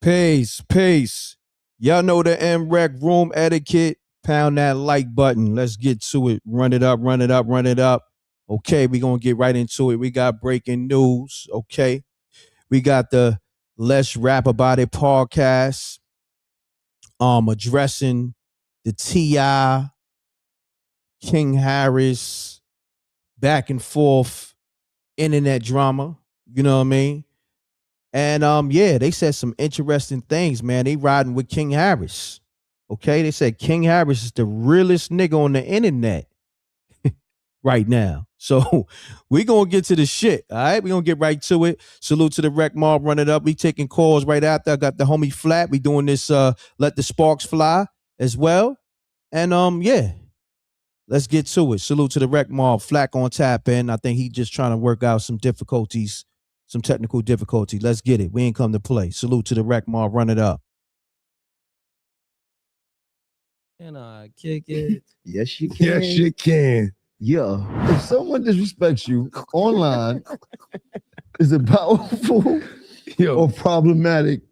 Peace, peace. Y'all know the M.Reck room etiquette. Pound that like button. Let's get to it. Run it up, run it up, run it up. Okay, we gonna get right into it. We got breaking news. Okay, we got the Let's Rap About It podcast. Addressing the T.I. King Harris back and forth internet drama. You know what I mean? And yeah, they said some interesting things, man. They riding with King Harris. Okay, they said King Harris is the realest nigga on the internet right now. So we gonna get to the shit. All right, we gonna get right to it. Salute to the Rec Mob, run it up. We taking calls right after. I got the homie Flat. We doing this Let the Sparks Fly as well. And yeah, let's get to it. Salute to the Rec Mob. Flack on tap in. I think he just trying to work out some difficulties, some technical difficulty. Let's get it. We ain't come to play. Salute to the Rec Mob. Run it up. Can I kick it? Yes, you can. Yes, you can. Yeah. If someone disrespects you online, is it powerful or problematic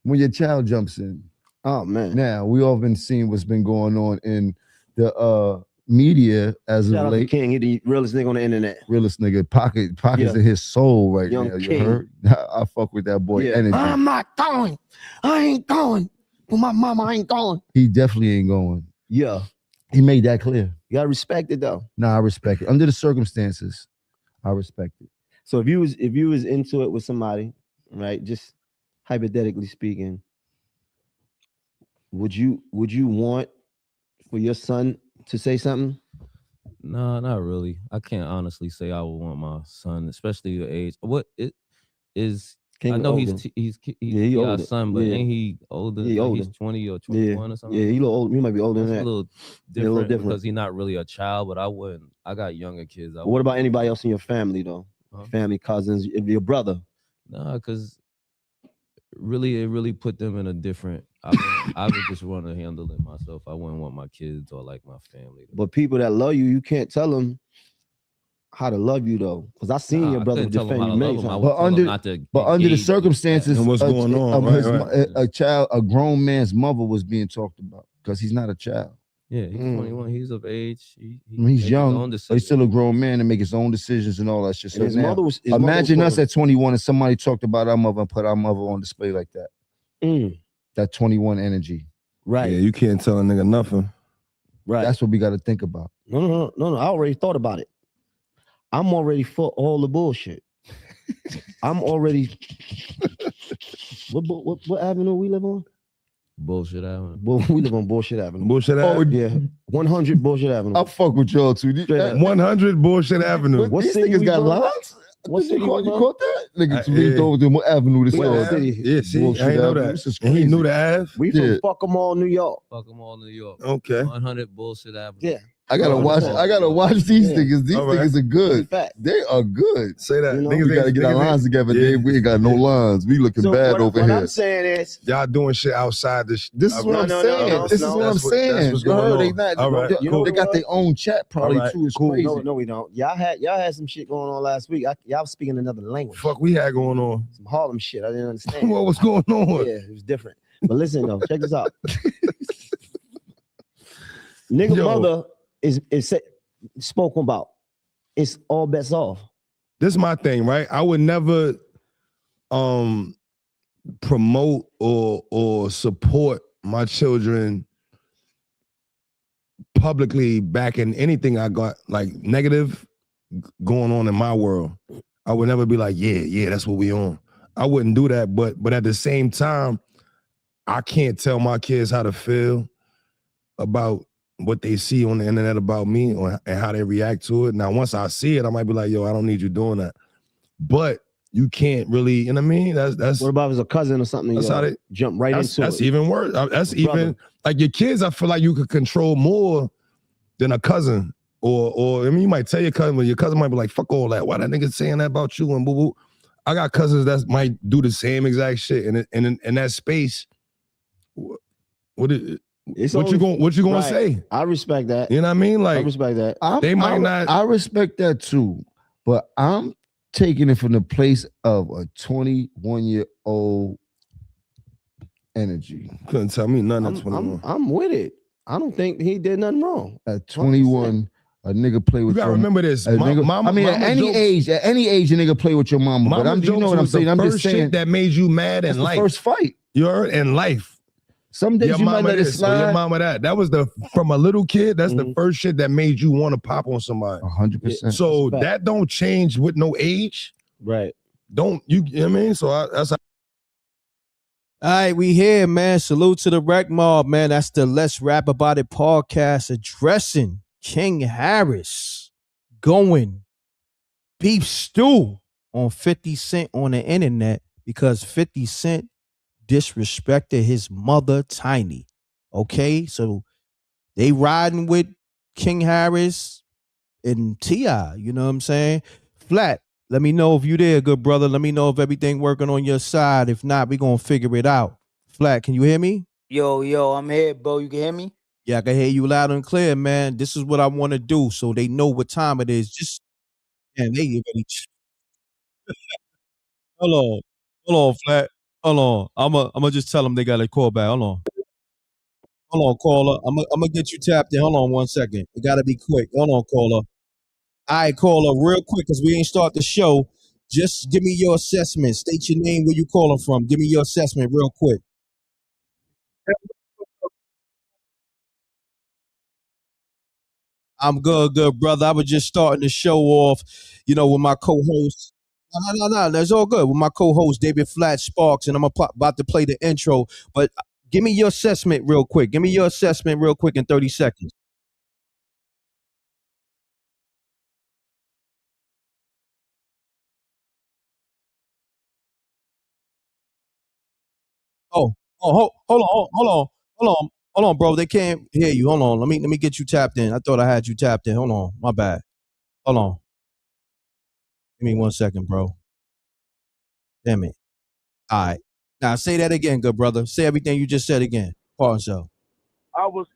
when your child jumps in? Oh man. Now we all been seeing what's been going on in the media as of Shout out to late. King, he the realest nigga on the internet. Realest nigga, pockets of his soul right Young now. You King. heard? I fuck with that boy energy. I'm not going. I ain't going. With my mama, I ain't going. He definitely ain't going. Yeah. He made that clear. You gotta respect it though. Nah, I respect it. Under the circumstances, I respect it. So if you was into it with somebody, right? Just hypothetically speaking, would you want for your son to say something? No, not really. I can't honestly say I would want my son, especially your age. What it is? King I know older. he's he our older. son, but ain't he older? Yeah, he older. He's 20 or 21 or something. Yeah, he a little old. He might be older than That's that. a little different because he's not really a child. But I wouldn't. I got younger kids. But what about anybody else in your family though? Huh? Family, cousins, your brother? Nah, because it really put them in a different. I would just want to handle it myself. I wouldn't want my kids or like my family. But people that love you, you can't tell them how to love you though, because I seen your brother defend you many times. But under the circumstances, and what's going on? A grown man's mother was being talked about because he's not a child. Yeah, he's 21. He's of age. He's young, but he's still a grown man and make his own decisions and all that shit. So his mother was. Imagine us at 21 and somebody talked about our mother and put our mother on display like that. That 21 energy. Right. Yeah, you can't tell a nigga nothing. Right. That's what we got to think about. No. I already thought about it. I'm already for all the bullshit. I'm already. What avenue we live on? Bullshit Avenue. We live on Bullshit Avenue. Bullshit Avenue. Yeah, 100 Bullshit Avenue. I fuck with y'all too. 100 Bullshit Avenue. What these niggas got lines? What city you caught that? Nigga to me over to what avenue this is. Yeah, see, I ain't know that. And he knew the Ave. We from Fuck 'em all, New York. Fuck 'em all, New York. Okay. 100 Bullshit Avenue. Yeah. I gotta watch these niggas. These niggas are good. They are good. Say that. You know, we gotta get our lines together. Yeah. We ain't got no lines. We looking bad over here. What I'm saying is, y'all doing shit outside this. This is what I'm saying. This is what I'm saying. That's what's going on. They not. All right, you know, they got their own chat probably too. It's crazy. No, we don't. Y'all had some shit going on last week. Y'all was speaking another language. Fuck, we had going on some Harlem shit. I didn't understand. What was going on? Yeah, it was different. But listen though, check this out. Nigga mother is spoken about. It's all bets off. This is my thing, right? I would never promote or support my children publicly backing anything I got like negative going on in my world. I would never be like, yeah, that's what we on. I wouldn't do that, but at the same time, I can't tell my kids how to feel about what they see on the internet about me and how they react to it. Now, once I see it, I might be like, yo, I don't need you doing that. But you can't really, you know what I mean? That's what about if it's a cousin or something? That's how they jump right into it. That's even worse. That's even like your kids, I feel like you could control more than a cousin. Or I mean, you might tell your cousin, but your cousin might be like, fuck all that. Why that nigga saying that about you and boo boo? I got cousins that might do the same exact shit. And in that space, what you gonna say? I respect that. You know what I mean? Like, I respect that. I respect that too, but I'm taking it from the place of a 21-year-old energy. Couldn't tell me nothing at 21. I'm with it. I don't think he did nothing wrong. At 21, a nigga play You with gotta your remember this. a nigga, Mama, I mean, at any age, a nigga play with your mama. But you know what I'm saying. I'm just saying shit that made you mad in that's life. the first fight. You heard? In life. Some days Your you might mama let it this, or your slide. mama that. That was from a little kid. That's the first shit that made you want to pop on somebody. 100%. So that don't change with no age. Right. Don't you? You know what I mean? So that's. All right, we here, man. Salute to the Rec Mob, man. That's the Let's Rap About It podcast addressing King Harris going beef stew on 50 Cent on the internet because 50 Cent disrespected his mother, Tiny. Okay, so they riding with King Harris and T.I., you know what I'm saying? Flat, let me know if you there, good brother. Let me know if everything working on your side. If not, we gonna figure it out. Flat, can you hear me? Yo, I'm here, bro. You can hear me? Yeah, I can hear you loud and clear, man. This is what I want to do so they know what time it is. Just, man, they already. Hold on, Flat. Hold on. I'm gonna just tell them they got a call back. Hold on, caller. I'm gonna get you tapped in. Hold on 1 second. It gotta be quick. Hold on, caller. All right, caller, real quick, because we ain't start the show. Just give me your assessment. State your name, where you calling from. Give me your assessment real quick. I'm good, brother. I was just starting the show off, with my co-host. No. That's all good. With my co-host, David Flat Sparks, and I'm about to play the intro. But give me your assessment real quick. Give me your assessment real quick in 30 seconds. Hold on, bro. They can't hear you. Hold on. Let me get you tapped in. I thought I had you tapped in. Hold on. My bad. Hold on. Give me 1 second, bro. Damn it. All right. Now say that again, good brother. Say everything you just said again. Pardon yourself. I was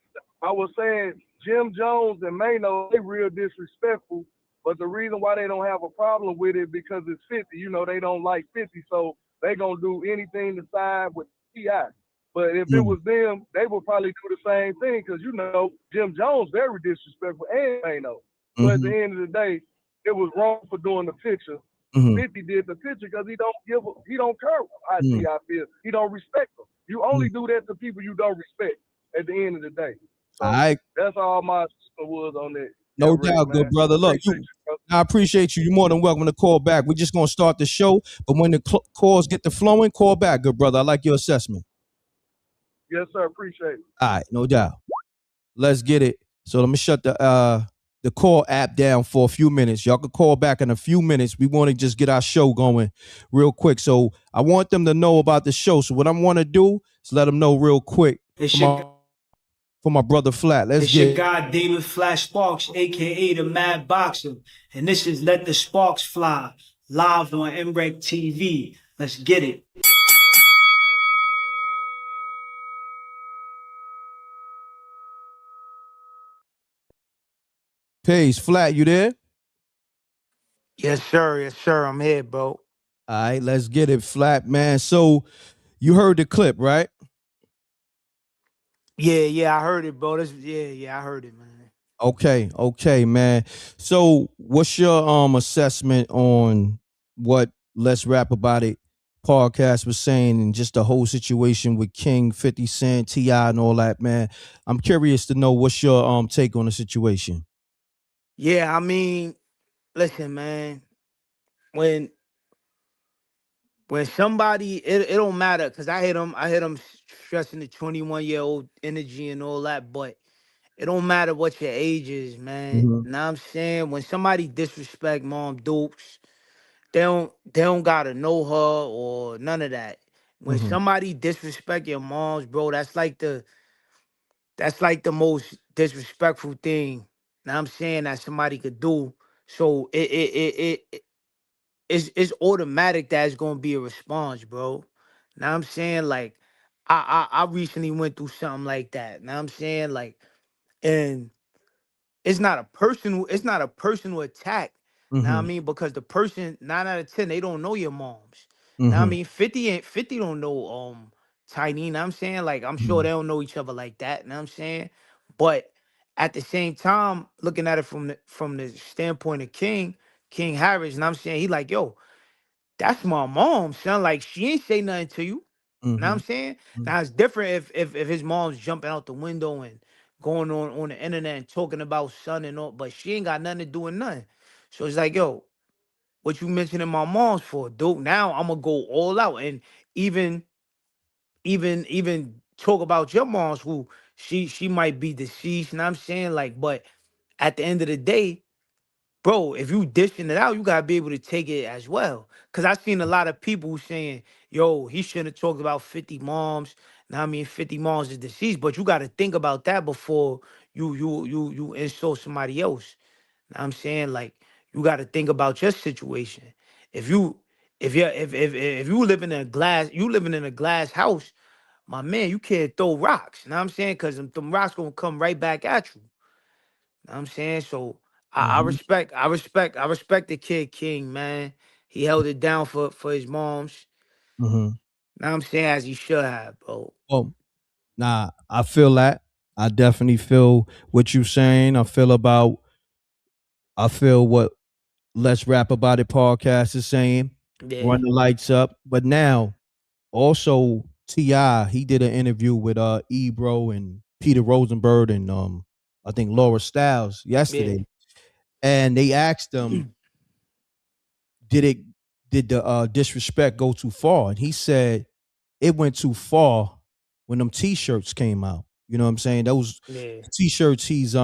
saying Jim Jones and Mano, they real disrespectful. But the reason why they don't have a problem with it because it's 50. You know, they don't like 50, so they gonna do anything to side with T.I. But if it was them, they would probably do the same thing because Jim Jones very disrespectful and Mano. But at the end of the day, it was wrong for doing the picture. 50 did the picture because he don't care how T.I. feel. He don't respect them. You only do that to people you don't respect at the end of the day. So that's all my was on that. No doubt, good brother. Look, I appreciate you. You're more than welcome to call back. We're just going to start the show, but when the calls get to flowing, call back, good brother. I like your assessment. Yes, sir. Appreciate it. All right, no doubt. Let's get it. So let me shut the call app down for a few minutes. Y'all can call back in a few minutes. We want to just get our show going real quick. So I want them to know about the show. So what I want to do is let them know real quick. For my brother Flat. Let's it's get your guy David Flash Sparks, aka the Mad Boxer, and this is Let the Sparks Fly, live on MRecktv. Let's get it. Peace. Flat, you there? Yes, sir. I'm here, bro. All right, let's get it, Flat, man. So you heard the clip, right? Yeah, I heard it, bro. I heard it, man. Okay, man. So what's your assessment on what Let's Rap About It podcast was saying and just the whole situation with King, 50 Cent, T.I. and all that, man? I'm curious to know what's your take on the situation. Yeah, I mean, listen, man. When somebody, it don't matter, because I hit them stressing the 21-year-old energy and all that, but it don't matter what your age is, man. Know what I'm saying? When somebody disrespect Mom Dukes, they don't gotta know her or none of that. When somebody disrespect your moms, bro, that's like the most disrespectful thing. Know what I'm saying, that somebody could do. So it's automatic that it's gonna be a response, bro. Know what I'm saying? Like I recently went through something like that. Know what I'm saying? Like, and it's not a personal attack. Know what I mean? Because the person 9 out of 10, they don't know your moms. Know what I mean? 50 don't know tiny, you know what I'm saying? Like, I'm sure they don't know each other like that, you know what I'm saying? But at the same time, looking at it from the standpoint of King Harris, you know what I'm saying? He like, yo, that's my mom, son. Like, she ain't say nothing to you. You know what I'm saying? Now it's different if his mom's jumping out the window and going on the internet and talking about son and all, but she ain't got nothing to do with nothing. So it's like, yo, what you mentioning my mom's for, dude? Now I'm gonna go all out and even even talk about your mom's who she might be deceased, you know what I'm saying? Like, but at the end of the day, bro, if you dishing it out, you gotta be able to take it as well. Cause I seen a lot of people saying, yo, he shouldn't have talked about 50 moms. Now I mean 50 moms is deceased, but you gotta think about that before you insult somebody else. Know what I'm saying? Like, you gotta think about your situation. If you if you live in a glass house, my man, you can't throw rocks. You know what I'm saying? Cause them rocks gonna come right back at you. Know what I'm saying? So I respect the kid King, man. He held it down for his moms. Know what I'm saying? As he should have, bro. Well, nah, I feel that. I definitely feel what you saying. I feel what Let's Rap About It podcast is saying. Yeah, Run the lights up. But now, also T.I., he did an interview with Ebro and Peter Rosenberg and I think Laura Stiles yeah. yesterday. And they asked him, did the disrespect go too far? And he said it went too far when them t-shirts came out. You know what I'm saying? Those Yeah, t-shirts he's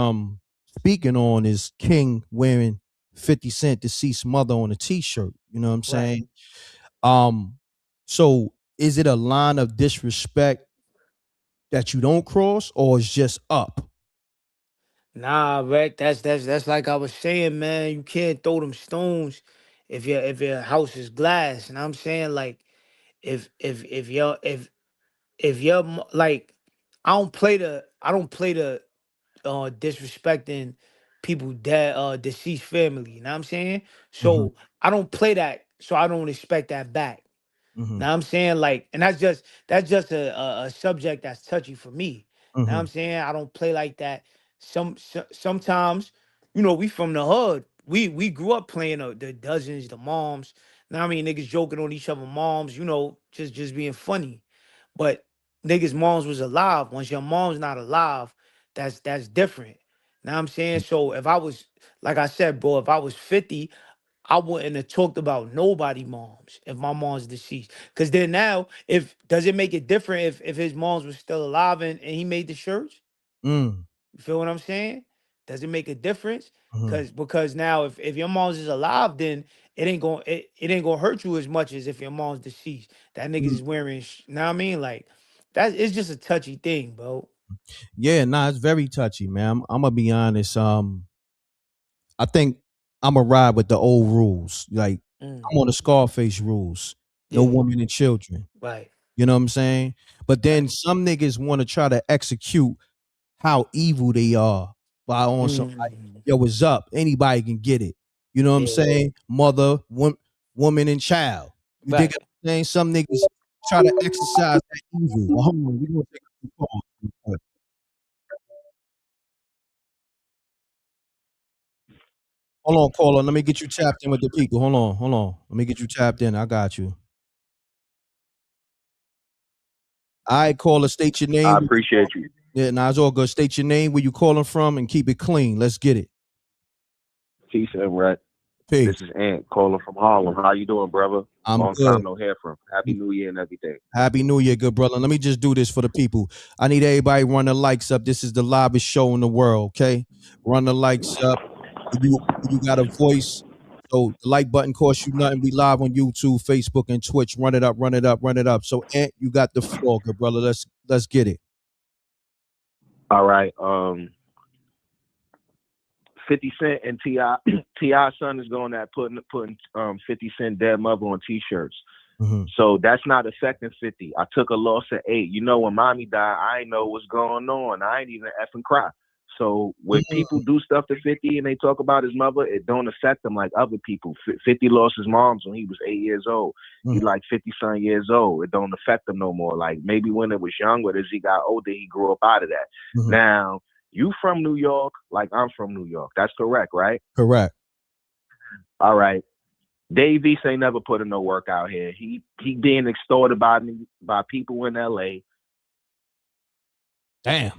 speaking on is King wearing 50 Cent deceased mother on a t-shirt. You know what I'm right. saying? So is it a line of disrespect that you don't cross, or it's just up? Nah, Rick, that's like I was saying, man. You can't throw them stones if your house is glass. And I'm saying, like, if your like, I don't play the disrespecting people dead deceased family. You know what I'm saying? Mm-hmm. So I don't play that, so I don't expect that back. Mm-hmm. Now I'm saying, like, and that's just a subject that's touchy for me. Now Mm-hmm. I'm saying I don't play like that. Sometimes, we from the hood. We grew up playing the dozens, the moms. Now I mean niggas joking on each other moms. Just being funny. But niggas moms was alive. Once your mom's not alive, that's different. Now I'm saying, so if I was, like I said, bro, if I was 50, I wouldn't have talked about nobody moms if my mom's deceased. Cause then now, if does it make it different if his moms was still alive and he made the shirts? Mm. You feel what I'm saying? Does it make a difference? Mm-hmm. Because now if your mom's is alive, then it ain't gonna hurt you as much as if your mom's deceased. That niggas is wearing know what I mean? Like, that it's just a touchy thing, bro. Yeah, nah, it's very touchy, man. I'm gonna be honest. I think I'm gonna ride with the old rules. Like, Mm, I'm on the Scarface rules. No yeah, women and children. right. You know what I'm saying? But then Right. some niggas want to try to execute how evil they are by on some like, Mm, yo, what's up? Anybody can get it. You know what I'm yeah, saying? Mother, woman, and child. You dig right. what I'm saying? Some niggas try to exercise that evil. Well, hold on, we gonna take a call. Hold on, caller. Let me get you tapped in with the people. Hold on, hold on. Let me get you tapped in. I got you. All right, caller, state your I name. appreciate you. Yeah, nah, it's all good. State your name, where you calling from, and keep it clean. Let's get it. Peace, M.Reck. This Peace. is Ant calling from Harlem. How you doing, brother? I'm Long good. time no hear from. Happy New Year and everything. Happy New Year, good brother. Let me just do this for the people. I need everybody run the likes up. This is the livest show in the world, okay? Run the likes up. You got a voice. So the like button costs you nothing. We live on YouTube, Facebook, and Twitch. Run it up, run it up, run it up. So Ant, you got the floor, good brother. Let's get it. All right. 50 Cent and T.I. T.I.'s son is going at putting 50 Cent dead mother on T-shirts. Mm-hmm. So that's not affecting 50. I took a loss at 8. You know, when mommy died, I ain't know what's going on. I ain't even effing cry. So when people do stuff to 50 and they talk about his mother, it don't affect them like other people. 50 lost his moms when he was 8 years old. He like 50-some years old. It don't affect him no more. Like maybe when it was young, but as he got older, he grew up out of that. Now, you from New York, like I'm from New York. That's correct, right? Correct. All right. Dave East ain't never put in no work out here. He being extorted by people in LA. Damn.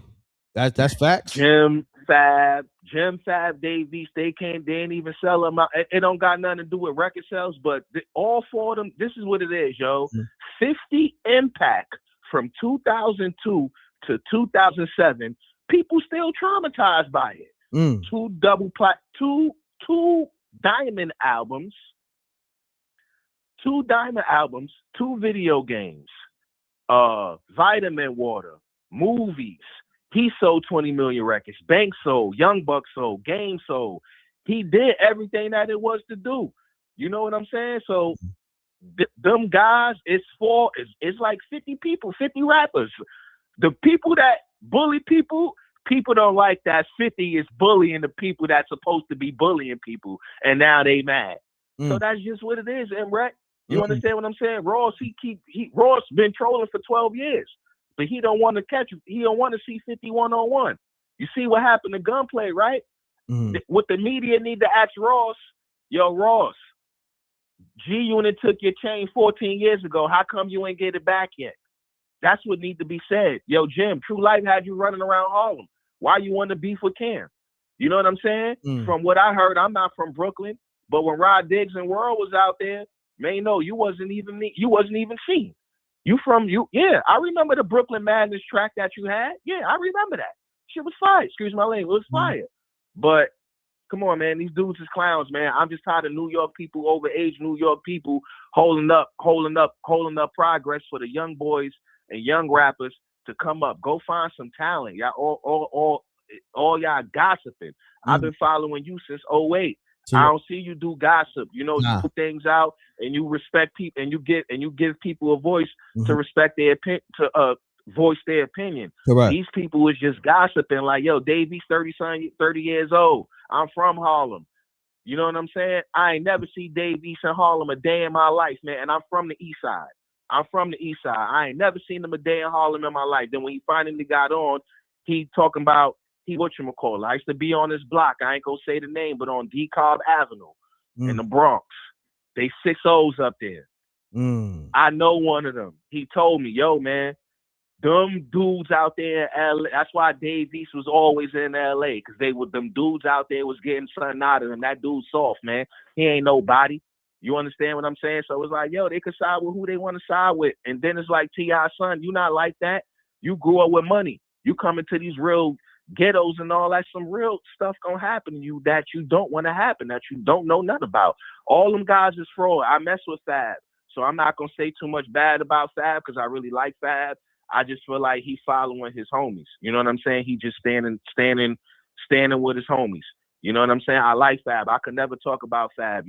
That's facts. Jim Fab, Dave East, they ain't even sell them out. It don't got nothing to do with record sales, but all four of them, this is what it is, yo. 50 Impact from 2002 to 2007, people still traumatized by it. Two diamond albums, 2 video games, vitamin water, movies. He sold 20 million records. Bank sold, Young Buck sold, Game sold. He did everything that it was to do. You know what I'm saying? So them guys, it's like 50 people, 50 rappers. The people that bully people don't like that 50 is bullying the people that's supposed to be bullying people, and now they mad. So that's just what it is, M.Reck. You understand what I'm saying? Ross, Ross been trolling for 12 years. But he don't want to catch you. He don't want to see 50 1-on-1. You see what happened to Gunplay, right? What the media need to ask Ross, yo, Ross, G-Unit took your chain 14 years ago. How come you ain't get it back yet? That's what need to be said. Yo, Jim, True Life had you running around Harlem. Why you want to beef with Cam? You know what I'm saying? From what I heard, I'm not from Brooklyn, but when Rod Diggs and World was out there, man, no, you wasn't even seen. Yeah, I remember the Brooklyn Madness track that you had. Yeah, I remember that. Shit was fire. Excuse my language. It was fire. But come on, man, these dudes is clowns, man. I'm just tired of New York people, overage New York people, holding up progress for the young boys and young rappers to come up. Go find some talent. Y'all all y'all gossiping. I've been following you since 2008. I don't see you do gossip. You know, you put things out and you respect people and you give people a voice to respect their opinion, to voice their opinion. Correct. These people was just gossiping like, yo, Davey's 30 years old. I'm from Harlem. You know what I'm saying? I ain't never see Dave East in Harlem a day in my life, man. And I'm from the East Side. I ain't never seen him a day in Harlem in my life. Then when he finally got on, he talking about whatchamacallit. I used to be on this block. I ain't gonna say the name, but on DeKalb Avenue in the Bronx. They 6-0s up there. I know one of them. He told me, yo, man, them dudes out there in LA, that's why Dave East was always in LA, because them dudes out there was getting something out of him. That dude's soft, man. He ain't nobody. You understand what I'm saying? So it's like, yo, they could side with who they want to side with. And then it's like, T.I. son, you not like that. You grew up with money. You come into these real ghettos and all that, some real stuff gonna happen to you that you don't want to happen, that you don't know nothing about. All them guys is fraud. I mess with Fab, so I'm not gonna say too much bad about Fab because I really like Fab. I just feel like he's following his homies. You know what I'm saying? He just standing with his homies. You know what I'm saying? I like Fab. I could never talk about bad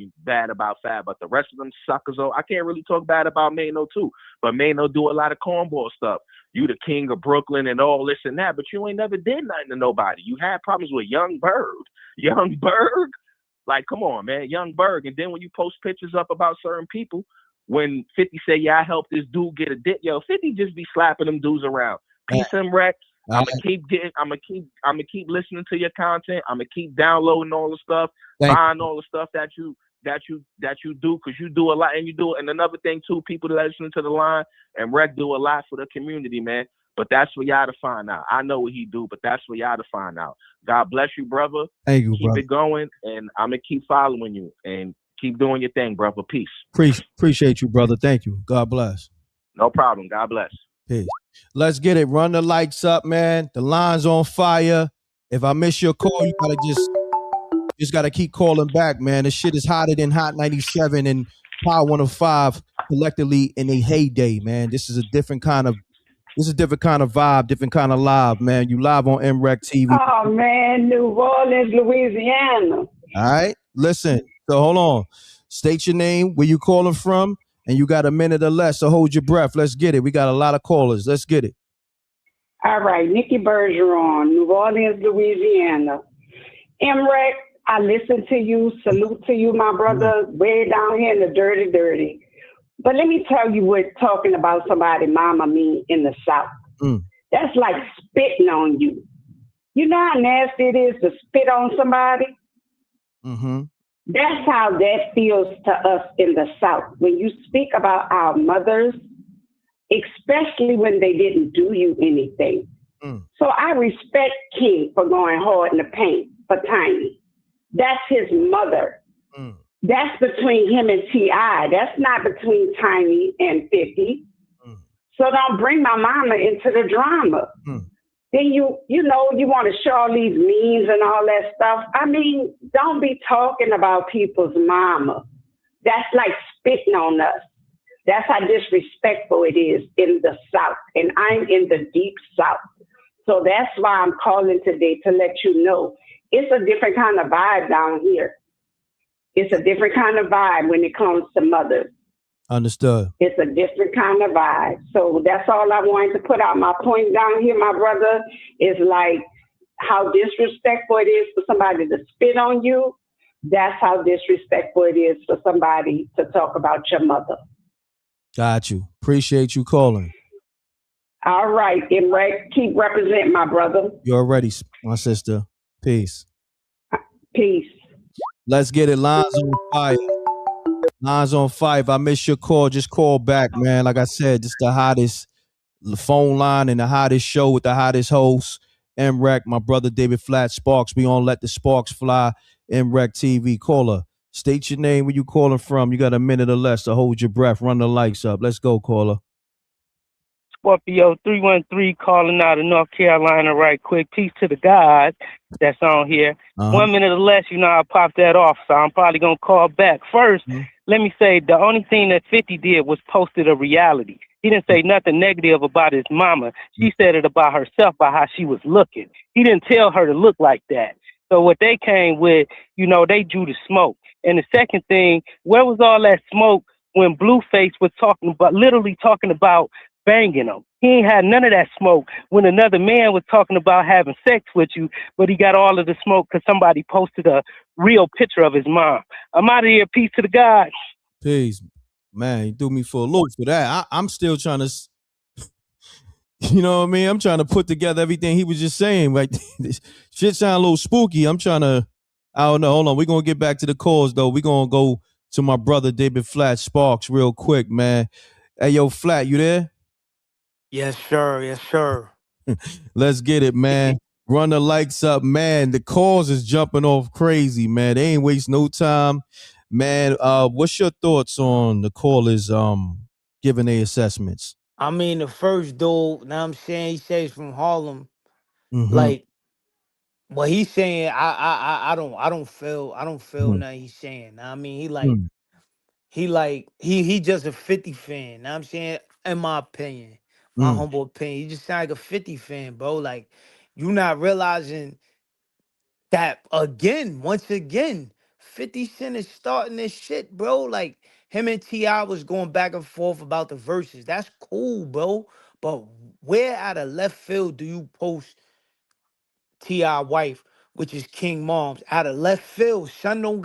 about Fab, but the rest of them suckers, I can't really talk bad about Mano too. But Mano do a lot of cornball stuff. You the king of Brooklyn and all this and that, but you ain't never did nothing to nobody. You had problems with Young Berg. Like, come on, man, Young Berg. And then when you post pictures up about certain people, when 50 say, yeah, I helped this dude get a dick, yo, 50 just be slapping them dudes around. Peace and wreck. I'm gonna keep listening to your content. I'm gonna keep downloading all the stuff, buying all the stuff that you do, because you do a lot, and you do it. And another thing too, people that listen to the line and M.Reck do a lot for the community, man. But that's for y'all to find out. I know what he do, but that's for y'all to find out. God bless you, brother. Thank you, keep it going, and I'm gonna keep following you and keep doing your thing, brother. Peace. Appreciate you, brother. Thank you. God bless. No problem. God bless. Peace. Let's get it. Run the lights up, man. The line's on fire. If I miss your call, you gotta just gotta keep calling back, man. This shit is hotter than Hot 97 and Power 105 collectively in a heyday, man. This is a different kind of vibe, different kind of live, man. You live on MRecktv. Oh man, New Orleans, Louisiana. All right, listen. So hold on. State your name, where you calling from, and you got a minute or less. So hold your breath. Let's get it. We got a lot of callers. Let's get it. All right, Nikki Bergeron, New Orleans, Louisiana. M.Reck, I listen to you. Salute to you, my brother. Way down here in the dirty, dirty. But let me tell you what talking about somebody mama mean in the South. Mm. That's like spitting on you. You know how nasty it is to spit on somebody? Mm-hmm. That's how that feels to us in the South. When you speak about our mothers, especially when they didn't do you anything. Mm. So I respect King for going hard in the paint for Tiny. That's his mother. Mm. That's between him and T.I. That's not between Tiny and 50. Mm. So don't bring my mama into the drama. Mm. Then you want to show all these memes and all that stuff. I mean, don't be talking about people's mama. That's like spitting on us. That's how disrespectful it is in the South. And I'm in the deep South. So that's why I'm calling today to let you know it's a different kind of vibe down here. It's a different kind of vibe when it comes to mothers. Understood. It's a different kind of vibe. So that's all I wanted to put out. My point down here, my brother, is like how disrespectful it is for somebody to spit on you. That's how disrespectful it is for somebody to talk about your mother. Got you. Appreciate you calling. All right, M.Reck, keep representing my brother. You already, my sister. Peace. Peace. Let's get it. Lines on fire. Lines on fire. If I miss your call, just call back, man. Like I said, this the hottest phone line and the hottest show with the hottest host. M.Reck, my brother David Flat Sparks. We on Let the Sparks Fly. MRecktv. Caller, state your name, where you calling from. You got a minute or less to hold your breath. Run the lights up. Let's go, caller. Scorpio 313 calling out of North Carolina right quick. Peace to the God that's on here. 1 minute or less, I'll pop that off. So I'm probably going to call back. First, let me say the only thing that 50 did was posted a reality. He didn't say nothing negative about his mama. She said it about herself, by how she was looking. He didn't tell her to look like that. So what they came with, they drew the smoke. And the second thing, where was all that smoke when Blueface was literally talking about banging him? He ain't had none of that smoke when another man was talking about having sex with you, but he got all of the smoke because somebody posted a real picture of his mom. I'm out of here. Peace to the God. Peace. Man, you threw me for a loop for that. I'm still trying to, you know what I mean? I'm trying to put together everything he was just saying. Like, this shit sound a little spooky. I don't know. Hold on. We're going to get back to the calls, though. We're going to go to my brother, David Flat Sparks, real quick, man. Hey, yo, Flat, you there? Yes, sir. Yes, sir. Let's get it, man. Run the lights up, man. The calls is jumping off crazy, man. They ain't waste no time. Man, what's your thoughts on the callers giving their assessments? I mean, the first dude, now I'm saying he says from Harlem, Mm-hmm. like what he's saying, I don't feel nothing he's saying. I mean, he just a 50 fan. Now I'm saying, in my opinion, my humble opinion, he just sound like a 50 fan, bro. Like, you not realizing that once again, 50 Cent is starting this shit, bro. Like, him and T.I. was going back and forth about the verses. That's cool, bro. But where out of left field do you post T.I. wife, which is King Mom's, out of left field? She don't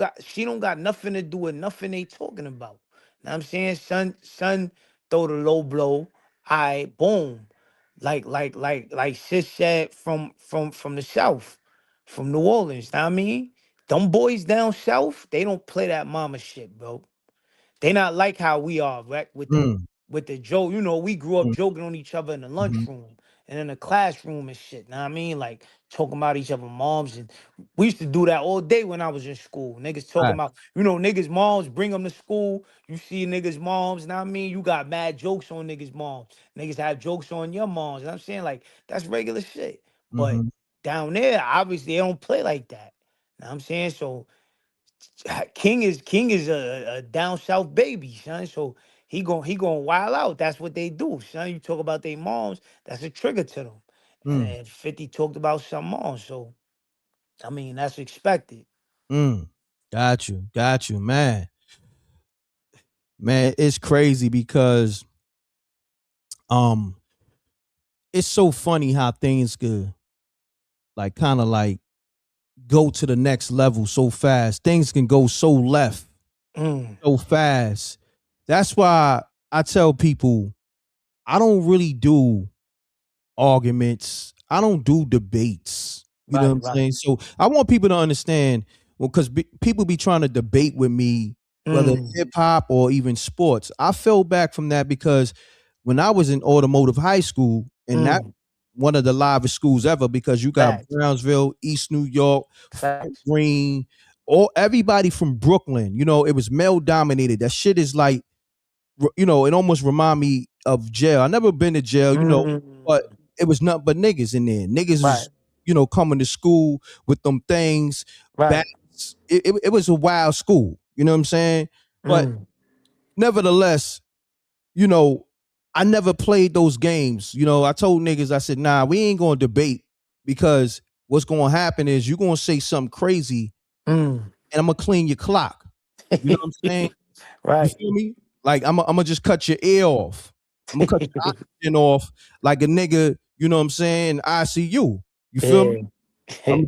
got nothing to do with nothing they talking about. Know what I'm saying? Son throw the low blow. I boom. Like sis said from the South, from New Orleans. Know what I mean? Them boys down south, they don't play that mama shit, bro. They not like how we are, right? With the joke. We grew up joking on each other in the lunchroom and in the classroom and shit. Know what I mean? Like talking about each other moms. And we used to do that all day when I was in school. Niggas talking about, niggas' moms bring them to school. You see niggas' moms, know what I mean? You got mad jokes on niggas' moms. Niggas have jokes on your moms. You know what I'm saying? Like, that's regular shit. But down there, obviously, they don't play like that. Know what I'm saying? So King is a down south baby, son. So he going wild out. That's what they do, son. You talk about their moms, that's a trigger to them. And 50 talked about some moms. So I mean, that's expected. Got you, man. Man, it's crazy because it's so funny how things could like kind of like go to the next level so fast. Things can go so left so fast. That's why I tell people I don't really do arguments. I don't do debates. You know what I'm saying? So I want people to understand, well, because people be trying to debate with me, whether hip hop or even sports. I fell back from that because when I was in automotive high school, and that one of the livest schools ever, because you got Brownsville, East New York, Green, everybody from Brooklyn. You know, it was male dominated. That shit is like, you know, it almost remind me of jail. I never been to jail, you know, but it was nothing but niggas in there. Niggas was, you know, coming to school with them things. Bats. It was a wild school. You know what I'm saying? But nevertheless, you know, I never played those games. You know, I told niggas, I said, nah, we ain't gonna debate, because what's gonna happen is you're gonna say something crazy and I'm gonna clean your clock. You know what I'm saying? You feel me? Like I'm gonna just cut your ear off. I'm gonna cut your oxygen off like a nigga, you know what I'm saying? ICU. You feel me? I'm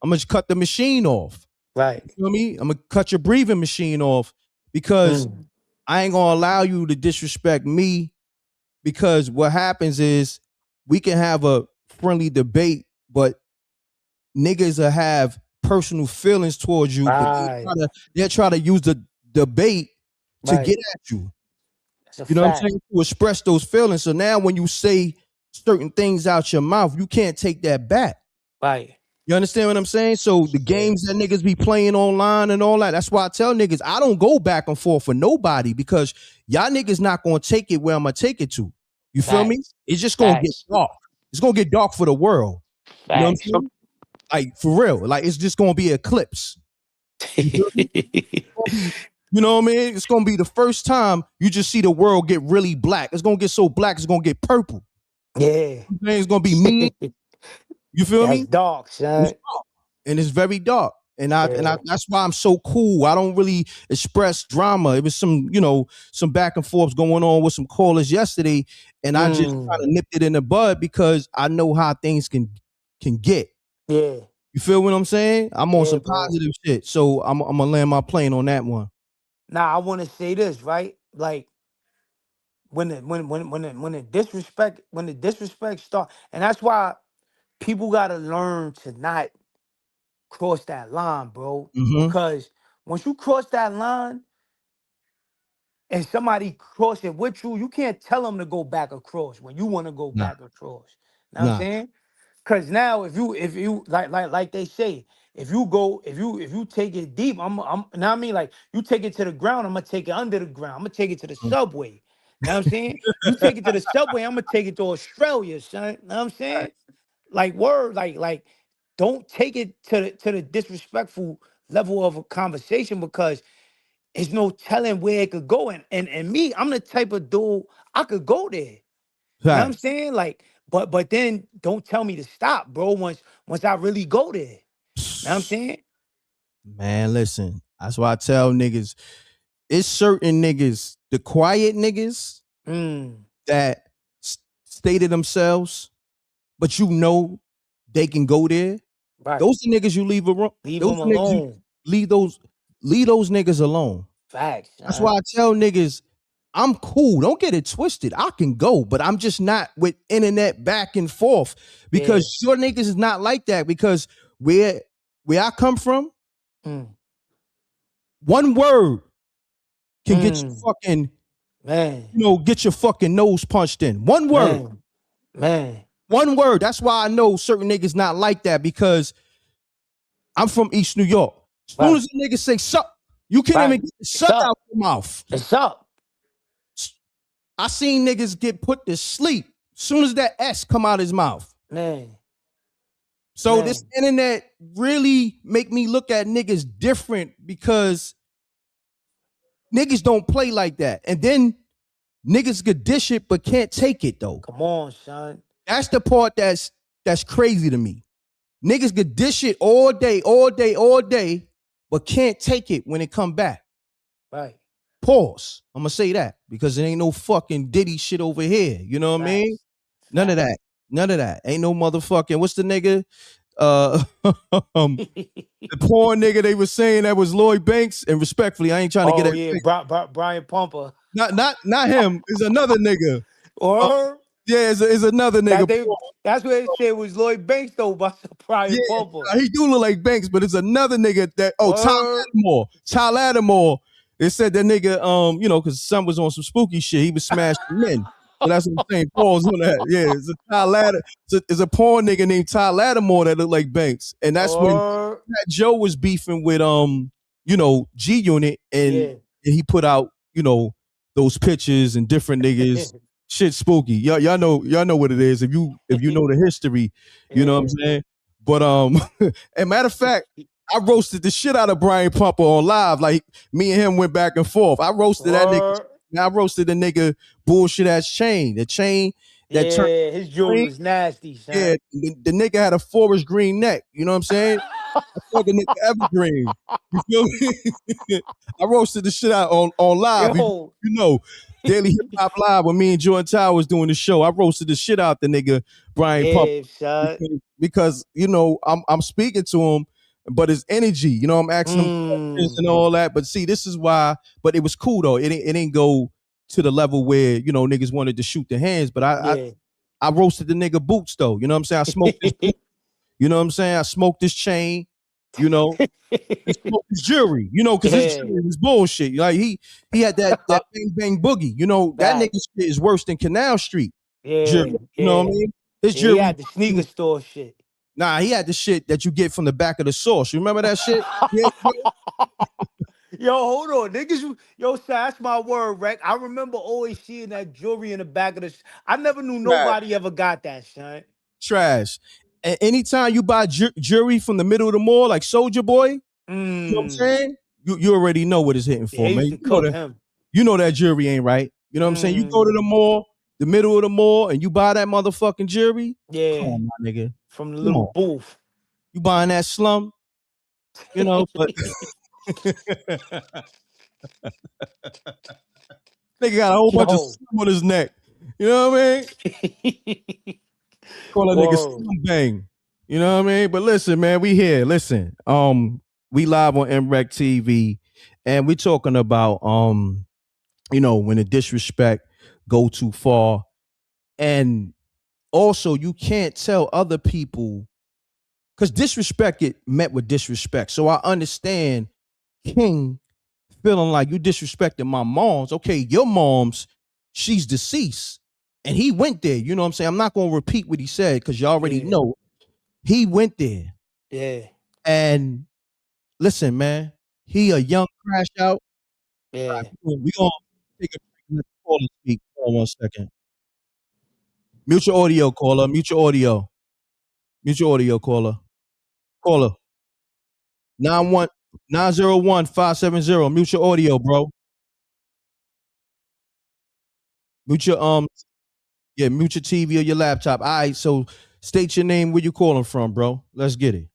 gonna just cut the machine off. You feel me? I'm gonna cut your breathing machine off, because I ain't gonna allow you to disrespect me, because what happens is we can have a friendly debate, but niggas will have personal feelings towards you, but they'll try to use the debate to get at you. You know what I'm saying? To express those feelings. So now when you say certain things out your mouth, you can't take that back. You understand what I'm saying? So the games that niggas be playing online and all that, that's why I tell niggas, I don't go back and forth for nobody, because y'all niggas not gonna take it where I'm gonna take it to. You feel me? It's just gonna get dark. It's gonna get dark for the world. You know what I'm saying? Like, for real. Like, it's just gonna be an eclipse. You feel me? You know what I mean? It's gonna be the first time you just see the world get really black. It's gonna get so black, it's gonna get purple. It's gonna be mean. You feel me? Dark, son. It's dark. And it's very dark. And I that's why I'm so cool. I don't really express drama. It was some, you know, some back and forths going on with some callers yesterday, and I just kind of nipped it in the bud, because I know how things can get. You feel what I'm saying? I'm on some positive shit. So I'm gonna land my plane on that one. Now I want to say this, right? Like when the disrespect start, and that's why people gotta learn to not cross that line, bro. Because once you cross that line and somebody cross it with you, you can't tell them to go back across when you want to go back across. Know what I'm saying? Cause now if you like they say, if you take it deep, I'm know what I mean, like you take it to the ground, I'm gonna take it under the ground. I'm gonna take it to the subway. Know what I'm saying? You take it to the subway, I'm gonna take it to Australia, son. Know what I'm saying? Like word, like don't take it to the disrespectful level of a conversation, because there's no telling where it could go. And me, I'm the type of dude, I could go there. You know what I'm saying? Like, but then don't tell me to stop, bro, once I really go there. You know what I'm saying? Man, listen. That's why I tell niggas, it's certain niggas, the quiet niggas that stay to themselves, but you know they can go there. Those are niggas you leave alone. Leave them alone. Leave those niggas alone. Facts. That's why I tell niggas, I'm cool. Don't get it twisted. I can go, but I'm just not with internet back and forth, because your niggas is not like that. Because where I come from, one word can get you fucking, you know, get your fucking nose punched in. One word. Man. One word. That's why I know certain niggas not like that, because I'm from East New York. As soon as a nigga say suck, you can't even get the suck out your mouth. It's up. I seen niggas get put to sleep as soon as that S come out his mouth. Man. So this internet really make me look at niggas different, because niggas don't play like that. And then niggas could dish it but can't take it though. Come on, son. That's the part that's crazy to me. Niggas could dish it all day, but can't take it when it come back. Right. Pause. I'm gonna say that, because there ain't no fucking Diddy shit over here. You know what I mean? None of that. None of that. Ain't no motherfucking. What's the nigga? The porn nigga they was saying that was Lloyd Banks. And respectfully, I ain't trying to get Oh it. yeah, Brian Pumper. Not him. It's another nigga. Or Yeah, it's another nigga. that's what it said was Lloyd Banks though by Yeah, Brian Pumper. he do look like Banks, but it's another nigga that Ty Lattimore. They said that nigga, because son was on some spooky shit. He was smashing men. So that's what I'm saying. Pause on that. Yeah, it's a porn nigga named Ty Lattimore that looked like Banks. And that's when Fat Joe was beefing with G Unit and he put out, those pictures and different niggas. Shit spooky. Y'all know what it is. If you know the history, you know what I'm saying? But and matter of fact, I roasted the shit out of Brian Pumper on live. Like me and him went back and forth. I roasted that nigga. I roasted the nigga bullshit ass chain. The chain that turned his jewelry was nasty, son. Yeah, the nigga had a forest green neck. You know what I'm saying? I fucking nigga evergreen. You feel me? I roasted the shit out on live. Yo. You know, Daily Hip Hop Live when me and Jordan Tower was doing the show. I roasted the shit out the nigga Brian Pumper because I'm speaking to him, but his energy, I'm asking him questions and all that. But see, this is why. But it was cool though. It didn't go to the level where niggas wanted to shoot their hands. But I roasted the nigga boots though. You know what I'm saying? I smoked this boot. You know what I'm saying? I smoked this chain. He smoked his jewelry. Because his jewelry was bullshit. Like he had that bang bang boogie. That nigga shit is worse than Canal Street. Jewelry. You know what I mean? His jewelry. He had the sneaker store shit. Nah, he had the shit that you get from the back of the sauce. You remember that shit? Yo, hold on, niggas. Yo, that's my word, Reck. I remember always seeing that jewelry in the back of the. I never knew nobody ever got that, son. Trash. And anytime you buy jewelry from the middle of the mall, like Soulja Boy, you know what I'm saying? You already know what it's hitting for, man. You know that jewelry ain't right. You know what I'm saying? You go to the mall, the middle of the mall, and you buy that motherfucking jewelry. Yeah. Come on, my nigga. From the little booth. You buying that slum, but nigga got a whole bunch of slum on his neck. You know what I mean? Call that nigga slum bang. You know what I mean? But listen, man, we here. Listen, we live on MRecktv, and we talking about when the disrespect go too far, and also you can't tell other people because disrespect get met with disrespect. So I understand King feeling like you disrespecting my moms. Okay, your mom's, she's deceased, and he went there. You know what I'm saying? I'm not gonna repeat what he said because you already know. He went there. Yeah. And listen, man, he a young crash out. Yeah. Right, we gonna take a break and let the caller speak. Hold on 1 second. Mute your audio, caller. Mute your audio. Mute your audio, caller. Caller. 901-570. Mute your audio, bro. Mute your mute your TV or your laptop. All right, so state your name, where you calling from, bro. Let's get it.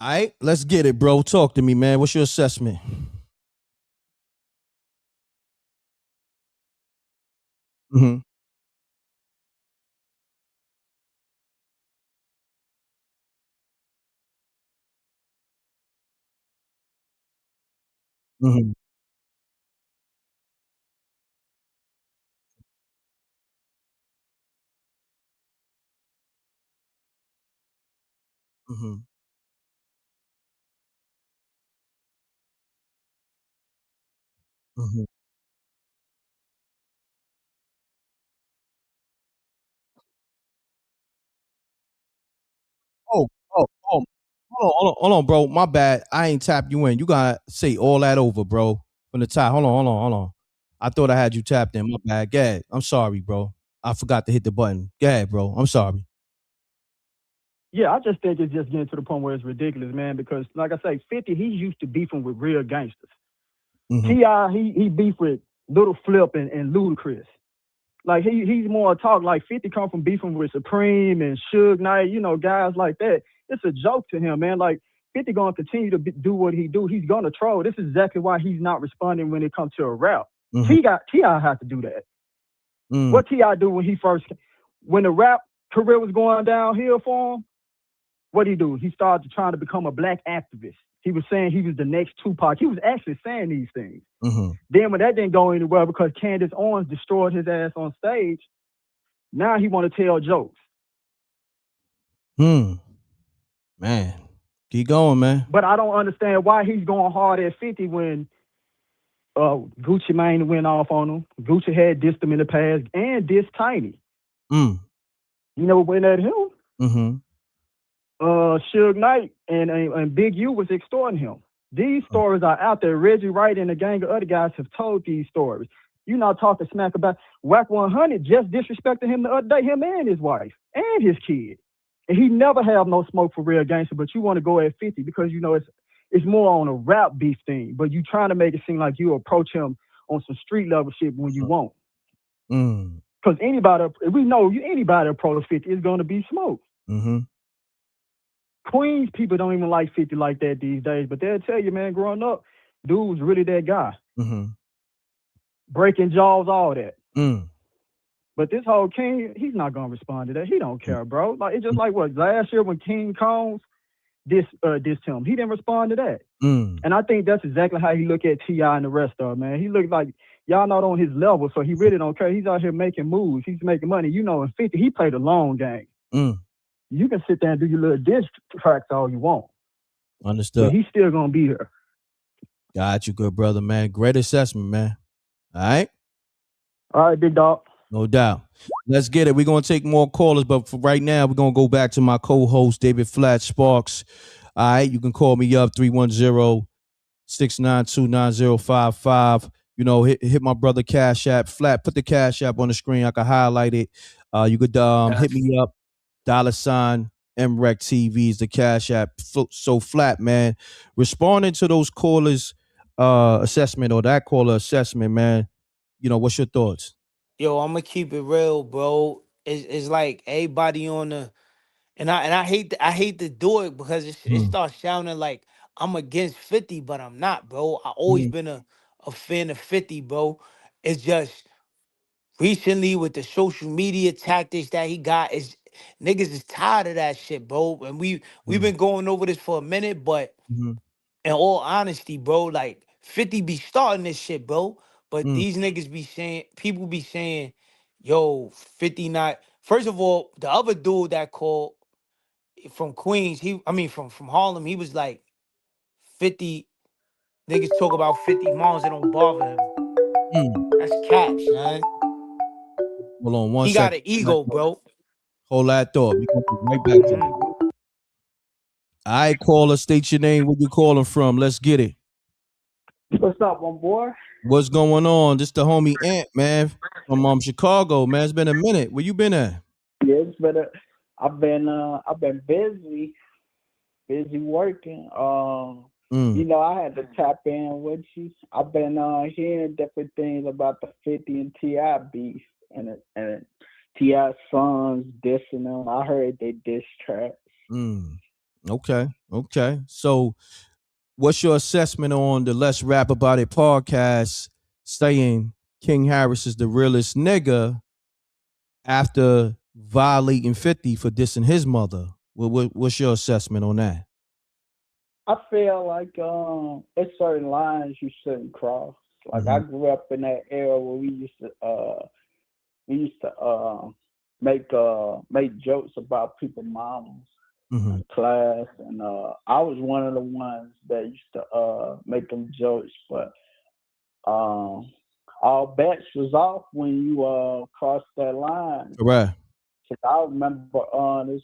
All right, let's get it, bro. Talk to me, man. What's your assessment? Mm-hmm. Mm-hmm. Mm-hmm. Mm-hmm. Oh, oh, oh. Hold on, bro. My bad. I ain't tap you in. You gotta say all that over, bro. From the top. Hold on. I thought I had you tapped in. My bad. Go ahead. I'm sorry, bro. I forgot to hit the button. Go ahead, bro. I'm sorry. Yeah, I just think it's just getting to the point where it's ridiculous, man. Because, like I say, 50, he's used to beefing with real gangsters. Mm-hmm. T.I., he beef with Little Flip and Ludacris. Like he's more talk. Like 50 come from beefing with Supreme and Suge Knight, guys like that. It's a joke to him, man. Like 50 gonna continue to do what he do. He's gonna troll. This is exactly why he's not responding when it comes to a rap. Mm-hmm. T.I. have to do that. What T.I. do when the rap career was going downhill for him? What did he do? He started trying to become a black activist. He was saying he was the next Tupac. He was actually saying these things. Then when that didn't go anywhere because Candace Owens destroyed his ass on stage, now he want to tell jokes. Man, keep going, man. But I don't understand why he's going hard at 50 when Gucci Mane went off on him. Gucci had dissed him in the past and dissed Tiny. You never went at him? Suge Knight and Big U was extorting him. These stories are out there. Reggie Wright and a gang of other guys have told these stories. You not talking smack about Whack 100 just disrespected him the other day, him and his wife and his kid. And he never have no smoke for real gangster, but you want to go at 50 because you know it's more on a rap beef thing, but you trying to make it seem like you approach him on some street level shit when you won't. Because anybody approach 50 is going to be smoke. Queens people don't even like 50 like that these days, but they'll tell you, man, growing up, dude was really that guy. Breaking jaws, all that. But this whole King, he's not gonna respond to that. He don't care, bro. Like it's just like what last year when King Combs dissed him. He didn't respond to that. And I think that's exactly how he look at T.I. and the rest of them, man. He looks like y'all not on his level, so he really don't care. He's out here making moves. He's making money. You know, in 50, he played a long game. You can sit there and do your little diss tracks all you want. Understood. But he's still gonna be here. Got you, good brother, man. Great assessment, man. All right? All right, big dog. No doubt. Let's get it. We're going to take more callers, but for right now, we're going to go back to my co-host, David Flat Sparks. All right? You can call me up, 310-692-9055. You know, hit my brother Cash App. Flat, put the Cash App on the screen. I can highlight it. You could hit me up, $ MRecktv is the Cash App. So Flat, man, responding to those callers' assessment or that caller assessment, man, you know, what's your thoughts? Yo, I'm gonna keep it real, bro. It's like everybody on the, and I hate to do it because it starts sounding like I'm against 50, but I'm not, bro. I always been a fan of 50, bro. It's just recently with the social media tactics that he got, niggas is tired of that shit, bro. And we've been going over this for a minute, but in all honesty, bro, like 50 be starting this shit, bro. But these niggas be saying, people be saying, yo, 50 not. First of all, the other dude that called from Queens, from Harlem, he was like 50 niggas talk about 50 moms that don't bother him. That's cap, son. Hold on one he second. Got an ego, bro. Hold that thought. We gonna go right back to it. All right, caller, state your name, where you calling from. Let's get it. What's up, my boy? What's going on? This the homie Ant, man, from Chicago, man. It's been a minute. Where you been at? Yeah, it's been I've been busy working. You know, I had to tap in with you. I've been hearing different things about the 50 and T.I. beef and T.I.'s sons dissing them. I heard they diss tracks. Okay. So what's your assessment on the Let's Rap About It podcast saying King Harris is the realest nigga after violating 50 for dissing his mother? What's your assessment on that? I feel like there's certain lines you shouldn't cross. Like I grew up in that era where we used to make jokes about people's mamas in class, and I was one of the ones that used to make them jokes, but all bets was off when you crossed that line. Right. I remember this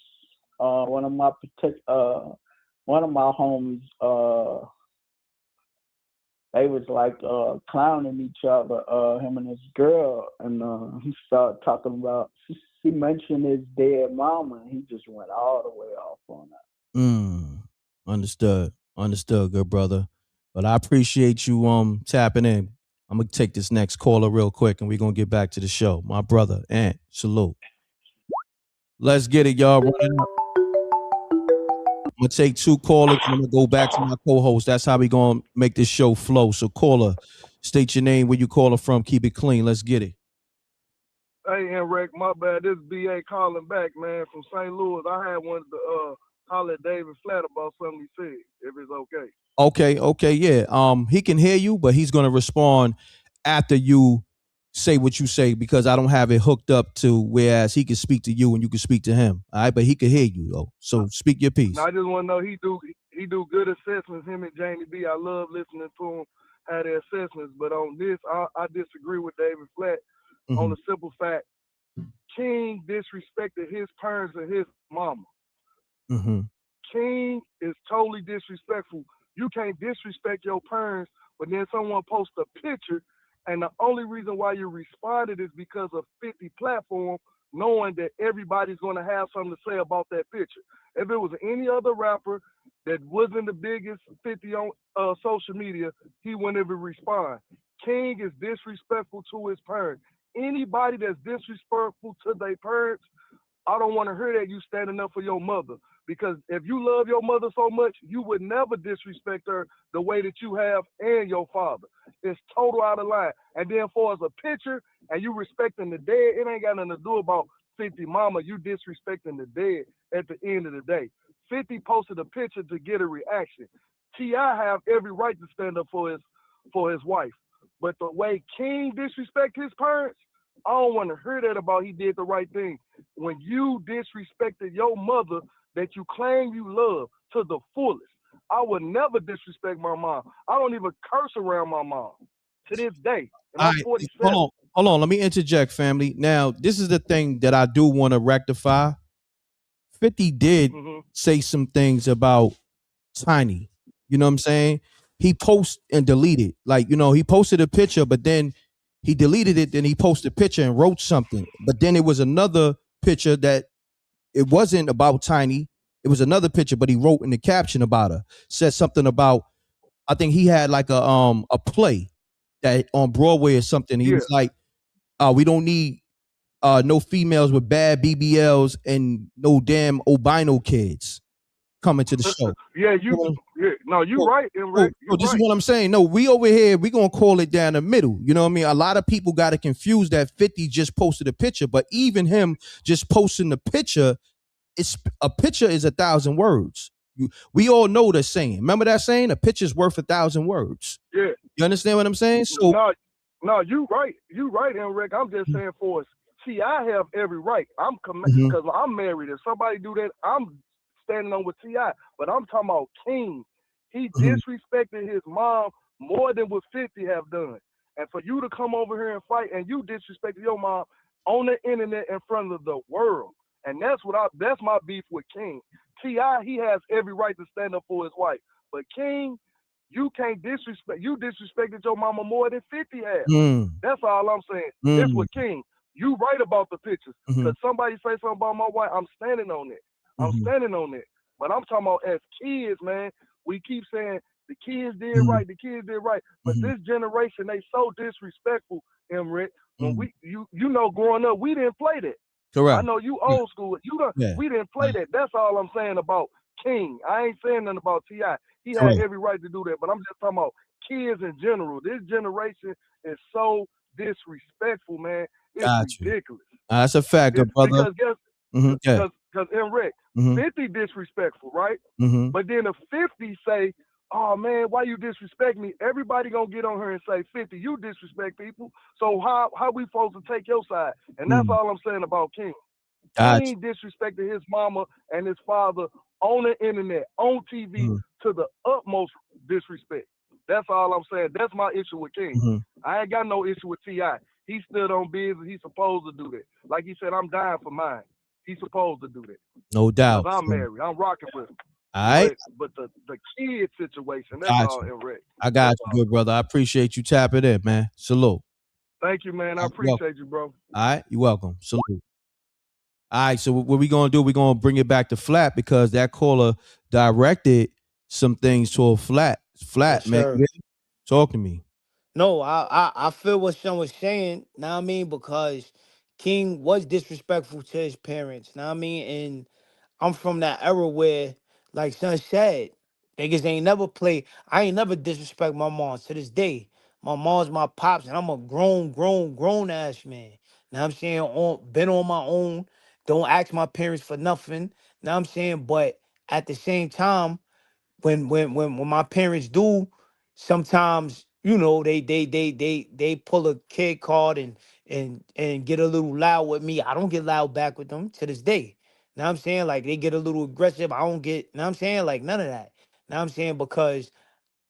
one of my homies, they was like clowning each other, him and his girl, and he started talking about, she mentioned his dead mama, and he just went all the way off on that. Understood, good brother. But I appreciate you tapping in. I'm gonna take this next caller real quick, and we're gonna get back to the show. My brother, Ant, salute. Let's get it, y'all. Running up. I'm gonna take two callers, and I'm gonna go back to my co-host. That's how we gonna make this show flow. So caller, state your name, where you calling from, keep it clean. Let's get it. Hey, M.Reck, my bad. This is B.A. calling back, man, from St. Louis. I had wanted to holler at David Flat about something he said, if it's okay. Okay, yeah. He can hear you, but he's gonna respond after you say what you say because I don't have it hooked up to whereas he can speak to you and you can speak to him. All right, but he can hear you though. So speak your piece. Now, I just want to know he do good assessments. Him and Jamie B. I love listening to him have their assessments. But on this, I disagree with David Flat on the simple fact King disrespected his parents and his mama. King is totally disrespectful. You can't disrespect your parents, but then someone posts a picture, and the only reason why you responded is because of 50 platform, knowing that everybody's going to have something to say about that picture. If it was any other rapper that wasn't the biggest 50 on social media, he wouldn't even respond. King is disrespectful to his parents. Anybody that's disrespectful to their parents, I don't want to hear that you standing up for your mother. Because if you love your mother so much, you would never disrespect her the way that you have and your father. It's total out of line. And then for as a picture and you respecting the dead, it ain't got nothing to do about 50 mama. You disrespecting the dead at the end of the day. 50 posted a picture to get a reaction. T.I. have every right to stand up for his wife. But the way King disrespect his parents, I don't want to hear that about he did the right thing. When you disrespected your mother that you claim you love to the fullest, I would never disrespect my mom. I don't even curse around my mom to this day. And I'm 47. Hold on. Let me interject, family. Now, this is the thing that I do want to rectify. 50 did say some things about Tiny. You know what I'm saying? He posted and deleted. Like, he posted a picture, but then he deleted it. Then he posted a picture and wrote something. But then it was another picture that it wasn't about Tiny. It was another picture, but he wrote in the caption about her. Said something about, I think he had like a play that on Broadway or something. He was like, we don't need no females with bad BBLs and no damn albino kids coming to the show. You right, M.Reck. This is what I'm saying. No, we over here, we gonna call it down the middle. You know what I mean? A lot of people got it confused that 50 just posted a picture, but even him just posting the picture, a picture is 1,000 words. We all know the saying. Remember that saying? A picture's worth 1,000 words. Yeah. You understand what I'm saying? So no, you right. You right, M.Reck. I'm just saying for us. See, I have every right. Because I'm married. If somebody do that, I'm standing on with T.I. But I'm talking about King. He disrespected his mom more than what 50 have done. And for you to come over here and fight and you disrespected your mom on the internet in front of the world. And that's my beef with King. T.I., he has every right to stand up for his wife. But King, you can't disrespect. You disrespected your mama more than 50 has. That's all I'm saying. That's what King. You right about the pictures. Because somebody say something about my wife, I'm standing on it. I'm standing on it. But I'm talking about as kids, man, we keep saying the kids did right, the kids did right. But this generation, they so disrespectful, M.Reck. When you know, growing up, we didn't play that. Correct. I know you old school. We didn't play that. That's all I'm saying about King. I ain't saying nothing about T.I. He had every right to do that. But I'm just talking about kids in general. This generation is so disrespectful, man. It's ridiculous. That's a fact, good brother. Because M.Reck, 50 disrespectful, right? But then if 50 say, oh man, why you disrespect me? Everybody gonna get on her and say, 50, you disrespect people. So how we supposed to take your side? And that's all I'm saying about King. King disrespected his mama and his father on the internet, on TV, to the utmost disrespect. That's all I'm saying. That's my issue with King. I ain't got no issue with T.I. He stood on business. He's supposed to do that. Like he said, I'm dying for mine. He's supposed to do that. No doubt. I'm married. I'm rocking with him. All right. But the kid situation, that's all M.Reck. I got you, good brother. I appreciate you tapping in, man. Salute. Thank you, man. I appreciate you, bro. All right. You're welcome. Salute. All right. So what we going to do, we're going to bring it back to Flat because that caller directed some things to a Flat. Flat, man. sir. Talk to me. No, I feel what Son was saying, know what I mean? Because King was disrespectful to his parents, know what I mean? And I'm from that era where, like Son said, niggas ain't never play. I ain't never disrespect my mom to this day. My mom's my pops, and I'm a grown ass man. Now I'm saying been on my own. Don't ask my parents for nothing. Now I'm saying, but at the same time, when my parents do, sometimes they pull a kid card and get a little loud with me. I don't get loud back with them to this day. Now I'm saying, like, they get a little aggressive. I don't get. Now I'm saying, like, none of that. Now I'm saying, because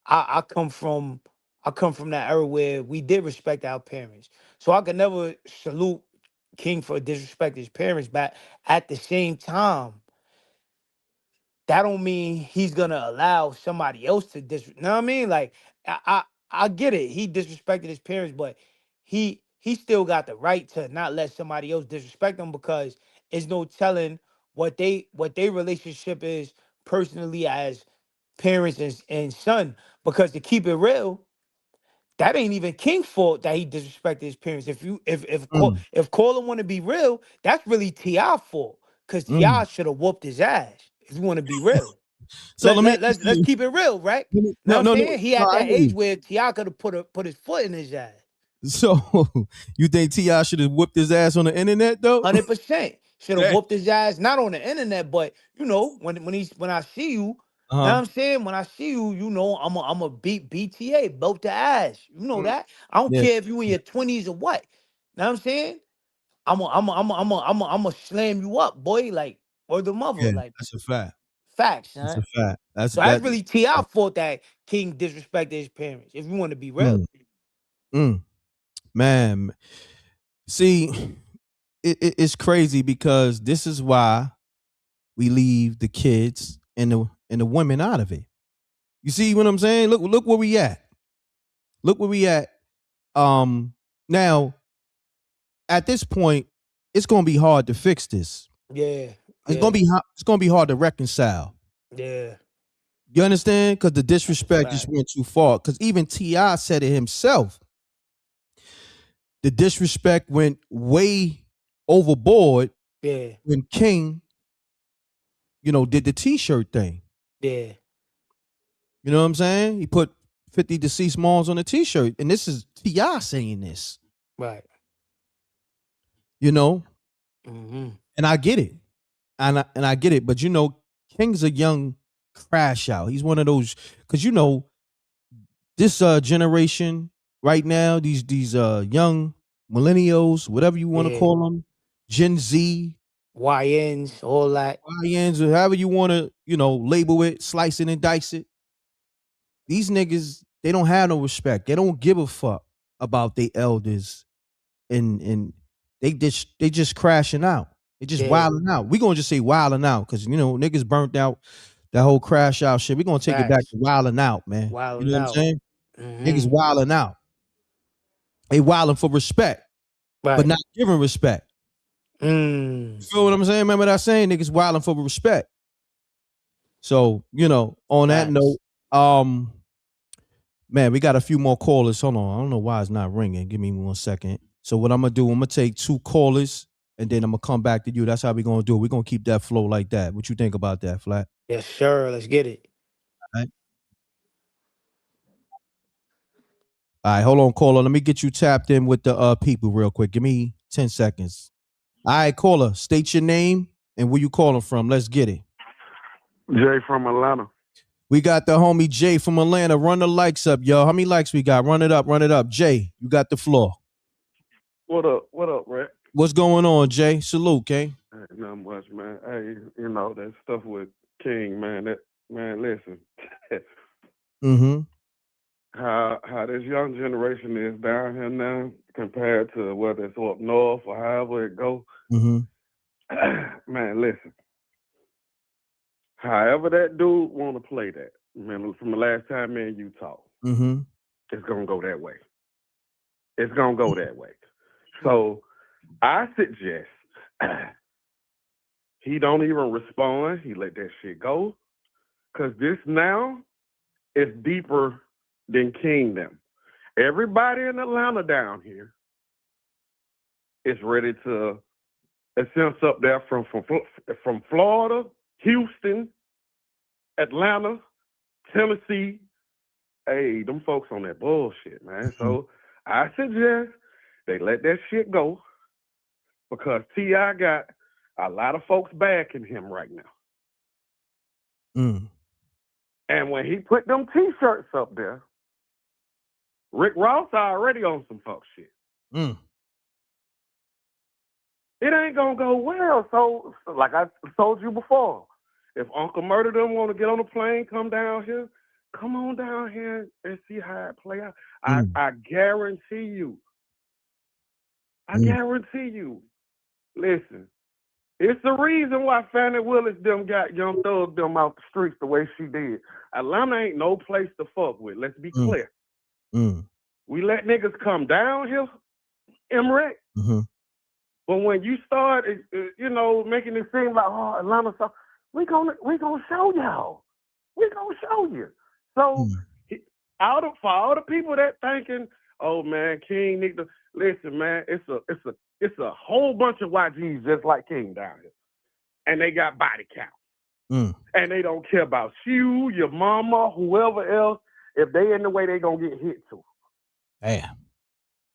I come from that era where we did respect our parents. So I could never salute King for disrespect his parents, but at the same time, that don't mean he's gonna allow somebody else to You know what I mean? Like, I get it. He disrespected his parents, but he still got the right to not let somebody else disrespect him, because it's no telling what they relationship is personally as parents and son. Because, to keep it real, that ain't even King's fault that he disrespected his parents. Mm, If Cola want to be real, that's really T.I. fault. Cause mm. T.I. should have whooped his ass. If you want to be real, So let me ask let's you. keep it real, right? Now No, I'm no, no, saying, he no. at I that hear age you. where T.I. could have put his foot in his ass. So you think Ti should have whipped his ass on the internet though? 100%. Should have Hey. whooped his ass, not on the internet, but when I see you, now Uh-huh. I'm saying, when I see you, I'm a beat BTA, both the ass. You know that. I don't Yeah, care if you in your 20s or what. Now I'm saying, I'm a slam you up, boy. Like, or the mother, yeah. like, That's a fact. facts, That's son. a fact. That's So that's that. really T.I. fault that King disrespected his parents. If you want to be real, Mm, mm, man, see, it's crazy because this is why we leave the kids and the women out of it. You see what I'm saying? Look where we at. Look where we at. Now at this point, it's gonna be hard to fix this. yeah, It's gonna yeah, be it's gonna be hard to reconcile. yeah. You understand? Because the That's a disrespect just fact. went too far. Because even Ti said it himself. The disrespect went way overboard Yeah, when King, did the T-shirt thing. yeah, You know what I'm saying? He put 50 deceased moms on the T-shirt, and this is Ti saying this. right. You know, Mm-hmm. and I get it, and I get it. But King's a young crash out. He's one of those because this generation right now, these young millennials, whatever you want to Yeah, call them, Gen Z, YNs, all that. YNs, or however you want to, label it, slice it and dice it. These niggas, they don't have no respect. They don't give a fuck about their elders, and they just crashing out. They just Yeah, wilding out. We gonna just say wilding out because niggas burnt out that whole crash out shit. We gonna take it back facts. to wilding out, man. You know Wilding what I'm out. saying? Niggas Mm-hmm. wilding out. They wilding for respect, but Right. not giving respect. You Mm. feel what I'm saying? Remember that saying, niggas wilding for respect. So, on that note, Facts. um, man, we got a few more callers. Hold on. I don't know why it's not ringing. Give me 1 second. So what I'm gonna do, I'm gonna take 2 callers and then I'm gonna come back to you. That's how we're gonna do it. We're gonna keep that flow like that. What you think about that, Flat? Yes, sir. Let's get it. All right. All right, hold on, caller. Let me get you tapped in with the people real quick. Give me 10 seconds. All right, caller, state your name and where you calling from. Let's get it. Jay from Atlanta. We got the homie Jay from Atlanta. Run the likes up, yo. How many likes we got? Run it up, run it up. Jay, you got the floor. What up? What up, Reck? What's going on, Jay? Salute, okay? Hey, not much, man. Hey, that stuff with King, man. Listen. Mm-hmm. How this young generation is down here now compared to whether it's up north or however it go. Mm-hmm. Man, listen. However that dude want to play that, man, from the last time me and you talked, Mm-hmm. it's gonna go that way. It's gonna go that way. So I suggest he don't even respond. He let that shit go. Cause this now is deeper than Kingdom. Everybody in Atlanta down here is ready to ascend up there from Florida, Houston, Atlanta, Tennessee. Hey, them folks on that bullshit, man. So I suggest they let that shit go. because T.I. got a lot of folks backing him right now. And when he put them T-shirts up there, Rick Ross already on some fuck shit. It ain't gonna go well. So like I told you before, if Uncle Murder them want to get on a plane, come down here, come on down here and see how it play out. I guarantee you. I guarantee you. Listen, it's the reason why Fannie Willis them got Young Thug them out the streets the way she did. Atlanta ain't no place to fuck with. Let's be clear. We let niggas come down here, M.Reck. But when you start, making it seem like, oh, Atlanta, so we gonna show y'all. We gonna show you. So, for all the people that thinking, oh man, King need to listen, man. It's a whole bunch of YGs just like King down here, and they got body count, and they don't care about you, your mama, whoever else. If they in the way, they gonna get hit too. Damn.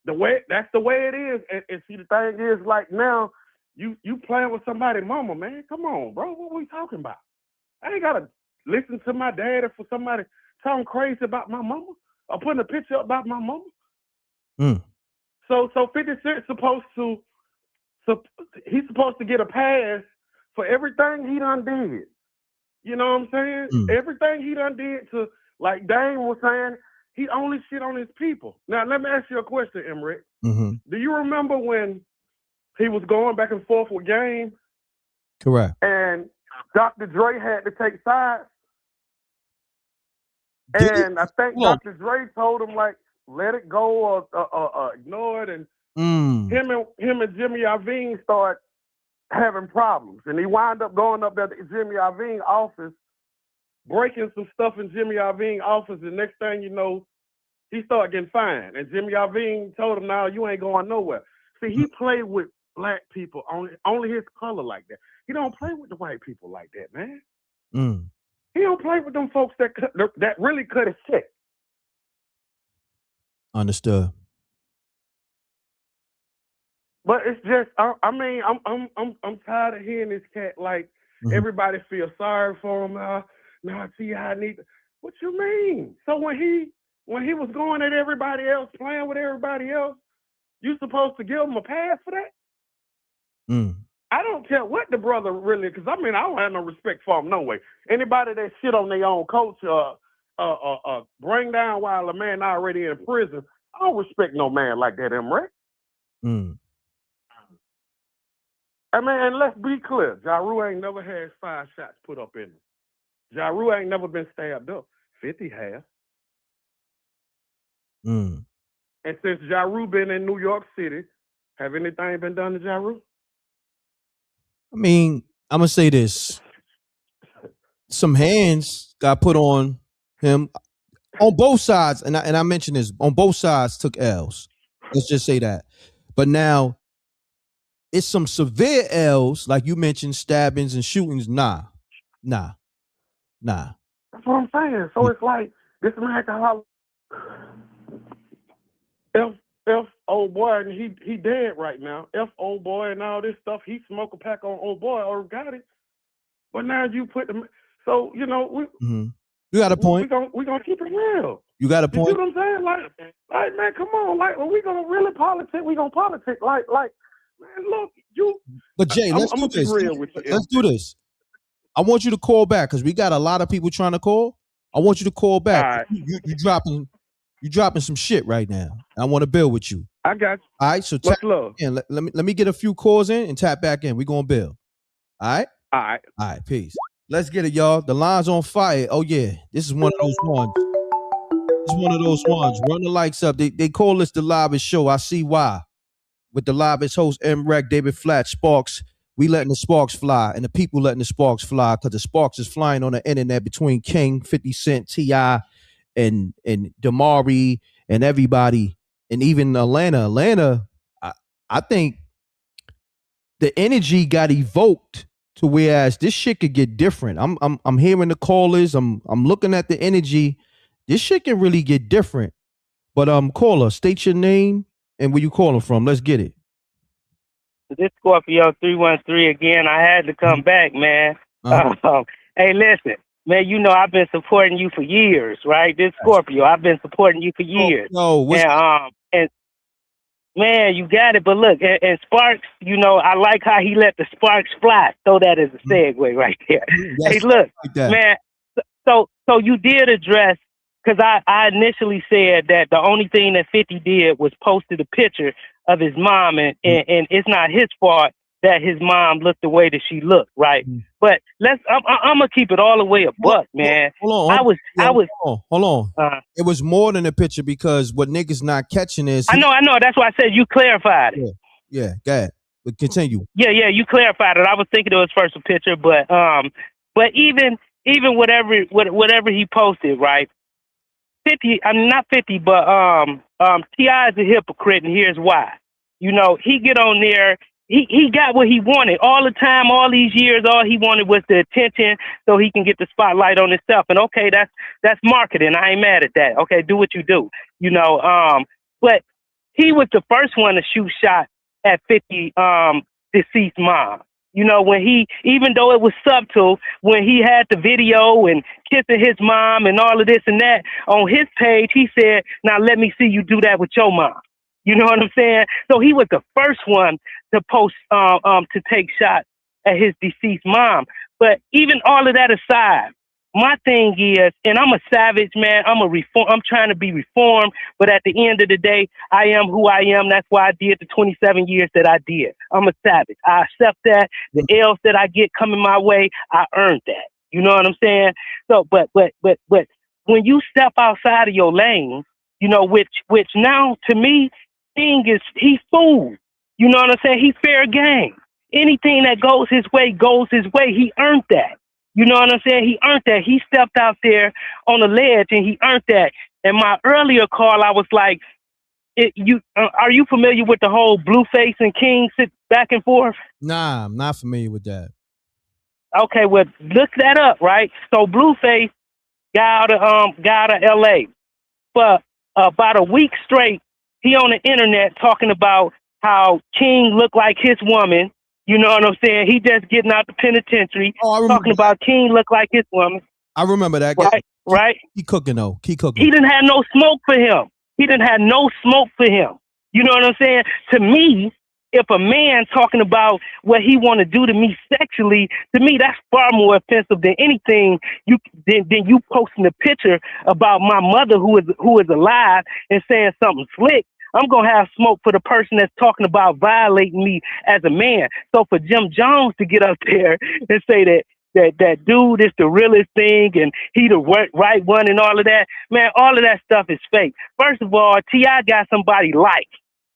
That's the way it is. And see, the thing is, like now, you playing with somebody's mama, man. Come on, bro. What we talking about? I ain't gotta listen to my daddy for somebody talking crazy about my mama or putting a picture up about my mama. So 50 Cent's supposed to get a pass for everything he done did. You know what I'm saying? Everything he done did to, like Dane was saying, he only shit on his people. Now, let me ask you a question, M.Reck. Do you remember when he was going back and forth with Game? Correct. And Dr. Dre had to take sides? And I think Dr. Dre told him, like, let it go or ignore it. And him and Jimmy Iovine start having problems. And he wound up going up there to Jimmy Iovine office, breaking some stuff in Jimmy Iovine office. The next thing you know, he started getting fined. And Jimmy Iovine told him, "No, you ain't going nowhere." See, he played with black people, only his color like that. He don't play with the white people like that, man. He don't play with them folks that really cut his check. Understood. But it's just, I'm tired of hearing this cat like everybody feels sorry for him. Now see how I need. What you mean? So when he was going at everybody else, playing with everybody else, you supposed to give him a pass for that? I don't care what the brother really, because I don't have no respect for him no way. Anybody that shit on their own coach, bring down while a man already in prison, I don't respect no man like that, M.Reck. And let's be clear, Ja Rule ain't never had 5 shots put up in him. Ja Rule ain't never been stabbed up. 50 has. And since Ja Rule been in New York City, have anything been done to Ja Rule? I'm gonna say this. Some hands got put on him on both sides, and I mentioned this, on both sides took L's. Let's just say that. But now it's some severe L's, like you mentioned, stabbings and shootings. Nah. That's what I'm saying. So it's like this man got F old boy, and he dead right now. F old boy and all this stuff. He smoke a pack on old boy or got it. But now you put them. So you got a point. We gonna keep it real. You got a point. You see what I'm saying? Like man, come on. Like when we gonna really politic, we gonna politic. Like man, look you. But Jay, let's do this. Let's do this. I want you to call back because we got a lot of people trying to call. I want you to call back. Right. You dropping some shit right now. I want to build with you. I got you. All right, so tap in. Let me get a few calls in and tap back in. We're gonna build. All right? All right, peace. Let's get it, y'all. The line's on fire. Oh yeah. This is one of those ones. Run the likes up. They call this the livest show. I see why. With the livest host, M.Reck, David Flat, Sparks. We letting the sparks fly, and the people letting the sparks fly, because the sparks is flying on the internet between King, 50 Cent, T.I., and Damari, and everybody, and even Atlanta, I think the energy got evoked to whereas this shit could get different. I'm hearing the callers. I'm looking at the energy. This shit can really get different. But caller, state your name and where you calling from. Let's get it. This Scorpio 313 again. I had to come back, man. Hey, listen, man. You know I've been supporting you for years, right? This Scorpio, I've been supporting you for years. And man, you got it. But look, and Sparks, you know, I like how he let the sparks fly. Throw that as a segue right there. Hey, look, man. So you did address, because I initially said that the only thing that 50 did was posted a picture of his mom, and it's not his fault that his mom looked the way that she looked, right? But I'm gonna keep it all the way a buck, man. Hold on. It was more than a picture, because what niggas not catching is I know. That's why I said you clarified it. Yeah, go ahead. But continue. Yeah, you clarified it. I was thinking it was first a picture, but even whatever he posted, right? 50, I mean not 50, but T.I. is a hypocrite, and here's why. You know, he get on there, he got what he wanted all the time, all these years. All he wanted was the attention, so he can get the spotlight on himself. And okay, that's marketing. I ain't mad at that. Okay, do what you do. You know, but he was the first one to shoot shot at 50 deceased mom. You know, when he, even though it was subtle, when he had the video and kissing his mom and all of this and that on his page, he said, now let me see you do that with your mom. You know what I'm saying? So he was the first one to post, to take shots at his deceased mom. But even all of that aside, my thing is, and I'm a savage, man. I'm trying to be reformed, but at the end of the day, I am who I am. That's why I did the 27 years that I did. I'm a savage. I accept that. The L's that I get coming my way, I earned that. You know what I'm saying? So, but when you step outside of your lane, you know, which now to me, he's fool. You know what I'm saying? He's fair game. Anything that goes his way goes his way. He earned that. You know what I'm saying? He earned that. He stepped out there on the ledge and he earned that. And my earlier call, I was like, are you familiar with the whole Blueface and King sit back and forth? Nah, I'm not familiar with that. Okay, well, look that up, right? So Blueface got out of LA. For about a week straight, he on the internet talking about how King looked like his woman. You know what I'm saying? He just getting out the penitentiary, talking about King look like his woman. I remember that. Right? Keep cooking, though. Keep cooking. He didn't have no smoke for him. You know what I'm saying? To me, if a man talking about what he want to do to me sexually, to me, that's far more offensive than anything than you posting a picture about my mother who is alive and saying something slick. I'm going to have smoke for the person that's talking about violating me as a man. So for Jim Jones to get up there and say that dude is the realest thing and he the right one and all of that, man, all of that stuff is fake. First of all, T.I. got somebody like.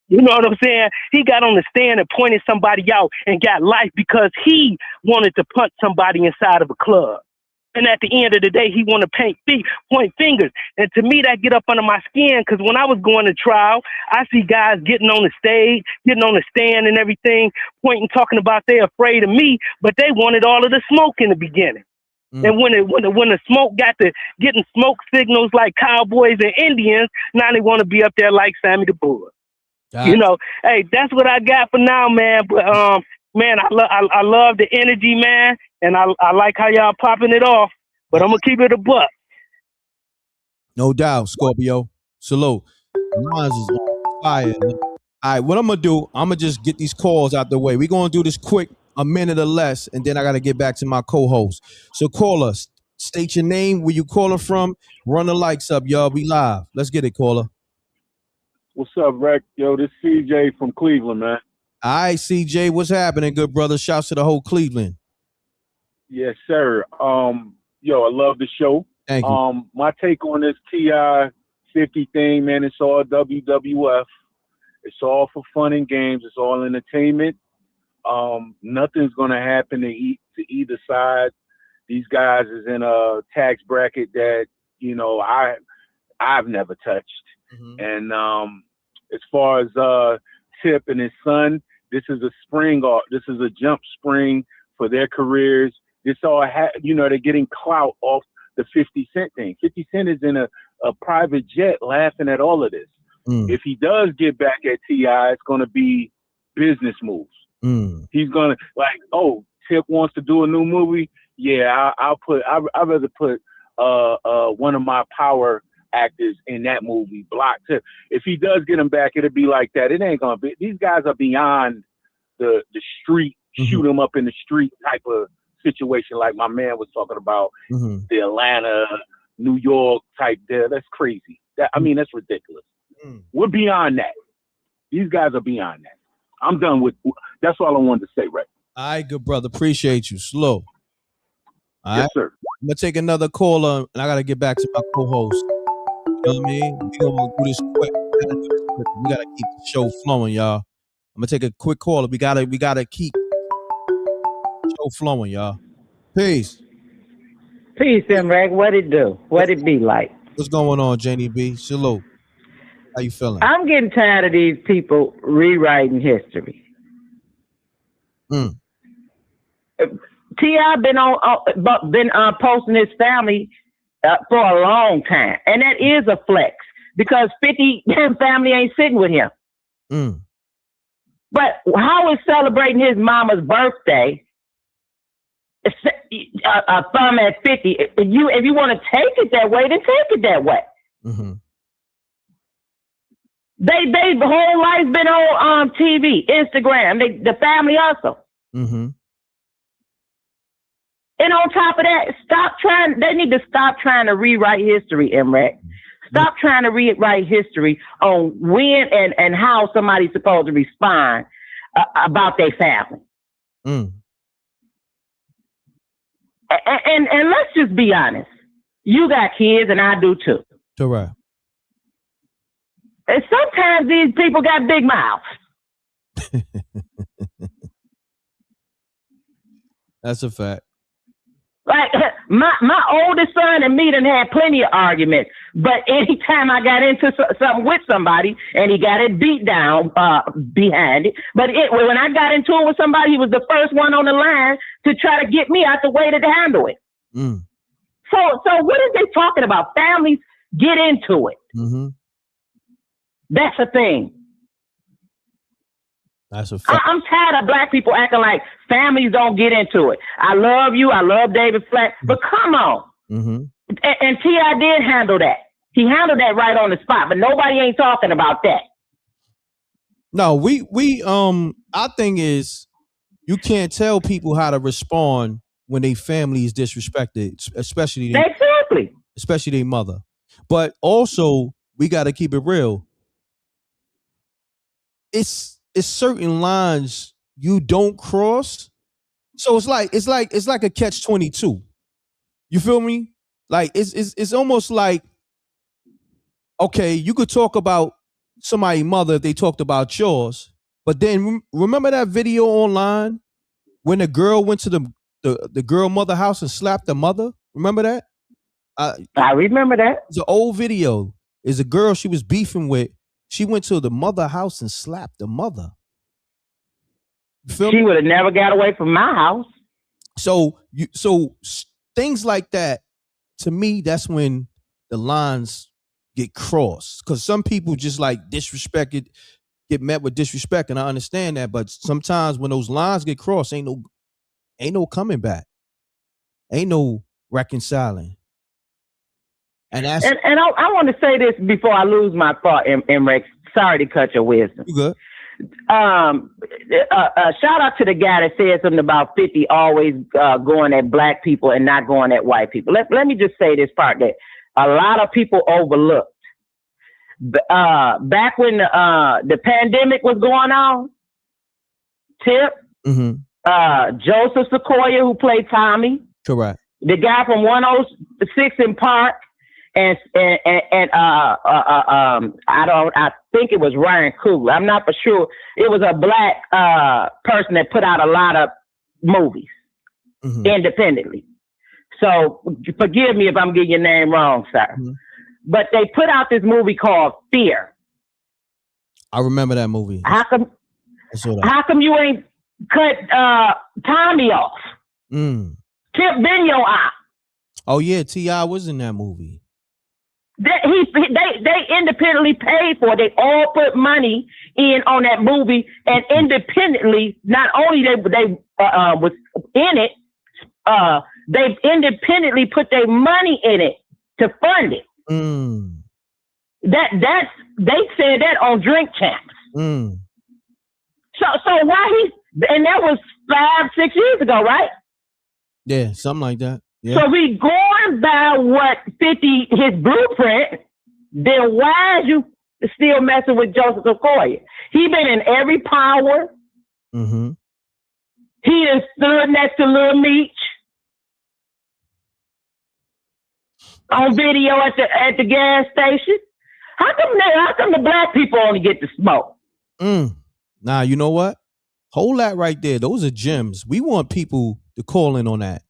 You know what I'm saying? He got on the stand and pointed somebody out and got life because he wanted to punch somebody inside of a club. And at the end of the day, he want to point fingers. And to me, that get up under my skin because when I was going to trial, I see guys getting on the stage, getting on the stand and everything, pointing, talking about they're afraid of me, but they wanted all of the smoke in the beginning. And when the smoke got to getting smoke signals like cowboys and Indians, now they want to be up there like Sammy the Bull. You know, hey, that's what I got for now, man. But man, I love the energy, man, and I like how y'all popping it off. But I'm gonna keep it a buck. No doubt, Scorpio. Salute. Mine is on fire. All right, what I'm gonna do? I'm gonna just get these calls out the way. We're gonna do this quick, a minute or less, and then I gotta get back to my co-host. So call us. State your name, where you calling from. Run the lights up, y'all. We live. Let's get it, caller. What's up, Reck? Yo, this CJ from Cleveland, man. All right, CJ, what's happening, good brother? Shouts to the whole Cleveland. Yes, sir. Yo, I love the show. Thank you. My take on this T.I. 50 thing, man, it's all WWF. It's all for fun and games. It's all entertainment. Nothing's gonna happen to either side. These guys is in a tax bracket that, you know, I've never touched. And as far as Tip and his son, this is a this is a jump spring for their careers. This all you know, they're getting clout off the 50 Cent thing. 50 Cent is in a private jet laughing at all of this. If he does get back at T.I., it's going to be business moves. He's gonna like, oh, Tip wants to do a new movie. Yeah, I'd rather put one of my power actors in that movie. Block Tip. If he does get him back, it'll be like that. It ain't gonna be. These guys are beyond the street, shoot him up in the street type of situation, like my man was talking about. The Atlanta, New York type there. That's crazy. That's ridiculous. We're beyond that. These guys are beyond that. I'm done with. That's all I wanted to say, right? All right, good brother. Appreciate you. Slow. All yes, right? sir. I'm gonna take another caller, and I gotta get back to my co-host. You know what I mean? We gonna do this quick. We gotta keep the show flowing, y'all. I'm gonna take a quick caller. We gotta keep the show flowing, y'all. Peace. Peace, M.Reck. What it do? What it be like? What's going on, JDB? Salute. How you feeling? I'm getting tired of these people rewriting history. T.I. been posting his family for a long time, and that is a flex because 50 family ain't sitting with him. But how is celebrating his mama's birthday a thumb at 50? If you want to take it that way, then take it that way. They the whole life been on TV, Instagram, the family hustle. And on top of that, they need to stop trying to rewrite history, M.Reck. Stop trying to rewrite history on when and how somebody's supposed to respond about their family. And let's just be honest. You got kids and I do too. Correct. And sometimes these people got big mouths. That's a fact. Like my oldest son and me done had plenty of arguments, but anytime I got into something with somebody and he got it beat down behind it, but when I got into it with somebody, he was the first one on the line to try to get me out the way to handle it. So what are they talking about? Families get into it. That's a thing. That's a fact. I'm tired of black people acting like families don't get into it. I love you. I love David Flack. But come on. And T.I. did handle that. He handled that right on the spot. But nobody ain't talking about that. No, we our thing is you can't tell people how to respond when their family is disrespected, especially their mother. But also we got to keep it real. It's certain lines you don't cross. So it's like a catch-22. You feel me? Like it's almost like, okay, you could talk about somebody's mother if they talked about yours, but then remember that video online when the girl went to the girl mother house and slapped the mother? Remember that? I remember that. It's an old video. It's a girl she was beefing with. She went to the mother house and slapped the mother. She would have never got away from my house. So things like that, to me, that's when the lines get crossed. Because some people just like disrespected, get met with disrespect, and I understand that. But sometimes when those lines get crossed, ain't no coming back. Ain't no reconciling. And I want to say this before I lose my thought, M.Reck. Sorry to cut your wisdom. You good? Shout out to the guy that said something about 50 always going at black people and not going at white people. Let me just say this part that a lot of people overlooked. Back when the pandemic was going on, Tip, Joseph Sequoia, who played Tommy, correct, the guy from 106 in Park, and I think it was Ryan Coogler. I'm not for sure. It was a black person that put out a lot of movies independently. So forgive me if I'm getting your name wrong, sir. But they put out this movie called Fear. I remember that movie. How come you ain't cut Tommy off? Tip been your eye. Oh yeah, T.I. was in that movie. They independently paid for it. They all put money in on that movie, and independently, not only they was in it, they independently put their money in it to fund it. They said that on Drink Champs. So why and that was 5-6 years ago, right? Yeah, something like that. Yeah. So we going by what 50 his blueprint. Then why is you still messing with Joseph Okoye? He been in every power. He is stood next to Lil Meech on video at the gas station. How come the black people only get to smoke? Nah, you know what? Hold that right there. Those are gems. We want people to call in on that.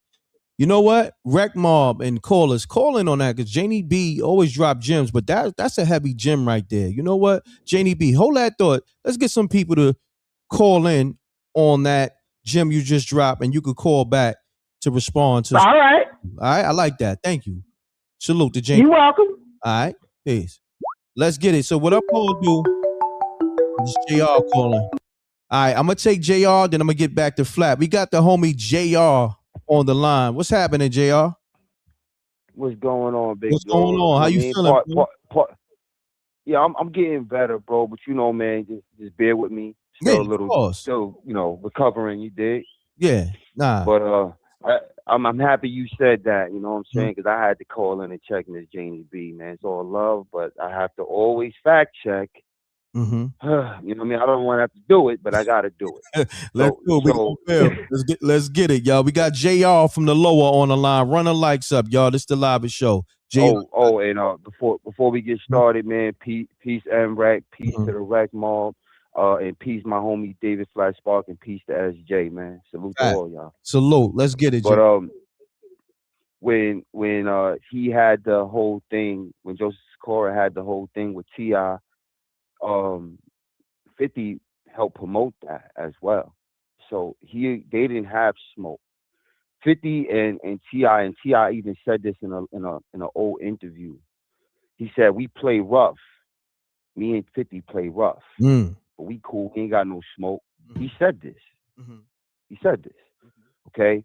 You know what? Rec Mob and callers, call in on that because Janie B always drop gems, but that's a heavy gem right there. You know what? Janie B, hold that thought. Let's get some people to call in on that gem you just dropped, and you could call back to respond to. All right. All right. I like that. Thank you. Salute to Janie. You're welcome. All right. Peace. Let's get it. So what I'm going to do is JR calling. All right. I'm going to take JR, then I'm going to get back to Flat. We got the homie JR on the line. What's happening, JR? What's going on, big What's going on? How you feeling? Yeah, I'm getting better, bro. But you know, man, just bear with me. Still, recovering. You dig? Yeah, nah. But I'm happy you said that. You know what I'm saying? Because I had to call in and check Miss Janie B. Man, it's all love, but I have to always fact check. You know what I mean? I don't want to have to do it, but I got to do it. Let's do it. Let's get it, y'all. We got JR from the lower on the line. Run the likes up, y'all. This is the live show. JR. And before we get started, man, peace M.Reck, peace to the Rec Mob, and peace my homie David Flat Spark, and peace to SJ, man. Salute to all y'all. Salute. Let's get it. But when he had the whole thing, when Joseph Sikora had the whole thing with T.I., 50 helped promote that as well. So they didn't have smoke. 50 and T.I. even said this in an old interview. He said, we play rough. Me and 50 play rough. But we cool. We ain't got no smoke. He said this. He said this. Okay?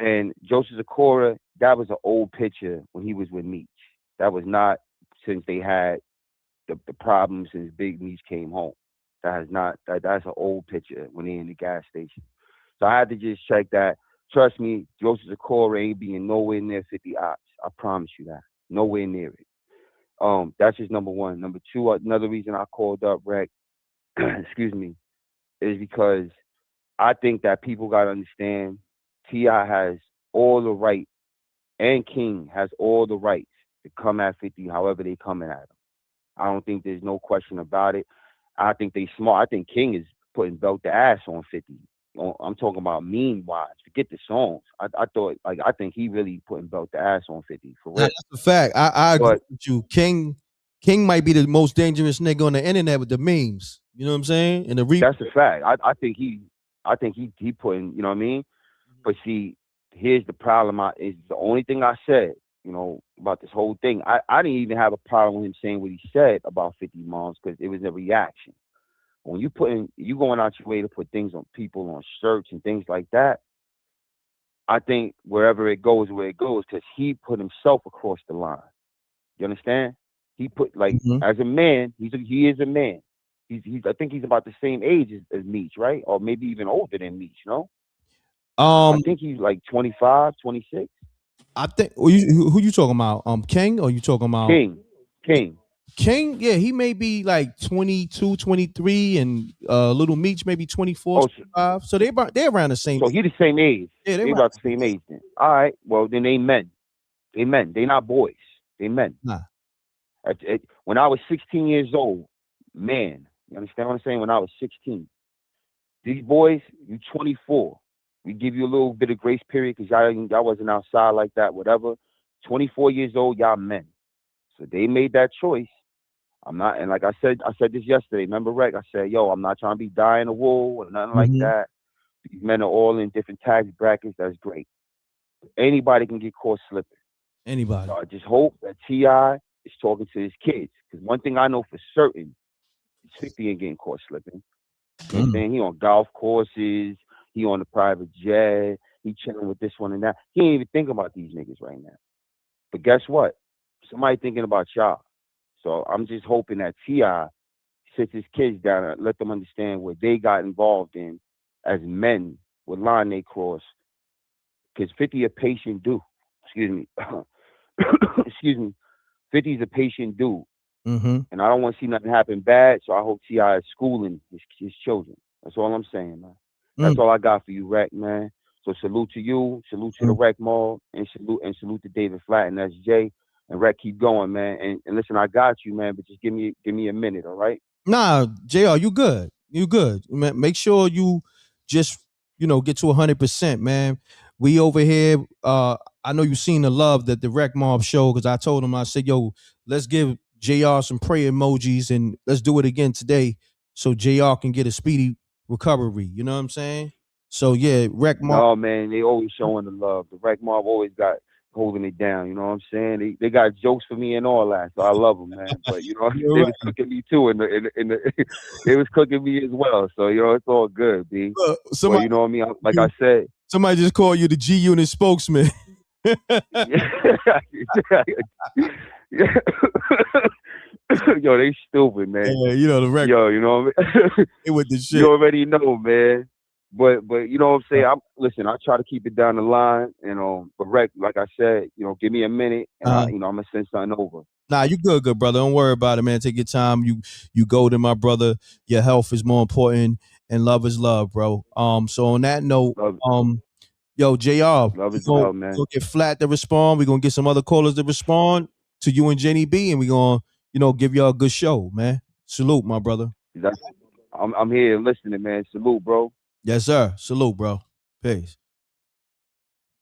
And Joseph Sikora, that was an old picture when he was with Meech. That was not since they had the problems since Big Meech came home. That's an old picture when they in the gas station. So I had to just check that. Trust me, Joseph Sikora ain't being nowhere near 50 ops. I promise you that. Nowhere near it. That's just number one. Number two, another reason I called up Rec, excuse me, is because I think that people gotta understand T.I. has all the right, and King has all the rights to come at 50 however they coming at him. I don't think there's no question about it. I think they smart. I think King is putting belt the ass on 50. I'm talking about meme-wise. Forget the songs. I think he really putting belt the ass on 50 for real. That's a fact. I agree with you. King might be the most dangerous nigga on the internet with the memes. You know what I'm saying? And that's a fact. I think he putting. You know what I mean? But see, here's the problem. Is the only thing I said. You know, about this whole thing. I didn't even have a problem with him saying what he said about 50 moms because it was a reaction. When you going out your way to put things on people on shirts and things like that, I think wherever it goes, because he put himself across the line. You understand? He put as a man, he is a man. I think he's about the same age as Meech, right? Or maybe even older than Meech, no? I think he's like 25, 26. I think who you talking about? King, or you talking about King? Yeah, he may be like 22, 23, and Little Meech maybe 24, 25. So they're around the same. So he the same age. Yeah, they about the same age then. All right. Well, then they men. They men. They not boys. They men. Nah. When I was 16 years old, man, you understand what I'm saying? When I was 16, these boys, you 24. We give you a little bit of grace period because y'all wasn't outside like that, whatever. 24 years old, y'all men. So they made that choice. I'm not, and like I said this yesterday. Remember, Rec? I said, yo, I'm not trying to be dying a wool or nothing like that. These men are all in different tax brackets. That's great. Anybody can get caught slipping. Anybody. So I just hope that T.I. is talking to his kids. Because one thing I know for certain, 50 ain't getting caught slipping. You know what I'm saying? He on golf courses, he on the private jet, he chilling with this one and that. He ain't even thinking about these niggas right now. But guess what? Somebody thinking about y'all. So I'm just hoping that T.I. sits his kids down and let them understand what they got involved in as men, what line they cross. Because 50 a patient dude. Excuse me. Excuse me. 50 is a patient dude. And I don't want to see nothing happen bad, so I hope T.I. is schooling his children. That's all I'm saying, man. That's all I got for you, Reck, man. So salute to you, salute to the Reck Mall, and salute to David Flat and SJ. And Reck, keep going, man. And listen, I got you, man, but just give me a minute, all right? Nah, JR, you good. You good. Make sure you just, get to 100%, man. We over here, I know you seen the love that the Rec Mob show, because I told him, I said, yo, let's give JR some prayer emojis and let's do it again today so JR can get a speedy recovery. You know what I'm saying? So yeah, Rec Mob. No, man, they always showing the love. The Rec Mob always got holding it down. You know what I'm saying? They got jokes for me and all that, so I love them, man. But they was cooking me too, in the they was cooking me as well. So it's all good, B. But you know what I mean? Like I said, somebody just called you the G Unit spokesman. Yo, they stupid, man. Yeah, the Rec. Yo, you know what I mean? It with the shit. You already know, man. But you know what I'm saying? Listen, I try to keep it down the line, but Rec, like I said, give me a minute and I'm gonna send something over. Nah, you good, brother. Don't worry about it, man. Take your time. You golden, my brother. Your health is more important, and love is love, bro. So on that note, yo, JR, love is love, man. We're gonna get Flat to respond. We're gonna get some other callers to respond to you and Jenny B, and we're gonna, give y'all a good show, man. Salute, my brother. I'm here listening, man. Salute, bro. Yes, sir. Salute, bro. Peace.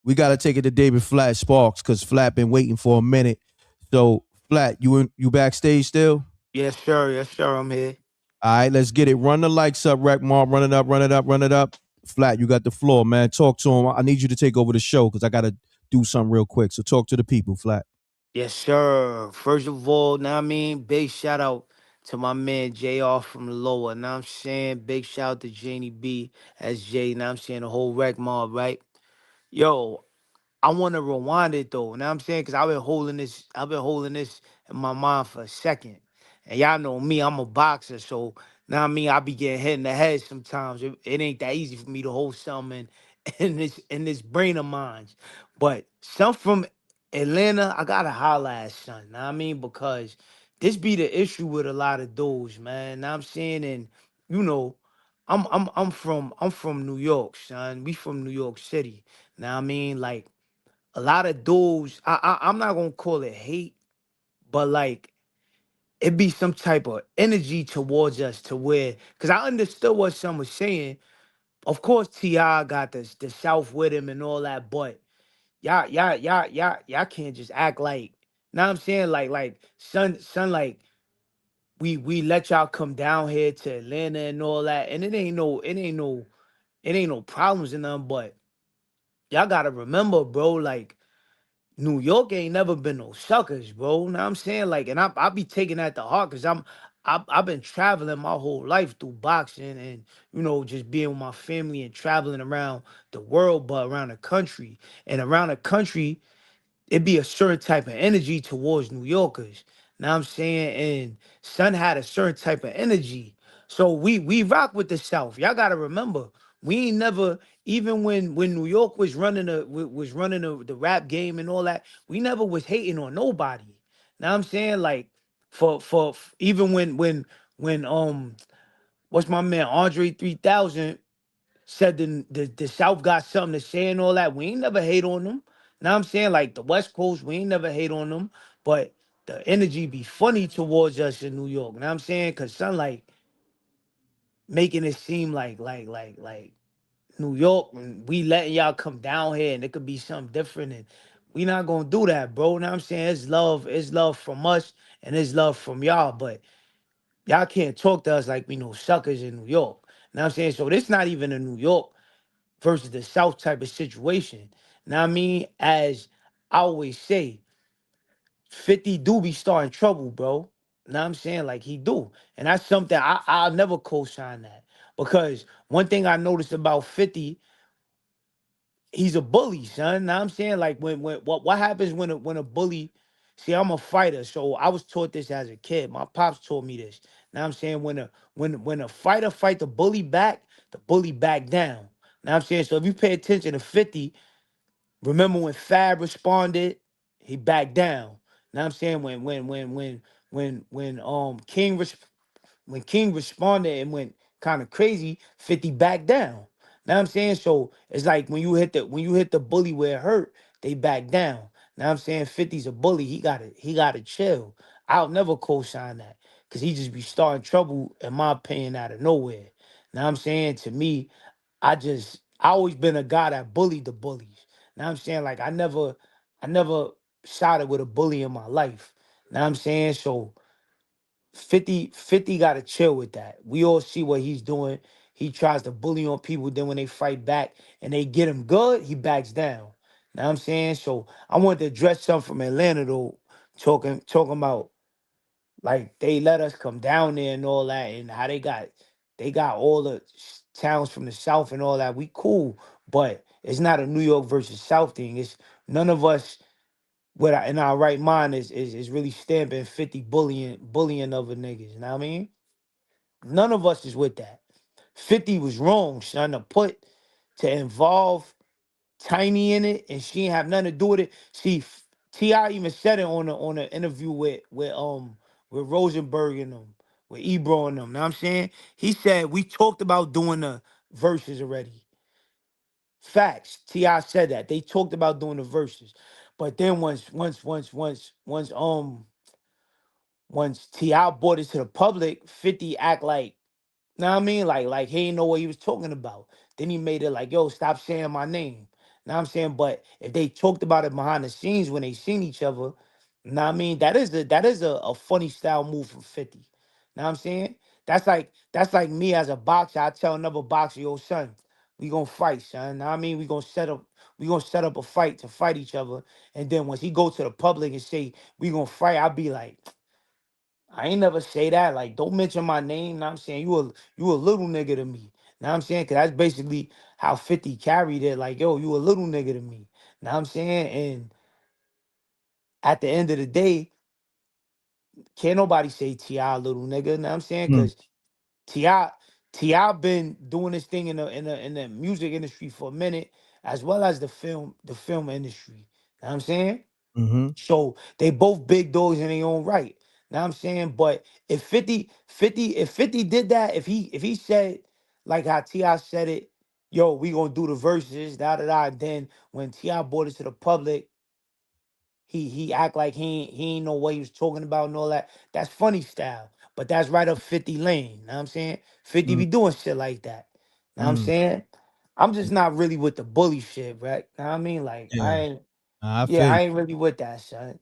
We gotta take it to David Flat Sparks because Flat been waiting for a minute. So Flat, you backstage still? Yes, sir. Yes, sir. I'm here. All right, let's get it. Run the likes up, Rec Mob. Run it up, run it up, run it up. Flat, you got the floor, man. Talk to him. I need you to take over the show because I gotta do something real quick. So talk to the people, Flat. Yes, sir. First of all, now I mean, big shout out to my man JR from the lower. Now I'm saying big shout out to Janie B, SJ. Now I'm saying the whole Rec Mob, right? Yo, I want to rewind it though. Now I'm saying because I've been holding this in my mind for a second. And y'all know me, I'm a boxer, so now I mean I be getting hit in the head sometimes. It ain't that easy for me to hold something in this brain of mine. But some from Atlanta, I gotta holla at son. Know what I mean, because this be the issue with a lot of dudes, man. Know what I'm saying, and you know, I'm from New York, son. We from New York City. Now I mean, like a lot of dudes, I'm not gonna call it hate, but like it be some type of energy towards us to where, cause I understood what some was saying. Of course, T.I. got the South with him and all that, but y'all can't just act like. Now I'm saying like son, like we let y'all come down here to Atlanta and all that, and it ain't no problems in them, but y'all gotta remember, bro, like New York ain't never been no suckers, bro. Know what I'm saying? Like, and I be taking that to heart because I've been traveling my whole life through boxing and, just being with my family and traveling around the world, but around the country. And around the country, it be a certain type of energy towards New Yorkers. Know what I'm saying? And Son had a certain type of energy. So we rock with the South. Y'all gotta remember, we ain't never, even when New York was running the rap game and all that, we never was hating on nobody. Know what I'm saying? Like even when what's my man Andre 3000 said the South got something to say and all that. We ain't never hate on them. Now I'm saying like the West Coast, we ain't never hate on them, but the energy be funny towards us in New York. Now I'm saying because son like making it seem like New York, and we letting y'all come down here and it could be something different and we not gonna do that, bro. Now I'm saying it's love from us and it's love from y'all, but y'all can't talk to us like we no suckers in New York. Now I'm saying so this not even a New York versus the South type of situation. Now I mean, as I always say, 50 do be starting trouble, bro. Know what I'm saying? Like he do. And that's something I'll never co-sign that. Because one thing I noticed about 50, he's a bully, son. Know what I'm saying? Like when what happens when a bully, see, I'm a fighter, so I was taught this as a kid. My pops taught me this. Now I'm saying when a fighter fight the bully back down. Now I'm saying, so if you pay attention to 50, remember when Fab responded, he backed down. Now I'm saying when when King responded and went kind of crazy, 50 backed down. Now I'm saying, so it's like when you hit the bully where it hurt, they back down. Now I'm saying 50's a bully. He gotta chill. I'll never co-sign that. Cause he just be starting trouble, in my opinion, out of nowhere. Now I'm saying, to me, I always been a guy that bullied the bullies. Now I'm saying, like, I never sided with a bully in my life. Now I'm saying, so 50 gotta chill with that. We all see what he's doing. He tries to bully on people, then when they fight back and they get him good, he backs down. Now I'm saying, so I wanted to address something from Atlanta though, talking about, like, they let us come down there and all that, and how they got all the towns from the South and all that. We cool, but it's not a New York versus South thing. It's none of us in our right mind is really stamping 50 bullying other niggas. You know what I mean? None of us is with that. 50 was wrong, son, to involve Tiny in it, and she ain't have nothing to do with it. See, T.I. even said it on an interview with Rosenberg and them, with Ebro and them. Know what I'm saying? He said we talked about doing the verses already. Facts. T.I. said that. They talked about doing the verses. But then once T.I. brought it to the public, 50 act like, know what I mean? Like he ain't know what he was talking about. Then he made it like, yo, stop saying my name. Know what I'm saying? But if they talked about it behind the scenes when they seen each other, know what I mean? That is a funny style move from 50. Know what I'm saying? That's like me as a boxer. I tell another boxer, yo, son, we gonna fight, son. Know what I mean? We gonna set up a fight to fight each other. And then once he go to the public and say we gonna fight, I'll be like, I ain't never say that. Like, don't mention my name. Know what I'm saying? You a little nigga to me. Know what I'm saying? Cause that's basically how 50 carried it. Like, yo, you a little nigga to me. Know what I'm saying? And at the end of the day, can't nobody say T.I. a little nigga. Know what I'm saying? Mm, Cause T.I. T.I. been doing this thing in the music industry for a minute, as well as the film industry. Know what I'm saying? mm-hmm. So they both big dogs in their own right. Now I'm saying, but if 50 did that, if he said like how T.I. said it, yo, we gonna do the verses, da da da. And then when T.I. brought it to the public, he act like he ain't know what he was talking about and all that. That's funny style. But that's right up 50 lane. Know what I'm saying? 50 Mm, be doing shit like that. Know what I'm mm. saying? I'm just not really with the bully shit, right? Know what I mean? Like I Yeah, ain't I yeah, feel you. I ain't really with that, son.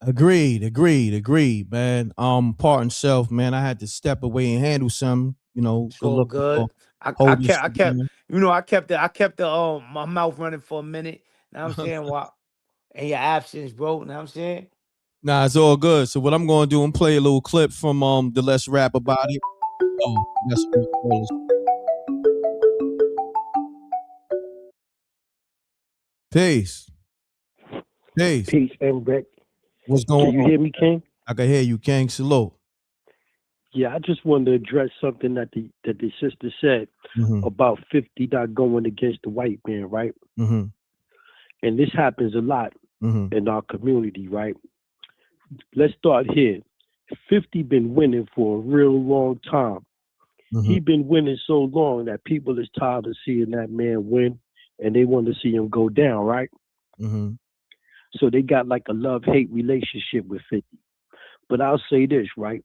Agreed, man. Pardon self, man. I had to step away and handle some, It's good all looking for good. I holding kept I shit kept down. I kept the my mouth running for a minute. Know what I'm saying? While in your absence, bro. Know what I'm saying? Nah, it's all good. So what I'm gonna do, I'm play a little clip from the Let's Rap About It. Oh, that's what we call this. Peace. Peace. Peace, M.Reck. What's going Can you on? hear me, King? I can hear you, King. Salute. Yeah, I just wanted to address something that the sister said Mm-hmm. about 50 not going against the white man, right? Mm-hmm. And this happens a lot Mm-hmm. in our community, right? Let's start here. 50 been winning for a real long time. Mm-hmm. He been winning so long that people is tired of seeing that man win, and they want to see him go down, right? Mm-hmm. So they got like a love-hate relationship with 50. But I'll say this, right?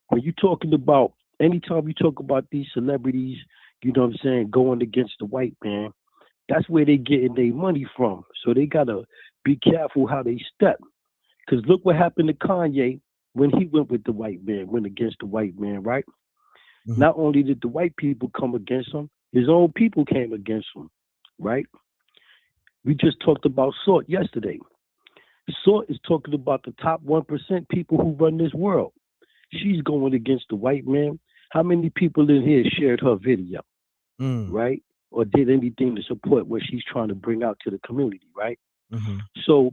When you talking about, anytime you talk about these celebrities, you know what I'm saying, going against the white man, that's where they getting their money from. So they gotta be careful how they step. Cause look what happened to Kanye when he went with the white man, went against the white man, right? Mm-hmm. Not only did the white people come against him, his own people came against him, right? We just talked about Sort yesterday. Sort is talking about the top 1% people who run this world. She's going against the white man. How many people in here shared her video, right? Or did anything to support what she's trying to bring out to the community, right? So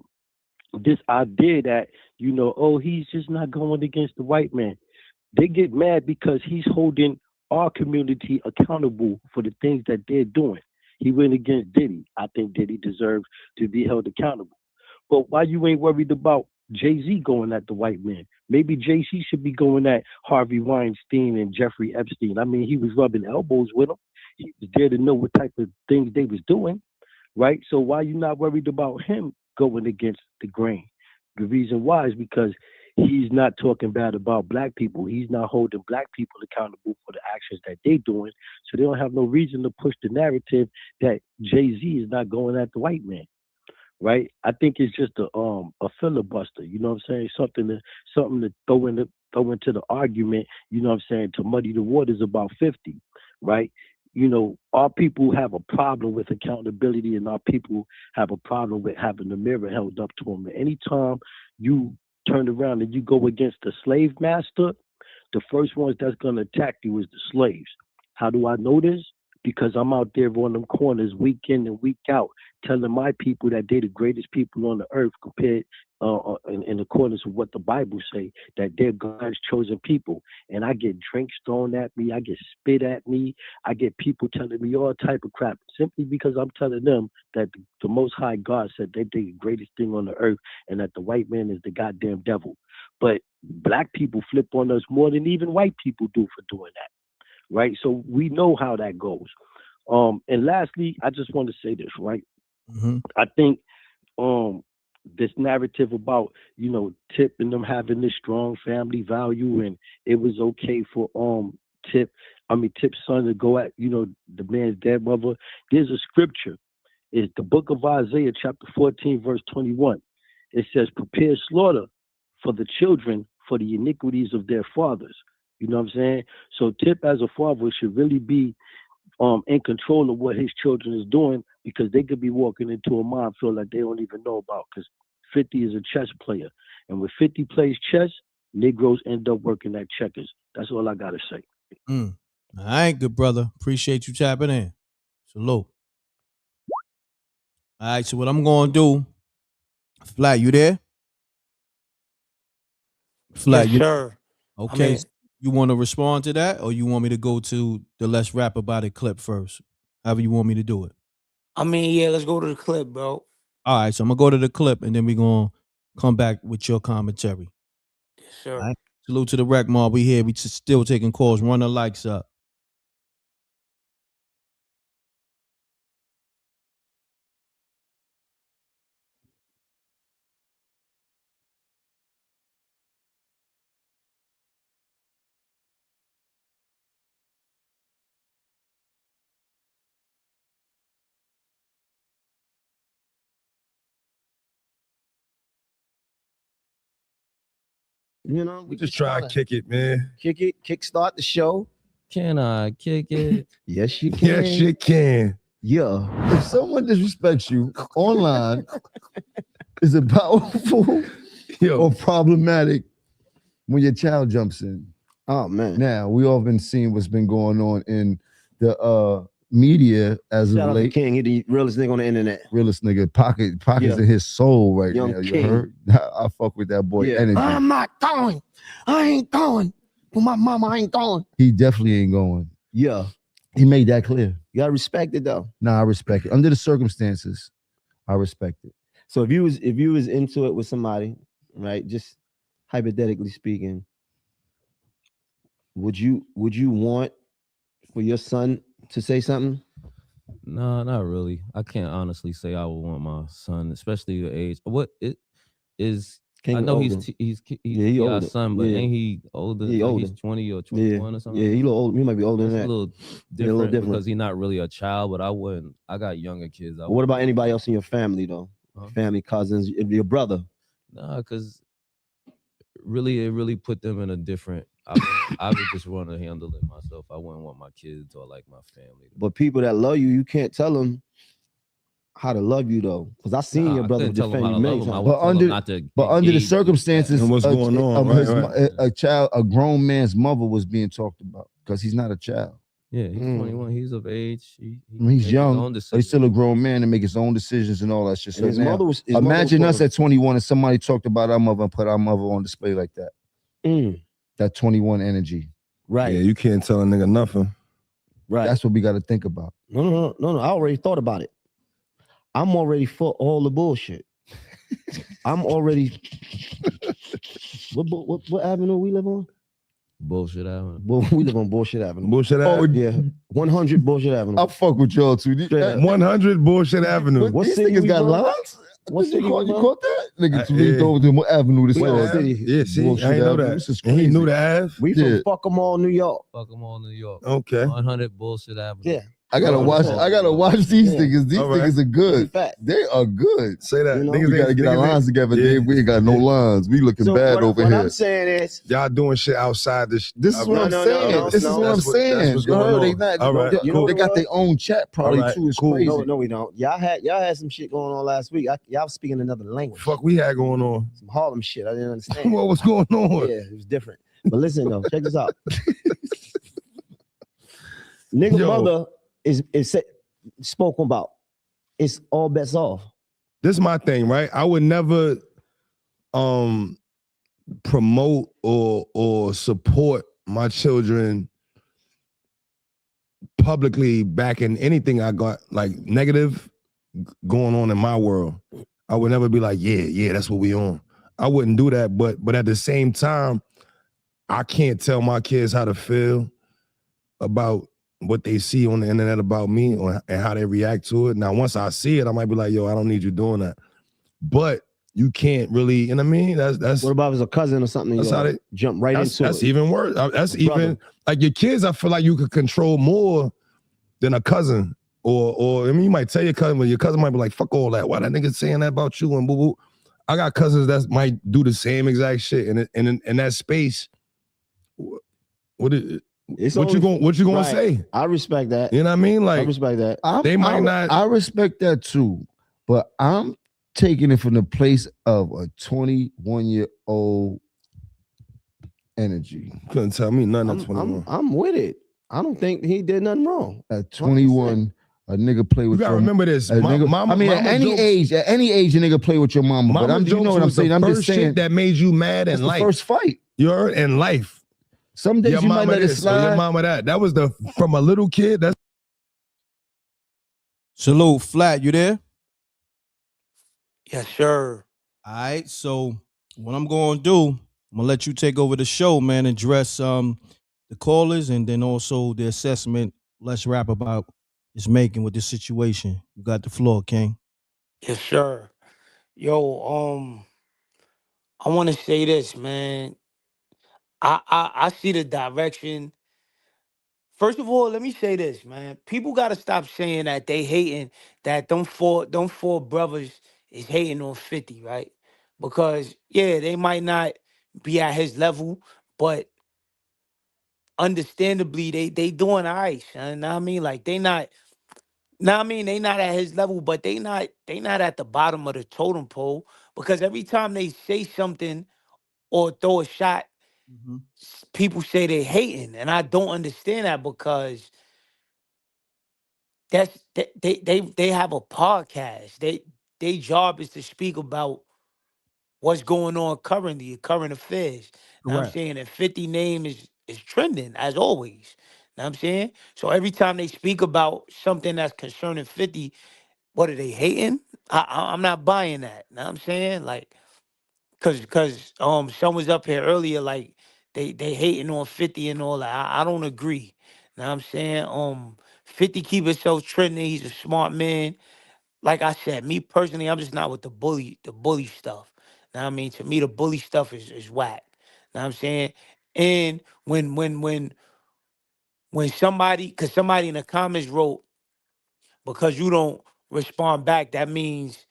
this idea that, you know, oh, he's just not going against the white man. They get mad because he's holding our community accountable for the things that they're doing. He went against Diddy. I think Diddy deserves to be held accountable. But why you ain't worried about Jay-Z going at the white man? Maybe Jay-Z should be going at Harvey Weinstein and Jeffrey Epstein. I mean, he was rubbing elbows with them. He was there to know what type of things they was doing, right? So why you not worried about him going against the grain? The reason why is because he's not talking bad about black people. He's not holding black people accountable for the actions that they're doing. So they don't have no reason to push the narrative that Jay-Z is not going at the white man. Right? I think it's just a filibuster, you know what I'm saying? Something to throw into the argument, you know what I'm saying, to muddy the waters about 50, right? You know, our people have a problem with accountability, and our people have a problem with having the mirror held up to them. And anytime you turn around and you go against the slave master, the first ones that's going to attack you is the slaves. How do I know this? Because I'm out there on them corners week in and week out, telling my people that they're the greatest people on the earth compared in accordance with what the Bible say, that they're God's chosen people. And I get drinks thrown at me, I get spit at me, I get people telling me all type of crap simply because I'm telling them that the Most High God said they're the greatest thing on the earth and that the white man is the goddamn devil. But black people flip on us more than even white people do for doing that. Right, so we know how that goes. And lastly, I just want to say this, right? I think this narrative about, you know, Tip and them having this strong family value, and it was okay for Tip's son to go at, you know, the man's dead mother. There's a scripture. It's the book of Isaiah, chapter 14, verse 21. It says, prepare slaughter for the children for the iniquities of their fathers. You know what I'm saying? So Tip as a father should really be in control of what his children is doing, because they could be walking into a minefield that they don't even know about, because 50 is a chess player. And when 50 plays chess, Negroes end up working at checkers. That's all I got to say. All right, good brother. Appreciate you tapping in. Salute. All right, so what I'm going to do, Flat, you there? Flat, Yes, sir. Okay. You want to respond to that, or you want me to go to the Let's Rap About It clip first? However you want me to do it. I mean, yeah, let's go to the clip, bro. All right, so I'm going to go to the clip, and then we're going to come back with your commentary. Yes, sir. All right. Salute to the Rec Mob. We here. We still taking calls. Run the likes up. You know, We just try to kick it, man. Kickstart the show. Can I kick it? Yes, you can. Yes, you can. Yeah. If someone disrespects you online, is it powerful or problematic when your child jumps in? Oh man. Now, we all been seeing what's been going on in the media as Shout of out to late. King, he the realest nigga on the internet. Realest nigga, pockets in his soul right Young now. You King. heard? I fuck with that boy energy. I'm not going. I ain't going. For my mama, I ain't going. He definitely ain't going. Yeah. He made that clear. You gotta respect it though. Nah, I respect it. Under the circumstances, I respect it. So if you was into it with somebody, right? Just hypothetically speaking, would you want for your son to say something? No, not really. I can't honestly say I would want my son, especially the age. What it is? King I know older. he's he our older. son, but ain't he older? He Like older. he's 20 or 21 or something. Yeah, he a little old. He might be older than That's that. a little different, because he's not really a child. But I wouldn't. I got younger kids. But what about anybody else in your family though? Family, cousins, your brother? Nah, because it really put them in a different. I would just want to handle it myself. I wouldn't want my kids or like my family. But people that love you, you can't tell them how to love you though, because I seen your brother couldn't tell him defend how you to many love him. I times. would tell him not to But under the engage with circumstances, and what's going on, a grown man's mother was being talked about because he's not a child. Yeah, he's 21. He's of age. I mean, he's young, but he's still a grown man and make his own decisions and all that shit. So his now, mother was- his imagine mother was us at 21 and somebody talked about our mother and put our mother on display like that. That 21 energy. Right. Yeah, you can't tell a nigga nothing. Right. That's what we got to think about. No. I already thought about it. I'm already for all the bullshit. I'm already. What avenue we live on? Bullshit Avenue. Well, we live on Bullshit Avenue. Bullshit Avenue? Yeah. 100 Bullshit Avenue. I fuck with y'all too. 100 Bullshit Avenue. What these niggas got lines? What city you caught we that? Nigga, we yeah. over to what avenue this What is. city? Yeah, see, Bullshit I ain't know Avenue. that. This is And he crazy. knew the Ave. We from Fuck 'em all, New York. Fuck them all, New York. Okay. 100 Bullshit Avenue. Yeah. I gotta watch these niggas. These niggas are good. They are good. Say that. You know? We gotta get our lines together, Dave. We ain't got no lines. We looking bad over what here. I'm saying is, y'all doing shit outside this. This is what I'm saying. This is what I'm saying. That's what's You going heard? They on. not. All right, They cool. got their own chat probably All right, too. It's cool. crazy. no, we don't. Y'all had some shit going on last week. Y'all was speaking another language. Fuck, we had going on. Some Harlem shit. I didn't understand. What was going on? Yeah, it was different. But listen though, check this out. Nigga mother is spoken about. It's all bets off. This is my thing, right? I would never promote or support my children publicly backing anything I got like negative going on in my world. I would never be like, yeah, that's what we on. I wouldn't do that, but at the same time, I can't tell my kids how to feel about what they see on the internet about me and how they react to it. Now, once I see it, I might be like, yo, I don't need you doing that. But you can't really, you know what I mean? That's what about if it's a cousin or something? That's how they jump right into That's it. even worse. That's even like your kids. I feel like you could control more than a cousin, or I mean, you might tell your cousin, but your cousin might be like, "Fuck all that. Why that nigga saying that about you?" And boo boo. I got cousins that might do the same exact shit, and in that space, what you gonna say? I respect that. You know what I mean? Like I respect that. They might not. I respect that too, but I'm taking it from the place of a 21-year-old energy. Couldn't tell me nothing at 21. I'm with it. I don't think he did nothing wrong. At 21, a nigga play with. You gotta remember this. At any age, a nigga play with your mama. But you know what I'm saying. I'm just saying that made you mad in life. The first fight. You heard in life. Some days your you might mama let it this, or slide. your mama that. That was from a little kid. That's Salute, Flat. You there? Yes, sir. All right. So what I'm going to do, I'm gonna let you take over the show, man. Address the callers and then also the assessment. Let's rap about this making with this situation. You got the floor, King. Yes, sir. Yo, I want to say this, man. I see the direction. First of all, let me say this, man. People got to stop saying that they hating, that them four brothers is hating on 50, right? Because yeah, they might not be at his level, but understandably, they doing all right, son. Know what I mean? Like they not. Now I mean they not at his level, but they not at the bottom of the totem pole because every time they say something or throw a shot, people say they hating, and I don't understand that because they have a podcast. They job is to speak about what's going on currently, current affairs. Now I'm Correct. saying that 50 name is trending as always. Know what I'm saying? So every time they speak about something that's concerning 50, what are they hating? I'm not buying that. Know what I'm saying? Like, cause someone was up here earlier, like they hating on 50 and all that. I don't agree. Know what I'm saying? 50 keep himself trending. He's a smart man. Like I said, me personally, I'm just not with the bully stuff. Know what I mean? To me, the bully stuff is whack. Know what I'm saying? And when somebody, cause somebody in the comments wrote, because you don't respond back, that means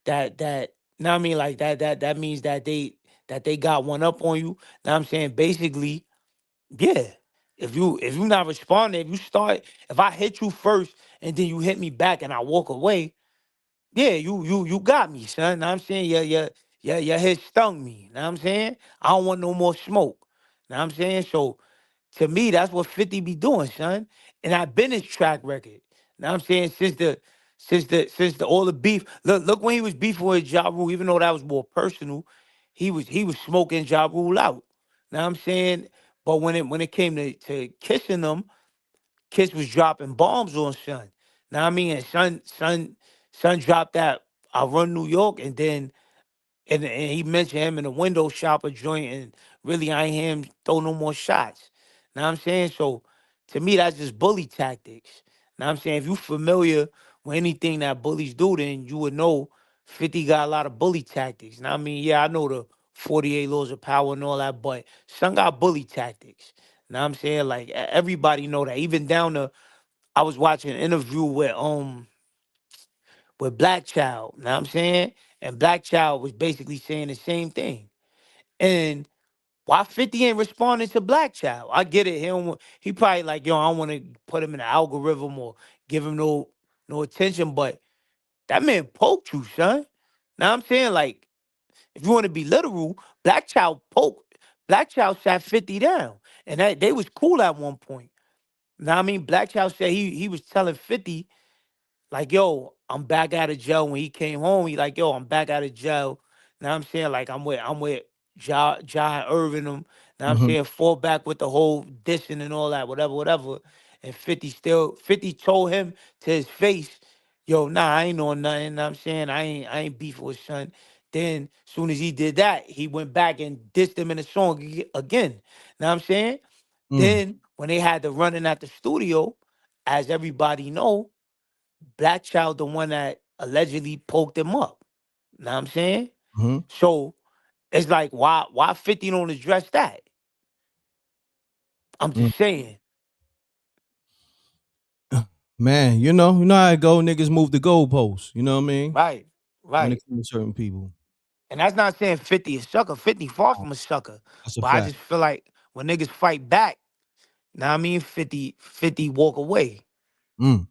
that know what I mean, like that means that they got one up on you. Know what I'm saying? Basically, yeah. If you not responding, if I hit you first and then you hit me back and I walk away, Yeah, you got me, son. Know what I'm saying? Your head stung me. Know what I'm saying? I don't want no more smoke. Know what I'm saying? So to me, that's what 50 be doing, son. And I've been his track record. Know what I'm saying? Since the all the beef. Look when he was beefing with Ja Rule, even though that was more personal, he was smoking Ja Rule out. Know what I'm saying? But when it came to kissing them, Kiss was dropping bombs on Son. Now I mean, and Son dropped that I Run New York, and then and he mentioned him in the window shopper joint, and really I ain't hear him throw no more shots. Now I'm saying, so to me that's just bully tactics. Now I'm saying, if you familiar with anything that bullies do, then you would know 50 got a lot of bully tactics. Now I mean, yeah, I know the 48 laws of power and all that, but Son got bully tactics. Now I'm saying, like, everybody know that. Even down to, I was watching an interview with Black Child. Now I'm saying, and Black Child was basically saying the same thing. And why 50 ain't responding to Black Child? I get it. He probably like, yo, I don't want to put him in the algorithm or give him no attention, but that man poked you, son. Now I'm saying, like, if you want to be literal, Black Child sat 50 down. And they was cool at one point. Now I mean, Black Child said he was telling 50, like, yo, I'm back out of jail. When he came home, he like, yo, I'm back out of jail. Now I'm saying, like, I'm with Ja Irvin them. Now I'm Mhm. saying, fall back with the whole dissing and all that, whatever. And 50 told him to his face, yo, nah, I ain't on nothing. Know what I'm saying, I ain't beefing with Son. Then soon as he did that, he went back and dissed him in the song again. Now I'm saying? Mm. Then when they had the running at the studio, as everybody know, Black Child the one that allegedly poked him up. Know what I'm saying? Mhm. So it's like, why 50 don't address that? I'm Mm. just saying. Man, you know how it go. Niggas move the goalposts. You know what I mean? Right, When it right. comes to certain people, And that's not saying 50 is sucker. 50 far from a sucker. that's a But I fact. just feel like when niggas fight back, know what I mean, 50 walk away. Mm.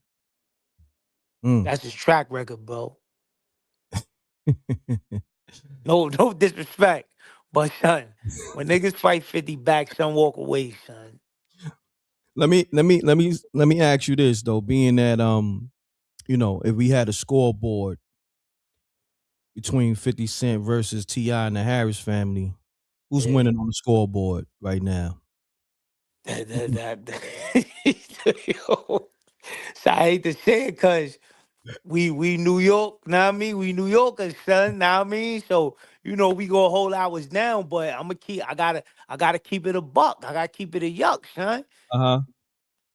Mm. That's his track record, bro. No disrespect. But son, when niggas fight 50 back, son walk away, son. Let me ask you this though. Being that if we had a scoreboard between 50 Cent versus T.I. and the Harris family, who's Yeah. winning on the scoreboard right now? Yo, so I hate to say it, cause we New York, know what I mean? We New Yorkers, son, know what I mean? So, we go whole hours down, but I gotta keep it a buck. I gotta keep it a yuck, son. Uh-huh.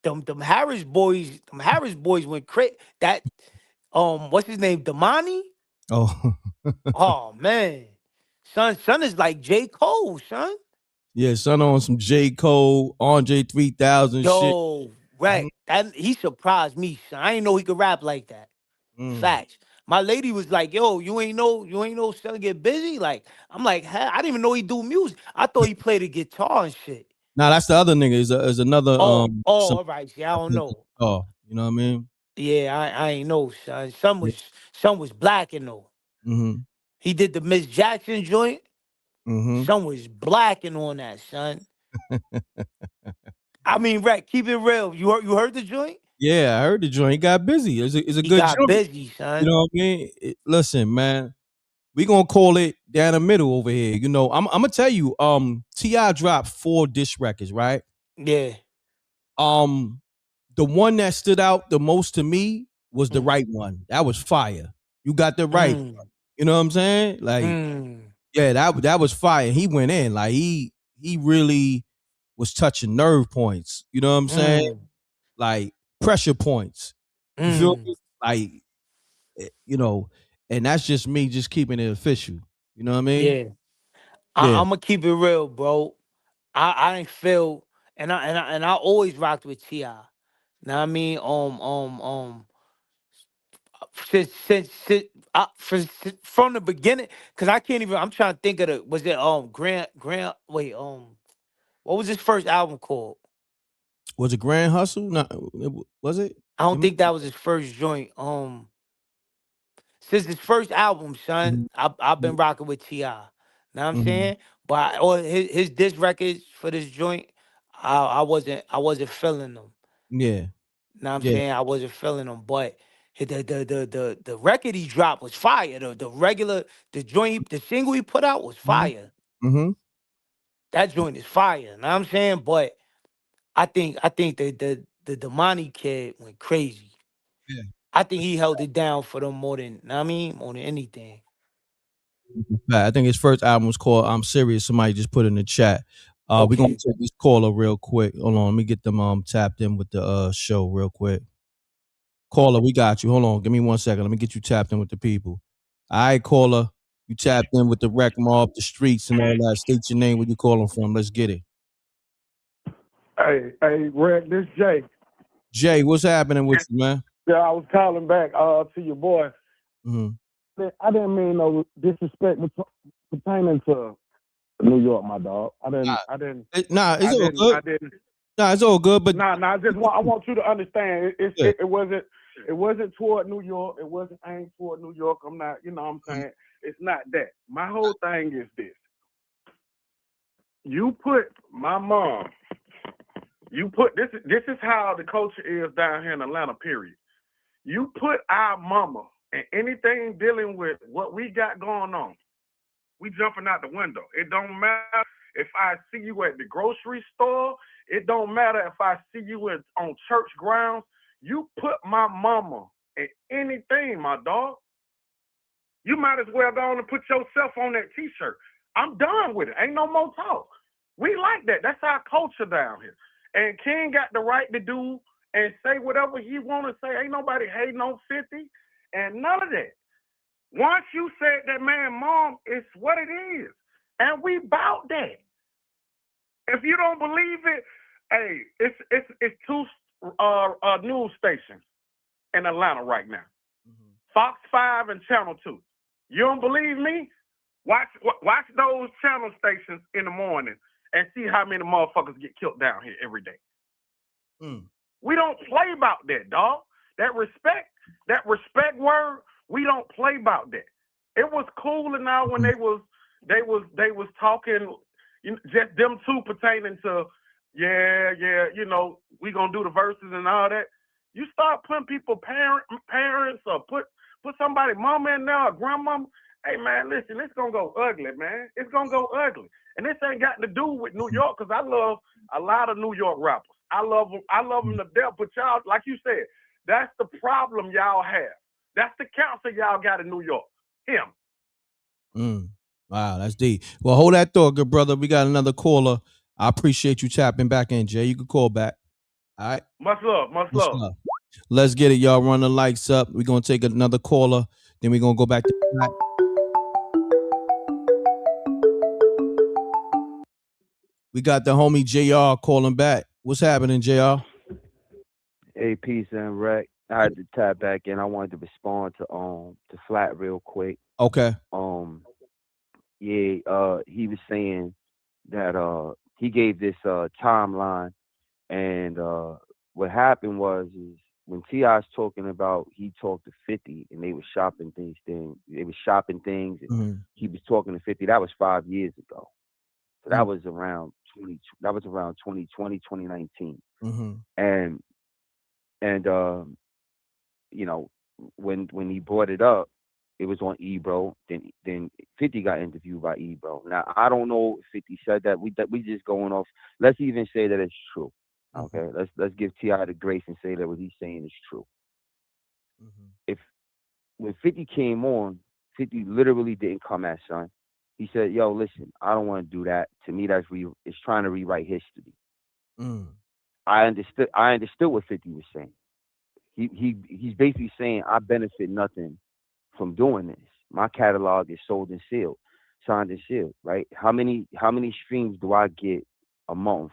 Them Harris boys went crazy. That what's his name? Damani? Oh, Oh man. Son is like J. Cole, son. yeah, son on some J. Cole, Andre 3000 shit. Yo, Mhm. Reck, that he surprised me, son. I didn't know he could rap like that. Mm. Facts. My lady was like, "Yo, you ain't know, son get busy." Like, I'm like, "Huh?" I didn't even know he do music. I thought he played the guitar and shit. Nah, that's the other nigga. Is another Oh, some all right. See, I that don't plays know. guitar. You know what I mean? Yeah, I ain't know, son. Some Yeah. was some was blacking though. Mm-hmm. He did the Miss Jackson joint. Mm-hmm. Some was blacking on that, son. I mean, Reck, keep it real. You heard the joint? Yeah, I heard the joint. He got busy. It's a He good got joint. busy, You son. know what I mean? Listen, man, we gonna call it down the middle over here. I'm gonna tell you, T.I. dropped 4 diss records, right? Yeah. Um, the one that stood out the most to me was the Mm. right one. That was fire. You got the right Mm. one. You know what I'm saying? Like, Mm. yeah, that was fire. He went in. Like he really was touching nerve points. You know what I'm saying? Mm. Like pressure points. You feel Mm. me? Like, and that's just me just keeping it official. You know what I mean? Yeah. Yeah. I'm gonna keep it real, bro. I ain't feel, and I always rocked with Ti. Now I mean, from the beginning, cause I can't even. I'm trying to think of the. Was it Grant? Wait, what was his first album called? Was it Grand Hustle? No, was it? I don't think that was his first joint. since his first album, son, I've been rocking with T.I. Know what I'm saying? But or his diss records for this joint, I wasn't feeling them. Yeah. Know what I'm Yeah. saying? I wasn't feeling them, but the record he dropped was fire. The joint, the single he put out was fire. Mm-hmm. That joint is fire. Know what I'm saying? But I think the Damani kid went crazy. Yeah. I think he held it down for them more than, know what I mean, more than anything. I think his first album was called I'm Serious. Somebody just put in the chat. We're gonna take this caller real quick. Hold on, let me get them tapped in with the show real quick. Caller, we got you. Hold on, give me 1 second. Let me get you tapped in with the people. All right, caller. You tapped in with the rec mob, the streets, and all that. State your name, where you calling from. Let's get it. Hey, Red, this Jay. Jay, what's happening with you, man? Yeah, I was calling back to your boy. Mm-hmm. I didn't mean no disrespect pertaining to New York, my dog. It's all good. It's all good, but I want you to understand. It wasn't toward New York. It wasn't aimed toward New York. I'm not, you know what I'm saying? It's not that. My whole thing is this. You put my mom, this is how the culture is down here in Atlanta, period. You put our mama and anything dealing with what we got going on, we jumping out the window. It don't matter if I see you at the grocery store. It don't matter if I see you on church grounds. You put my mama in anything, my dog. You might as well go on and put yourself on that T-shirt. I'm done with it. Ain't no more talk. We like that. That's our culture down here. And King got the right to do and say whatever he want to say. Ain't nobody hating on 50 and none of that. Once you said that, man, mom, it's what it is. And we bout that. If you don't believe it, hey, it's two news stations in Atlanta right now. Fox 5 and Channel 2. You don't believe me? Watch those channel stations in the morning and see how many motherfuckers get killed down here every day. We don't play about that, dog. That respect word, we don't play about that. It was cool and now when they was talking, just them two pertaining to, you know, we gonna do the verses and all that. You start putting people parents or put somebody mama in there or grandmama. Hey man, listen, it's gonna go ugly, man. It's gonna go ugly, and this ain't got to do with New York because I love a lot of New York rappers. I love them to death. But y'all, like you said, that's the problem y'all have. That's the cancer y'all got in New York. Him. Wow, that's deep. Well, hold that thought, good brother. We got another caller. I appreciate you tapping back in, Jay. You can call back. All right. Much love. Let's get it, y'all. Run the lights up. We're gonna take another caller. Then we're gonna go back to the night. We got the homie JR calling back. What's happening, JR? Hey, peace and wreck. I had to tap back in. I wanted to respond to Flat real quick. Okay. He was saying that he gave this timeline, and what happened was when T.I.'s talking about he talked to 50 and they were shopping things. And he was talking to 50. That was 5 years ago. So that was around 2020, 2019. And you know, when he brought it up, it was on Ebro. Then 50 got interviewed by Ebro. Now I don't know if 50 said that. We just going off. Let's even say that it's true. Okay, let's give T.I. the grace and say that what he's saying is true. If when 50 came on, 50 literally didn't come at son. He said, "Yo, listen, I don't want to do that. To me, it's trying to rewrite history." I understood what 50 was saying. He's basically saying I benefit nothing from doing this. My catalog is sold and sealed, signed and sealed, right? How many streams do I get a month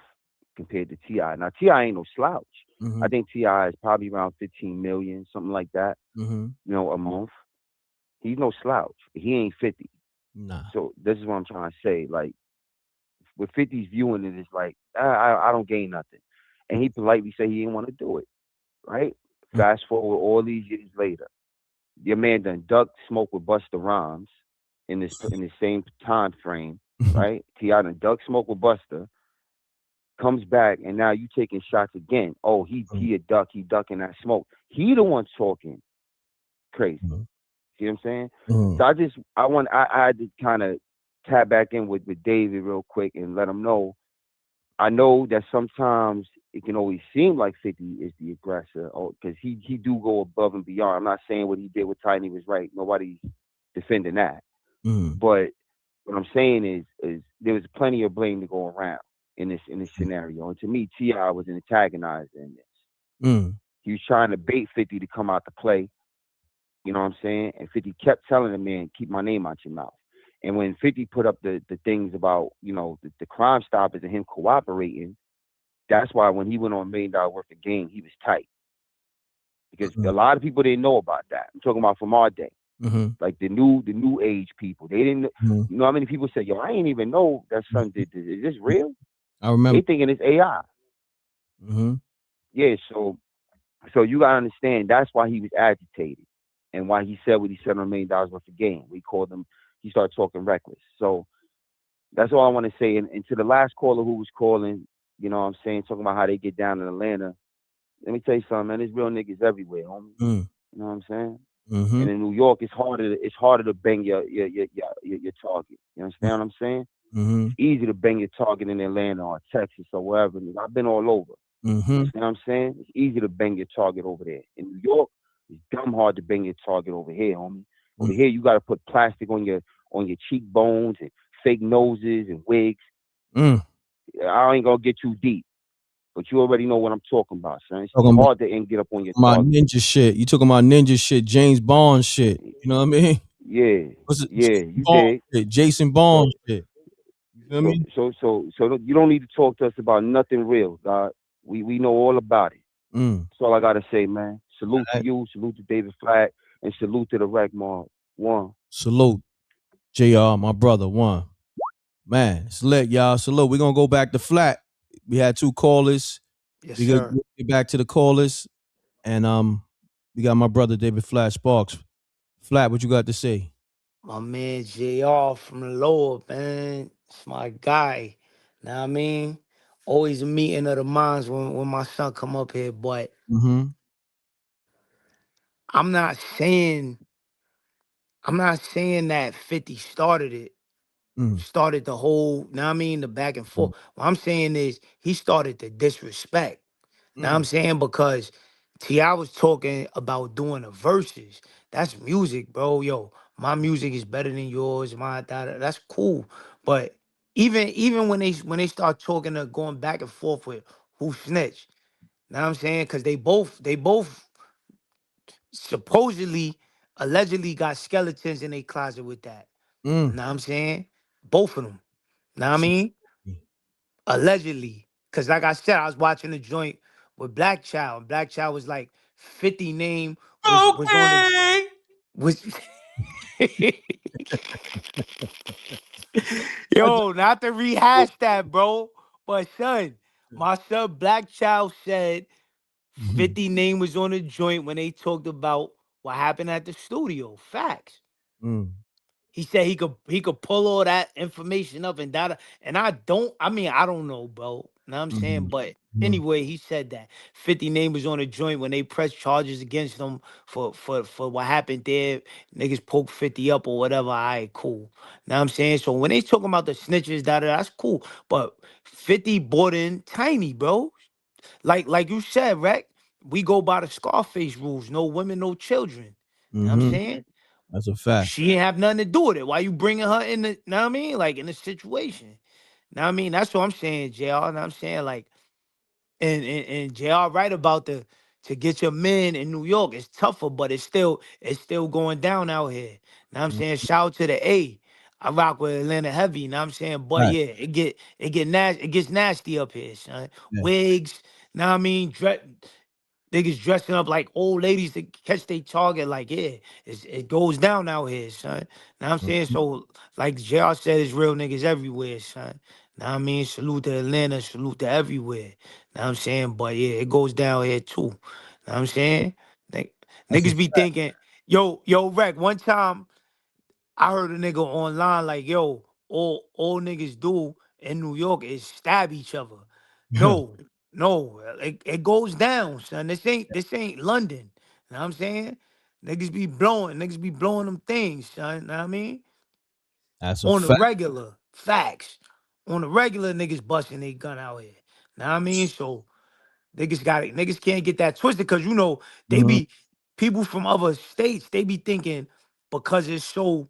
compared to T.I.? Now T.I. ain't no slouch. I think T.I. is probably around 15 million, something like that. You know, a month. He's no slouch. He ain't 50. Nah. So this is what I'm trying to say. Like, with 50's viewing it, it's like I don't gain nothing, and he politely say he didn't want to do it. Right? Fast forward all these years later, your man done ducked smoke with Busta Rhymes in the same time frame, right? T.I. done ducked smoke with Busta, comes back, and now you taking shots again. Oh, he a duck, he ducking that smoke. He the one talking crazy. See what I'm saying? So I had to kind of tap back in with David real quick and let him know. I know that sometimes it can always seem like 50 is the aggressor, because he do go above and beyond. I'm not saying what he did with Tiny was right. Nobody's defending that. But what I'm saying is there was plenty of blame to go around in this scenario. And to me, T.I. was an antagonizer in this. He was trying to bait 50 to come out to play. You know what I'm saying? And 50 kept telling the man, keep my name out your mouth. And when 50 put up the things about, the Crime Stoppers and him cooperating, that's why when he went on $1 million worth of game, he was tight. Because a lot of people didn't know about that. I'm talking about from our day. Like the new age people. They didn't you know how many people said, yo, I ain't even know that son did this. Is this real? I remember. They thinking it's AI. Yeah, so you gotta understand that's why he was agitated and why he said what he said on $1 million worth of game. He started talking reckless. So that's all I want to say. And to the last caller who was calling, you know what I'm saying, talking about how they get down in Atlanta. Let me tell you something, man. There's real niggas everywhere, homie. You know what I'm saying? And in New York, it's harder to bang your target. You understand what I'm saying? It's easy to bang your target in Atlanta or Texas or wherever. I've been all over. You understand what I'm saying? It's easy to bang your target over there. In New York, it's dumb hard to bang your target over here, homie. Over here, you got to put plastic on your cheekbones and fake noses and wigs. I ain't gonna get too deep, but you already know what I'm talking about, son. It's hard to get up on your target. Ninja shit. You talking about ninja shit, James Bond shit. You know what I mean? Yeah, you Bond dig? shit, Jason Bond shit. You feel me? So you don't need to talk to us about nothing real, God. We know all about it. That's all I gotta say, man. Salute to you, salute to David Flack, and salute to the Rec Mob. One. Salute, JR, my brother. One. Man, it's lit, y'all. Salute. We're gonna go back to Flat. We had 2 callers. Yes, We sir. get back to the callers. And we got my brother David Flat Sparks. Flat, what you got to say? My man JR from the Lord, man. It's my guy. Know what I mean? Always a meeting of the minds when my son come up here, but I'm not saying that 50 started it. Started the whole, know what I mean, the back and forth. What I'm saying is he started the disrespect. Know what I'm saying? Because T.I. was talking about doing the verses. That's music, bro. Yo, my music is better than yours. That's cool. But even when they start talking going back and forth with who snitched, know what I'm saying? Because they both supposedly, allegedly got skeletons in their closet with that. Know what I'm saying? Both of them. Know what I mean? Allegedly. Because like I said, I was watching the joint with Black Child. Black Child was like 50 name was on the was Yo, not to rehash that, bro. But son, my son Black Child said 50 name was on the joint when they talked about what happened at the studio. Facts. He said he could pull all that information up and data. And I don't know, bro. Know what I'm saying? But anyway, he said that 50 name was on a joint when they pressed charges against him for what happened there. Niggas poke 50 up or whatever. All right, cool. Know what I'm saying? So when they talking about the snitches, that's cool. But 50 bought in Tiny, bro. Like you said, Reck, we go by the Scarface rules. No women, no children. Know what I'm saying? That's a fact. She didn't have nothing to do with it. Why you bringing her in the, know what I mean? Like in the situation. Know what I mean? That's what I'm saying, JR. Know what I'm saying? Like, and JR right about to get your men in New York. It's tougher, but it's still going down out here. Know what I'm saying? Shout out to the A. I rock with Atlanta heavy, know what I'm saying? But Right. yeah, it gets nasty up here, son. Yeah. Wigs, know what I mean? Niggas dressing up like old ladies to catch their target. Like, yeah, it goes down out here, son. Know what I'm saying? So, like JR said, it's real niggas everywhere, son. Know what I mean? Salute to Atlanta, salute to everywhere. Know what I'm saying? But yeah, it goes down here too. Know what I'm saying? That's a Niggas be thinking, Yo, Rec, one time I heard a nigga online like, yo, all niggas do in New York is stab each other. No, no, it goes down, son. This ain't London. You know what I'm saying? Niggas be blowing them things, son. You know what I mean? That's a On the fact. regular, facts. On the regular, niggas busting their gun out here. Know what I mean? So niggas can't get that twisted because you know they Mhm. be people from other states, they be thinking because it's so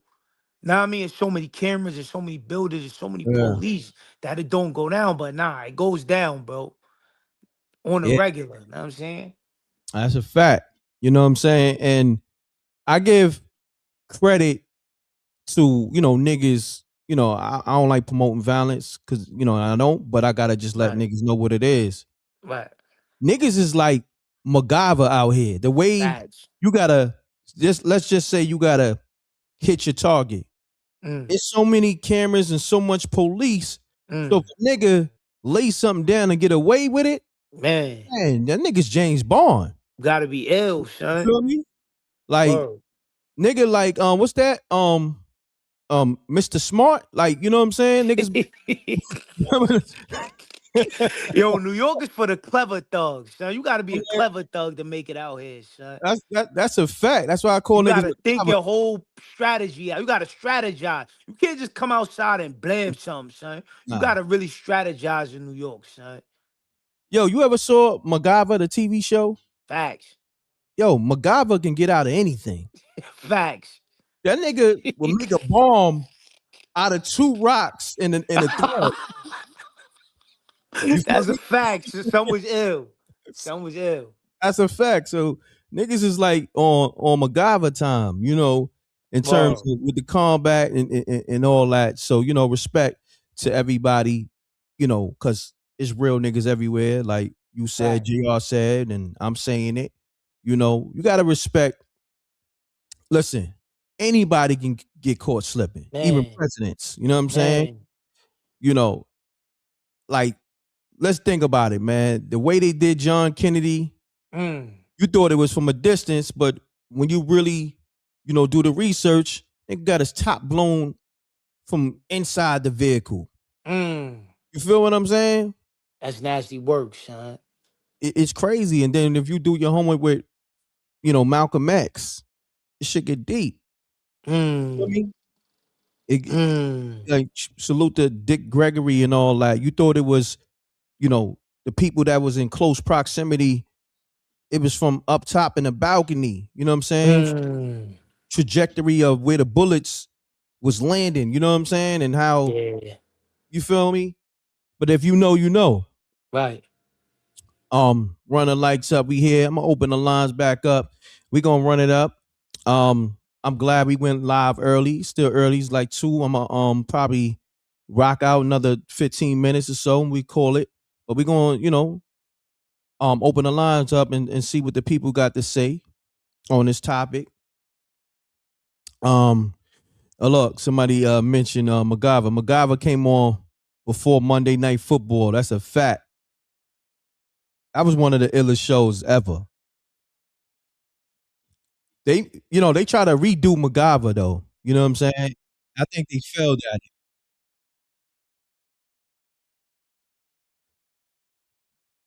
know what I mean, it's so many cameras, there's so many buildings, there's so many Yeah. police that it don't go down. But nah, it goes down, bro. On the Yeah. regular. Know what I'm saying? That's a fact. You know what I'm saying? And I give credit to, niggas, I don't like promoting violence because, I don't, but I gotta just let Right, niggas know what it is. right. Niggas is like MacGyver out here. The way Facts. you gotta let's just say you gotta hit your target. Mm, It's so many cameras and so much police. So if mm. a nigga lay something down and get away with it, Man, man, that nigga's James Bond. gotta be ill, You son. feel me? Like Word. nigga, like what's that? Mr. Smart, like you know what I'm saying? Niggas. Yo, New York is for the clever thugs, son. You gotta be a clever thug to make it out here, son. That's a fact. That's why I call You niggas gotta think MacGyver. your whole strategy out. You gotta strategize. You can't just come outside and blame something, son. You Nah. gotta really strategize in New York, son. Yo, you ever saw MacGyver, the TV show? Facts. Yo, MacGyver can get out of anything. Facts. That nigga will make a bomb out of 2 rocks in a thread. You feel That's a me? fact. Some was ill. Some was ill. That's a fact. So niggas is like on MacGyver time, in terms Word. of with the combat and all that. So, respect to everybody, because it's real niggas everywhere. Like you said, Facts. JR said, and I'm saying it. You gotta respect. Listen, anybody can get caught slipping, even Man. presidents. You know what I'm saying? Man. You know, like let's think about it, man. The way they did John Kennedy, Mm. you thought it was from a distance, but when you really, do the research, it got his top blown from inside the vehicle. Mm. You feel what I'm saying? That's nasty work, son. It's crazy. And then if you do your homework with, Malcolm X, it should get deep. You know what I Mm. mean? Mm. Like salute to Dick Gregory and all that. You thought it was, the people that was in close proximity. It was from up top in the balcony. You know what I'm saying? Mm. Trajectory of where the bullets was landing. You know what I'm saying? And how Yeah. you feel me? But if you know, you know. Right. Run the lights up. We here. I'm gonna open the lines back up. We gonna run it up. I'm glad we went live early. Still early. It's like 2. I'm gonna probably rock out another 15 minutes or so. And we call it. But we gonna, open the lines up and see what the people got to say on this topic. Look, somebody mentioned MacGyver. MacGyver came on before Monday Night Football. That's a fact. That was one of the illest shows ever. They try to redo MacGyver though. You know what I'm saying? I think they failed at it.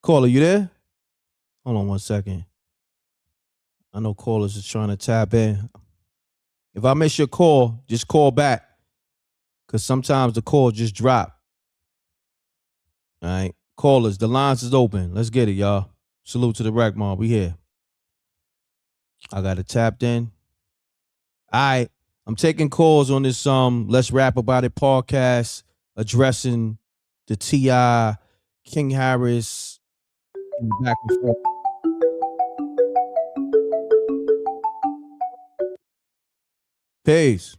Caller, you there? Hold on one second. I know callers is trying to tap in. If I miss your call, just call back. Cause sometimes the call just drop. All right. Callers, the lines is open. Let's get it, y'all. Salute to the Rack Mob. We here. I got it tapped in. All right. I'm taking calls on this Let's Rap About It podcast addressing the T.I. King Harris and back and forth. Peace.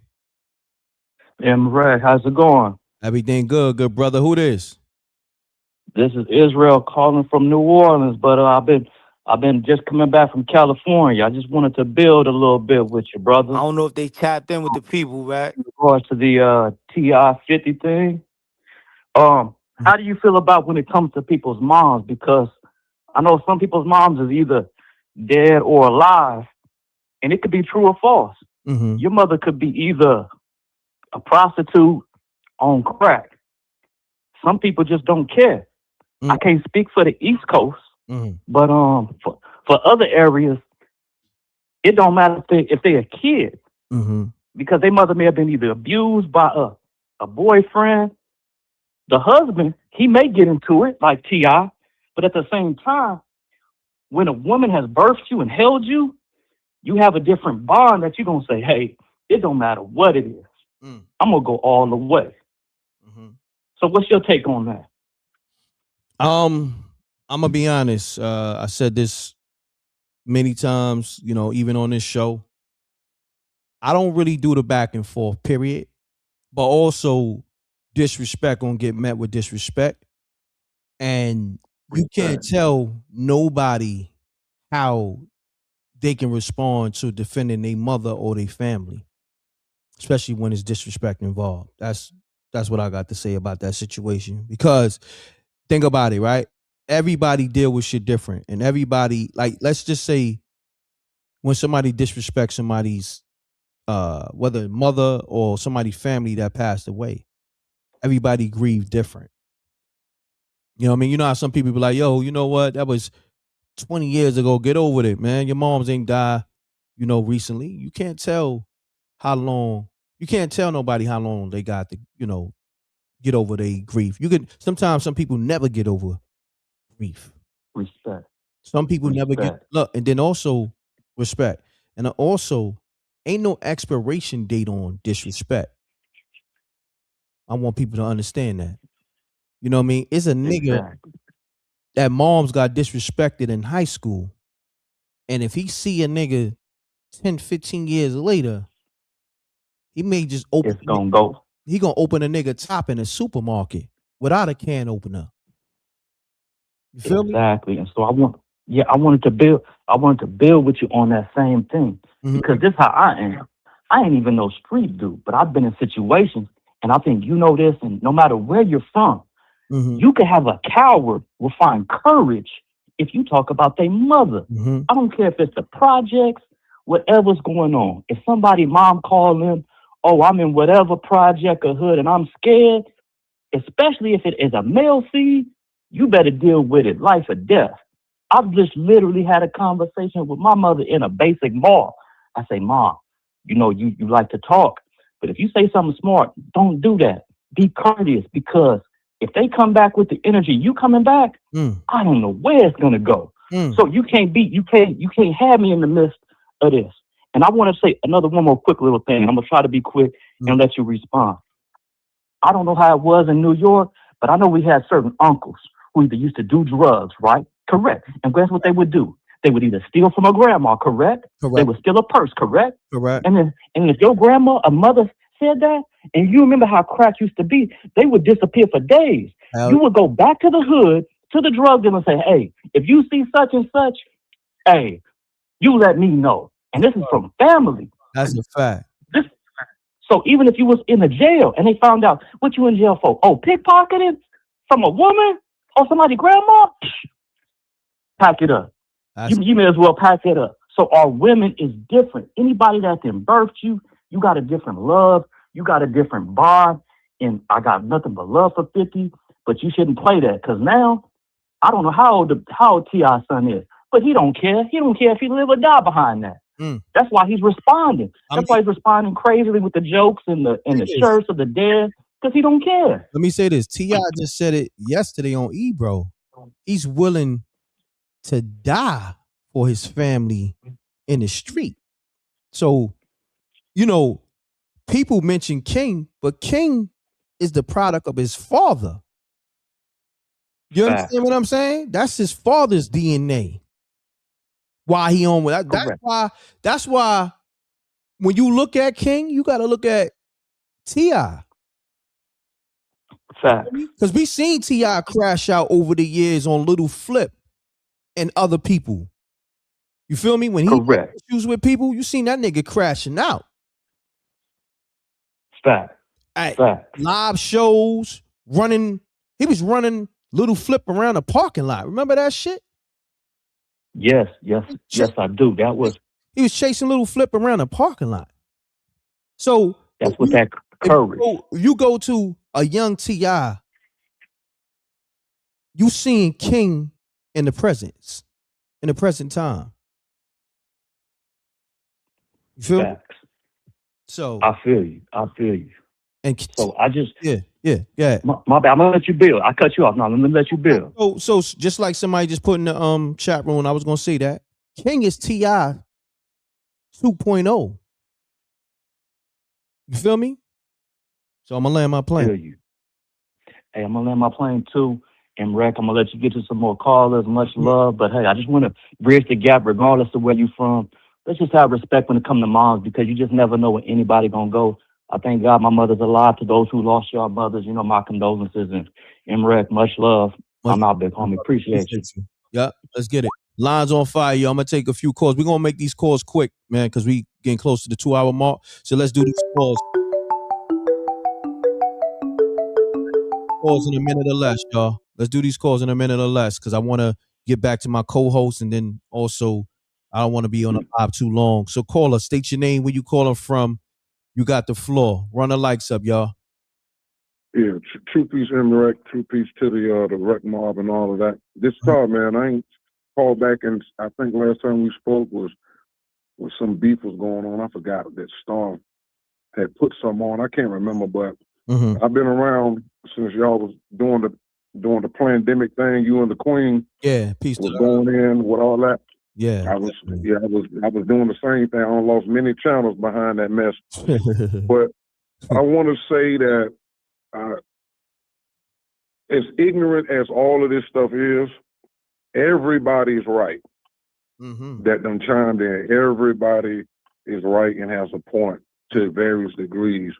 M.Reck, how's it going? Everything good, good brother. Who this? This is Israel calling from New Orleans, but I've been just coming back from California. I just wanted to build a little bit with you, brother. I don't know if they tapped in with the people, right? In regards to the TI 50 thing. How do you feel about when it comes to people's moms? Because I know some people's moms is either dead or alive, and it could be true or false. Mm-hmm. Your mother could be either a prostitute on crack. Some people just don't care. I can't speak for the East Coast, but for other areas, it don't matter if they're a kid, because their mother may have been either abused by a boyfriend. The husband, he may get into it like T.I., but at the same time, when a woman has birthed you and held you, you have a different bond that you're going to say, hey, it don't matter what it is. I'm going to go all the way. So what's your take on that? I'm gonna be honest. I said this many times, you know, even on this show. I don't really do the back and forth, period. But also, disrespect gonna get met with disrespect, and you can't tell nobody how they can respond to defending their mother or their family, especially when it's disrespect involved. That's what I got to say about that situation. Because think about it, right? Everybody deal with shit different, and everybody, like, let's just say when somebody disrespects somebody's whether mother or somebody's family that passed away, everybody grieve different. You know what I mean? You know how some people be like, yo, you know what? That was 20 years ago. Get over it, man. Your moms ain't die, you know, recently. You can't tell how long, you can't tell nobody how long they got to, you know, get over their grief. You could, sometimes some people never get over grief. Respect. Some people never get, look, and then also respect. And also, ain't no expiration date on disrespect. I want people to understand that. You know what I mean? It's a nigga that moms got disrespected in high school. And if he see a nigga 10, 15 years later, he may just open. It's gonna go. He gonna open a nigga top in a supermarket without a can opener. You feel me? Exactly. And so I wanted to build with you on that same thing. Because this how I am. I ain't even no street dude, but I've been in situations, and I think you know this, and no matter where you're from, you can have a coward will find courage if you talk about their mother. I don't care if it's the projects, whatever's going on. If somebody mom call them, oh, I'm in whatever project or hood and I'm scared, especially if it is a male seed, you better deal with it, life or death. I've just literally had a conversation with my mother in a basic mall. I say, Mom, you know, you like to talk, but if you say something smart, don't do that. Be courteous, because if they come back with the energy you coming back, I don't know where it's gonna go. So you can't have me in the midst of this. And I want to say one more quick little thing. I'm gonna try to be quick and let you respond. I don't know how it was in New York, but I know we had certain uncles who either used to do drugs, right? Correct. And guess what they would do? They would either steal from a grandma, correct? They would steal a purse, correct? And if your grandma, a mother said that, and you remember how crack used to be, they would disappear for days. You would go back to the hood, to the drug dealer and say, hey, if you see such and such, hey, you let me know. And this is from family. That's a fact. So even if you was in a jail and they found out what you in jail for, oh, pickpocketing from a woman or somebody's grandma, pack it up. You may as well pack it up. So our women is different. Anybody that can birth you, you got a different love, you got a different bond, and I got nothing but love for 50, but you shouldn't play that, because now, I don't know how old T.I.'s son is, but he don't care. He don't care if he live or die behind that. That's why he's responding. That's why he's responding crazily with the jokes and the shirts of the dead, because he don't care. Let me say this. T.I. just said it yesterday on Ebro. He's willing to die for his family in the street. So, you know, people mention King, but King is the product of his father. You understand what I'm saying? That's his father's DNA. Why he on with that? That's why when you look at King, you got to look at T.I. Because we seen T.I. crash out over the years on Little Flip and other people. You feel me? When he had issues with people, you seen that nigga crashing out. Live shows, running. He was running Little Flip around the parking lot. Remember that shit? Yes, I do. That was He was chasing Little Flip around the parking lot. So that's what that courage. If you go to a young T.I., you seeing King in the present time. You feel me? So I feel you. And so I just yeah. My bad. I'm gonna let you build. I cut you off. Now let me let you build. So just like somebody just put in the chat room, I was gonna say that King is T.I. 2.0. You feel me? So I'm gonna land my plane. Feel you. Hey, I'm gonna land my plane too. M.Reck, I'm gonna let you get to some more callers. Much love, but hey, I just want to bridge the gap, regardless of where you from. Let's just have respect when it comes to moms, because you just never know where anybody gonna go. I thank God my mother's alive. To those who lost your mothers, my condolences. And M.Reck, much love. I'm out, big homie. Appreciate you. Yeah, let's get it. Lines on fire, yo. I'm gonna take a few calls. We're gonna make these calls quick, man, because we getting close to the 2-hour mark. So let's do these calls. Calls in a minute or less, y'all. Let's do these calls in a minute or less, because I want to get back to my co-host, and then also I don't want to be on the live too long. So caller, state your name, where you calling from. You got the floor. Run the lights up, y'all. Yeah, true peace, M.Reck, true peace to the Wreck mob and all of that. This time, man, I ain't called back, and I think last time we spoke was some beef was going on. I forgot that Storm had put some on. I can't remember, but I've been around since y'all was doing the pandemic thing. You and the Queen, peace was going in with all that. Yeah, I was doing the same thing. I lost many channels behind that mess, but I want to say that. As ignorant as all of this stuff is, everybody's right. That done chimed in. Everybody is right and has a point to various degrees.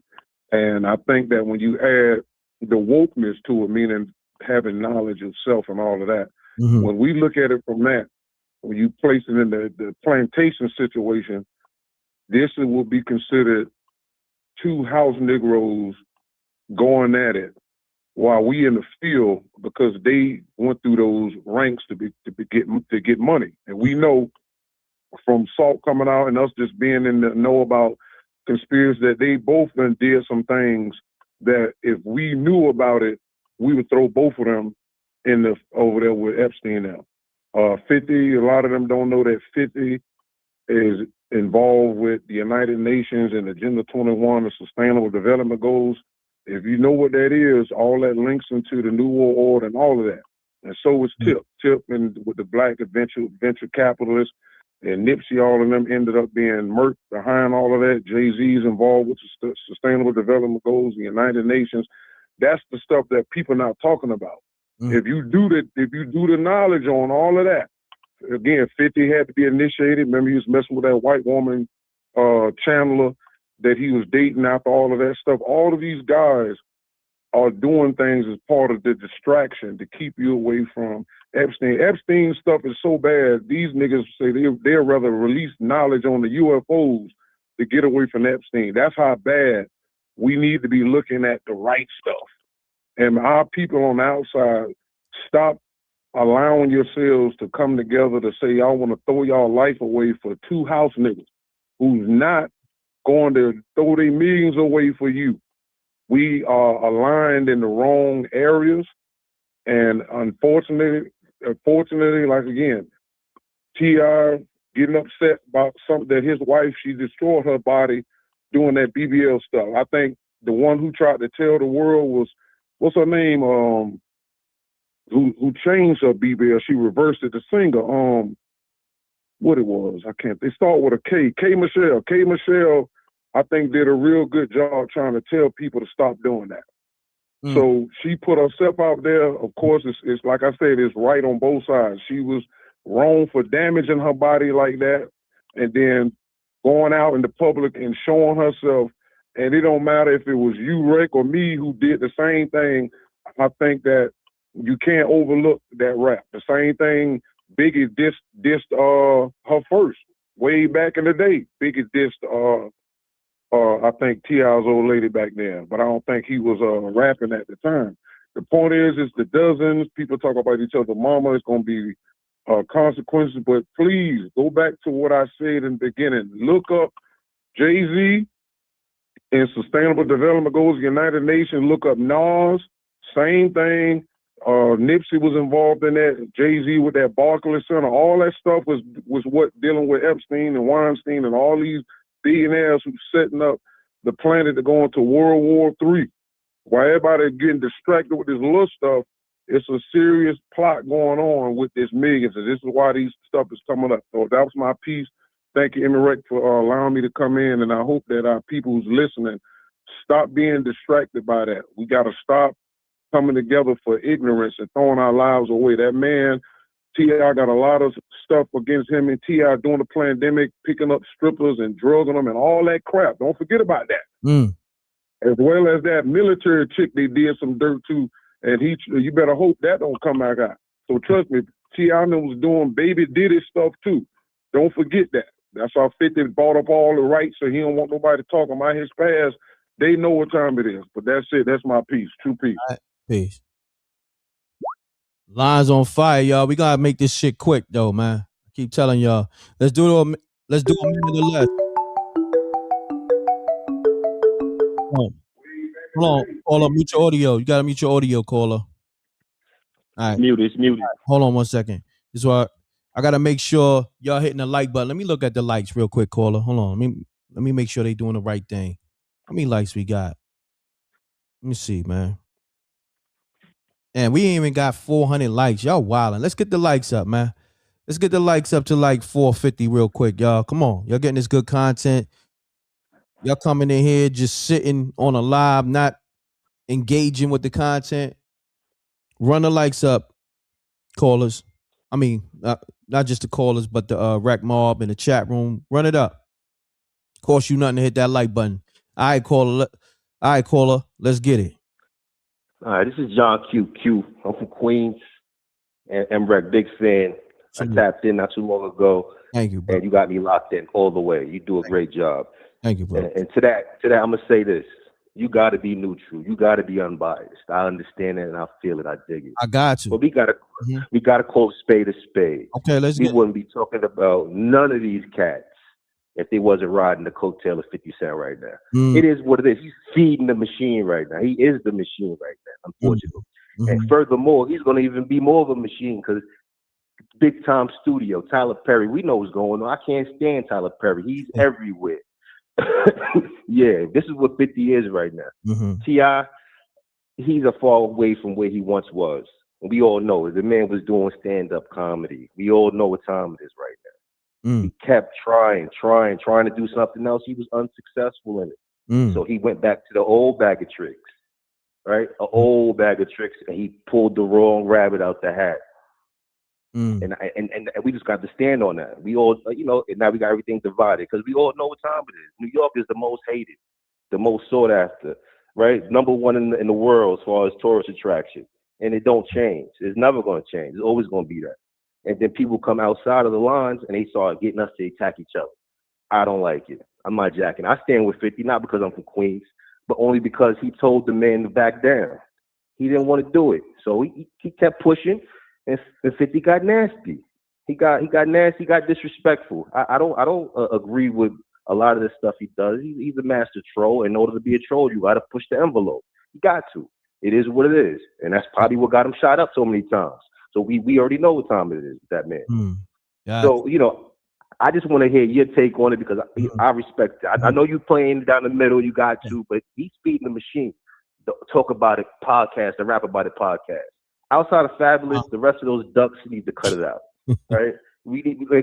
And I think that when you add the wokeness to it, meaning having knowledge of self and all of that, when we look at it from that, when you place it in the plantation situation, this will be considered two house Negroes going at it, while we in the field, because they went through those ranks to get money. And we know from Salt coming out and us just being in the know about conspiracy that they both done did some things that if we knew about it, we would throw both of them over there with Epstein now. 50, a lot of them don't know that 50 is involved with the United Nations and Agenda 21, the Sustainable Development Goals. If you know what that is, all that links into the New World Order and all of that. And so is Tip. Tip and with the black venture capitalists and Nipsey, all of them ended up being murked behind all of that. Jay-Z's involved with the Sustainable Development Goals, the United Nations. That's the stuff that people not talking about. If you do the knowledge on all of that, again, 50 had to be initiated. Remember, he was messing with that white woman, Chandler, that he was dating after all of that stuff. All of these guys are doing things as part of the distraction to keep you away from Epstein. Epstein's stuff is so bad, these niggas say they'd rather release knowledge on the UFOs to get away from Epstein. That's how bad we need to be looking at the right stuff. And our people on the outside, stop allowing yourselves to come together to say y'all want to throw y'all life away for two house niggas who's not going to throw their millions away for you. We are aligned in the wrong areas, and unfortunately, like again, T.I. getting upset about something that his wife, she destroyed her body doing that BBL stuff. I think the one who tried to tell the world was, what's her name? Who changed her BBL? She reversed it. The singer, what it was? I can't. They start with a K. K. Michelle. K. Michelle, I think, did a real good job trying to tell people to stop doing that. So she put herself out there. Of course, it's like I said, it's right on both sides. She was wrong for damaging her body like that, and then going out in the public and showing herself. And it don't matter if it was you, Rick, or me who did the same thing. I think that you can't overlook that rap. The same thing Biggie dissed her first, way back in the day. Biggie dissed I think T.I.'s old lady back then, but I don't think he was rapping at the time. The point is the dozens, people talk about each other. Mama is going to be consequences. But please go back to what I said in the beginning. Look up Jay-Z and Sustainable Development Goals, United Nations. Look up Nas, same thing. Nipsey was involved in that. Jay-Z with that Barclays Center. All that stuff was what dealing with Epstein and Weinstein and all these billionaires who setting up the planet to go into World War III. While everybody getting distracted with this little stuff, it's a serious plot going on with this millions, and this is why these stuff is coming up. So that was my piece. Thank you, M.Reck, for allowing me to come in, and I hope that our people who's listening stop being distracted by that. We got to stop coming together for ignorance and throwing our lives away. That man, T.I. got a lot of stuff against him and T.I. during the pandemic, picking up strippers and drugging them and all that crap. Don't forget about that. As well as that military chick they did some dirt to, and you better hope that don't come back out. So trust me, T.I. was doing baby Diddy stuff too. Don't forget that. That's how 50 bought up all the rights, so he don't want nobody talking about his past. They know what time it is. But that's it. That's my piece. True piece. Right. Peace. Lines on fire, y'all. We gotta make this shit quick though, man. I keep telling y'all. Let's do a minute or less. Hold on. Caller, mute your audio. You gotta mute your audio, caller. All right. It's muted. Right. Hold on 1 second. This is why I gotta make sure y'all hitting the like button. Let me look at the likes real quick, caller. Hold on. Let me make sure they doing the right thing. How many likes we got? Let me see, man. And we ain't even got 400 likes. Y'all wildin'. Let's get the likes up, man. Let's get the likes up to like 450 real quick, y'all. Come on. Y'all getting this good content. Y'all coming in here just sitting on a live, not engaging with the content. Run the likes up, callers. I mean, not just the callers, but the rec mob in the chat room. Run it up. Cost you nothing to hit that like button. All right, caller. Let's get it. All right, this is John Q. I'm from Queens, and M.Reck, big fan. I tapped in not too long ago. Thank you, bro. And you got me locked in all the way. You do a great job. Thank you, bro. And to that, I'm gonna say this: you got to be neutral. You got to be unbiased. I understand it, and I feel it. I dig it. I got you. But we gotta call spade a spade. Okay, we wouldn't be talking about none of these cats if they wasn't riding the coattail of 50 Cent right now. It is what it is. He's feeding the machine right now. He is the machine right now, unfortunately. And furthermore, he's going to even be more of a machine because big time studio, Tyler Perry, we know what's going on. I can't stand Tyler Perry. He's everywhere. Yeah, this is what 50 is right now. T.I., he's a far away from where he once was. We all know it. The man was doing stand-up comedy. We all know what time it is right now. He kept trying to do something else. He was unsuccessful in it. So he went back to the old bag of tricks, right? An old bag of tricks, and he pulled the wrong rabbit out the hat. And we just got to stand on that. We all, and now we got everything divided because we all know what time it is. New York is the most hated, the most sought after, right? Number one in the world as far as tourist attraction. And it don't change. It's never going to change. It's always going to be that. And then people come outside of the lines and they start getting us to attack each other. I don't like it. I'm not jacking. I stand with 50, not because I'm from Queens, but only because he told the man to back down. He didn't want to do it. So he kept pushing, and 50 got nasty. He got nasty, he got disrespectful. I don't agree with a lot of the stuff he does. He's a master troll. In order to be a troll, you got to push the envelope. You got to. It is what it is. And that's probably what got him shot up so many times. So we already know what time it is with that man. So, I just want to hear your take on it because I respect it. I know you playing down the middle, you got to, but he's feeding the machine. Talk about it podcast, the rap about it podcast. Outside of Fabulous, the rest of those ducks need to cut it out. Right?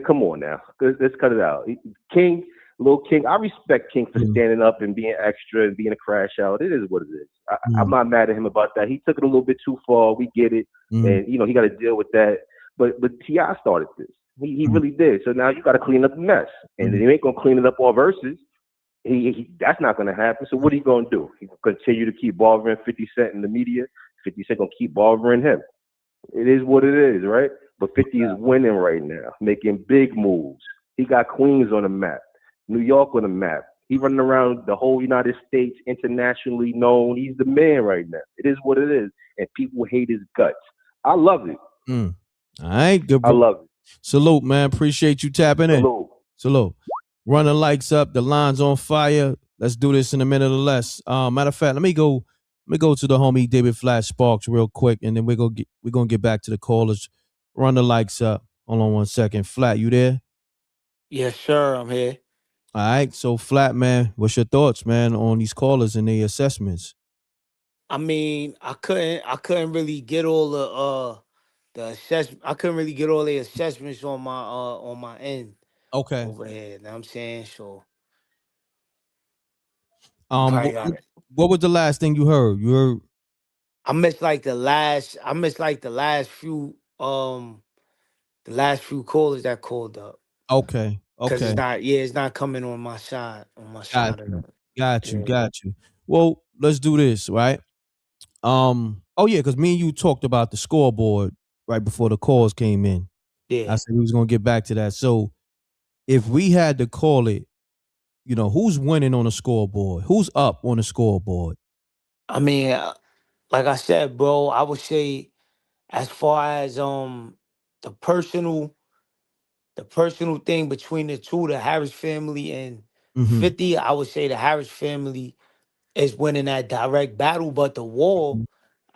Come on now. Let's cut it out. King, Lil King, I respect King for standing up and being extra and being a crash out. It is what it is. I'm not mad at him about that. He took it a little bit too far. We get it. And, he got to deal with that. But T.I. started this. He really did. So now you got to clean up the mess. And he ain't going to clean it up all verses. That's not going to happen. So what are you going to do? He going to continue to keep bothering 50 Cent in the media. 50 Cent going to keep bothering him. It is what it is, right? But 50 is winning right now, making big moves. He got Queens on the map. New York on the map. He running around the whole United States, internationally known. He's the man right now. It is what it is. And people hate his guts. I love it. All right, good. I love it. Salute, man. Appreciate you tapping in. Salute. Run the likes up. The line's on fire. Let's do this in a minute or less. Matter of fact, let me go to the homie David Flash Sparks real quick, and then we're gonna get back to the callers. Run the likes up. Hold on one second. Flat, you there? Yes, sir. I'm here. All right. So Flat, man, what's your thoughts, man, on these callers and their assessments? I mean, I couldn't really get all the assessment. I couldn't really get all the assessments on my end Okay. over here. Know what I'm saying? So What, probably got it. what was the last thing you heard? You heard I missed like the last few the last few callers that called up. okay. Cause Okay. it's not coming on my side. On my Got side of you. the Got you. yeah. Got you. Well, let's do this, right? Oh yeah, because me and you talked about the scoreboard right before the calls came in. Yeah. I said we was gonna get back to that. So if we had to call it, who's winning on the scoreboard? Who's up on the scoreboard? I mean, like I said, bro, I would say as far as the personal thing between the two, the Harris family and Mm-hmm. 50, I would say the Harris family is winning that direct battle, but the war,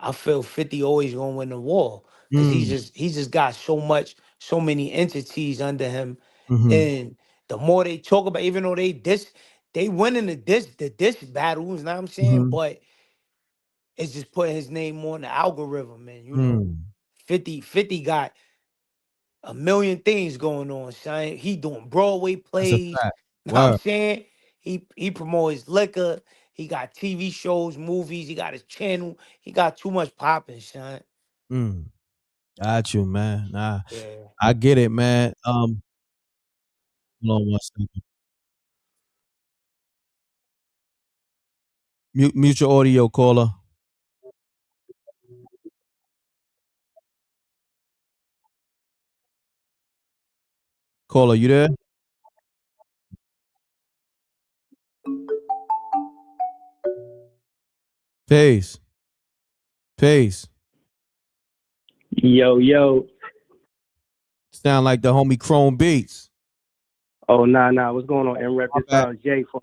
I feel 50 always gonna win the war. Cause he just got so many entities under him. Mm-hmm. And the more they talk about, even though they winning the diss battles, you know what I'm saying? Mm-hmm. But it's just putting his name on the algorithm, and Mm. 50 got a million things going on, son. He doing Broadway That's a plays. fact. Know what I'm Word. saying? He promotes his liquor. He got TV shows, movies. He got his channel. He got too much popping, son. Got you, man. Nah, Yeah. I get it, man. Hold on one second. Mute your audio, caller. Caller, you there? Peace. Peace. Yo. Sound like the homie Chrome Beats. Oh, nah. What's going on, M.Reck? My This bad. Jay from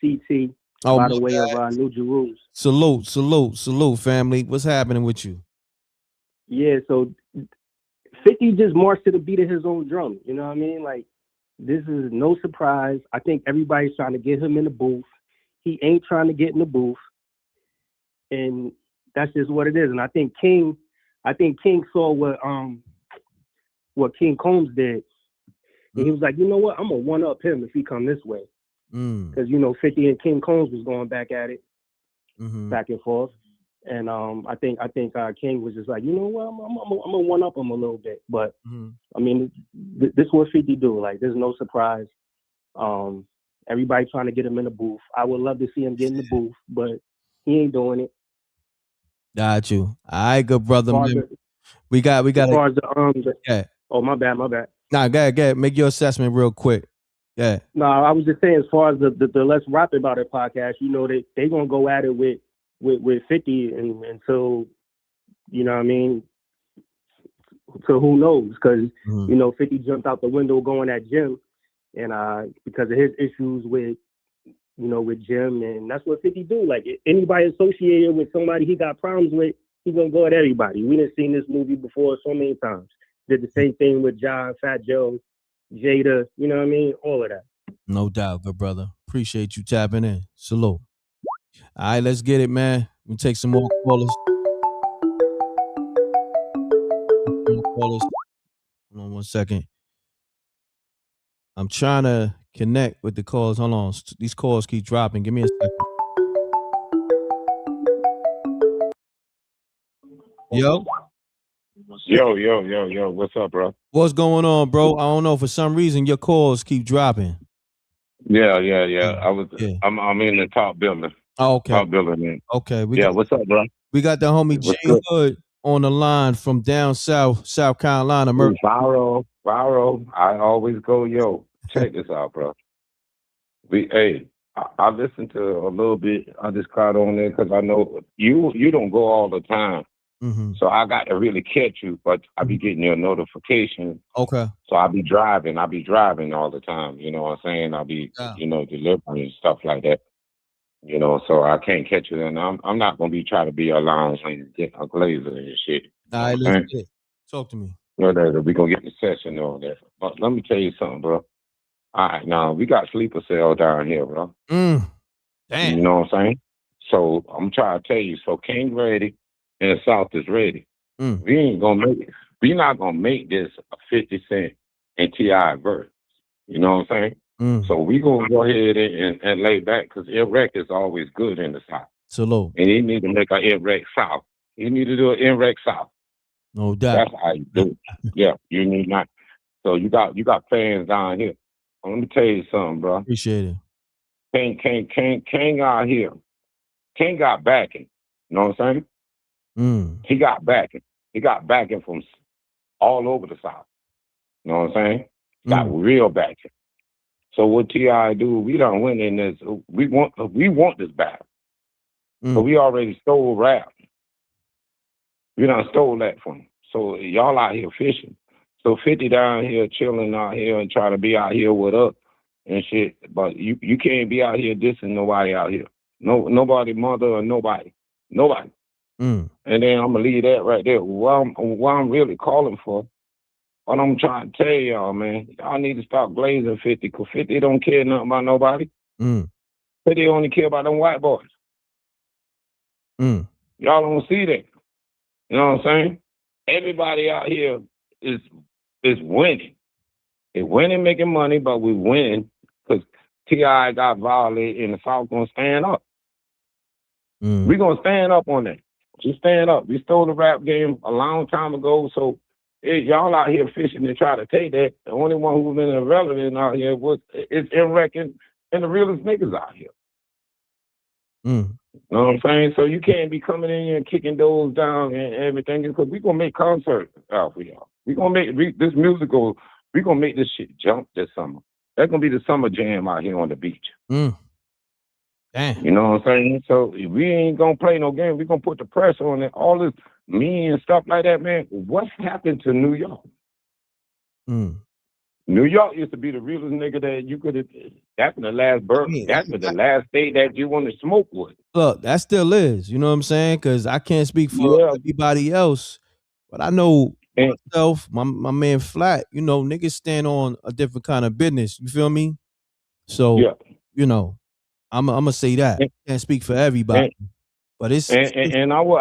CT Oh, by my the way bad. of New Jerusalem. Salute, family. What's happening with you? Yeah, so 50 just marched to the beat of his own drum. You know what I mean? Like, this is no surprise. I think everybody's trying to get him in the booth. He ain't trying to get in the booth. And that's just what it is. And I think King saw what King Combs did. And he was like, you know what? I'm going to one-up him if he come this way. Because, 50 and King Combs was going back at it, back and forth. And I think King was just like, you know what? I'm going to one-up him a little bit. But, I mean, this is what 50 do. Like, there's no surprise. Everybody trying to get him in the booth. I would love to see him get in the booth, but he ain't doing it. Got you. All right, good brother. Man. We got. As far as yeah. Oh, my bad. Nah, go ahead. Make your assessment real quick. Yeah. No, I was just saying, as far as the Let's Rap About It podcast, they gonna go at it with 50 until, you know what I mean, so who knows? Because 50 jumped out the window going at Jim, and because of his issues with Jim, and that's what 50 do. Like, anybody associated with somebody he got problems with, he gonna go at everybody. We done seen this movie before so many times. Did the same thing with John, Fat Joe, Jada, you know what I mean? All of that. No doubt, good brother. Appreciate you tapping in. Salute. All right, let's get it, man. We'll take some more callers. Hold on one second. I'm trying to connect with the calls. Hold on. These calls keep dropping. Give me a second. Yo. Yo. What's up, bro? What's going on, bro? I don't know. For some reason, your calls keep dropping. Yeah. I'm in the top building. Oh, okay. Top building, man. Okay. What's up, bro? We got the homie J Hood on the line from down south, South Carolina. Viral. I always go, yo. Check this out, bro. I listened to a little bit. I just caught on there because I know you don't go all the time. So I got to really catch you, but I be getting your notification. Okay. So I be driving all the time. You know what I'm saying? I'll be, delivering and stuff like that. So I can't catch you. And I'm not gonna be trying to be a lounge and get a glazer and shit. All right, let's get it. Talk to me. We gonna get the session on that. But let me tell you something, bro. All right, now we got sleeper cell down here, bro. Damn. You know what I'm saying? So I'm trying to tell you, so King ready and the South is ready. We ain't gonna make it. We not gonna make this a 50 Cent and T.I. verse. You know what I'm saying? So we gonna go ahead and lay back because M.Reck is always good in the South. Salute. And he need to make an M.Reck South. He need to do an M.Reck South. No doubt. That's how you do it. Yeah, you need not. So you got fans down here. Let me tell you something, bro. Appreciate it. King out here. King got backing. You know what I'm saying? He got backing. He got backing from all over the South. You know what I'm saying? Got real backing. So what T.I. do? We done win in this. We want this battle. But we already stole rap. We done stole that from him. So y'all out here fishing. So 50 down here chilling out here and trying to be out here with us and shit. But you can't be out here dissing nobody out here. Nobody, mother or nobody. Nobody. And then I'm gonna leave that right there. What I'm really calling for, what I'm trying to tell y'all, man, y'all need to stop glazing 50, because 50 don't care nothing about nobody. 50 only care about them white boys. Y'all don't see that. You know what I'm saying? Everybody out here is winning. They're winning, making money, but we win because T.I. got violated and the South gonna stand up. We gonna stand up on that. We stand up. We stole the rap game a long time ago, so y'all out here fishing and try to take that. The only one who's been irrelevant out here is M.Reck and the realest niggas out here. You know what I'm saying? So you can't be coming in here and kicking doors down and everything, because we gonna make concerts out for y'all. We gonna make this musical. We gonna make this shit jump this summer. That's gonna be the summer jam out here on the beach. Damn. You know what I'm saying? So we ain't gonna play no game. We gonna put the pressure on it. All this mean and stuff like that, man. What happened to New York? New York used to be the realest nigga that you could have. That's the last that's the last state that you want to smoke with. Look, that still is. You know what I'm saying? Because I can't speak for everybody else, but I know myself, my man Flat. You know, niggas stand on a different kind of business. You feel me? So, you know, I'm gonna say that. Can't speak for everybody, but it's and I love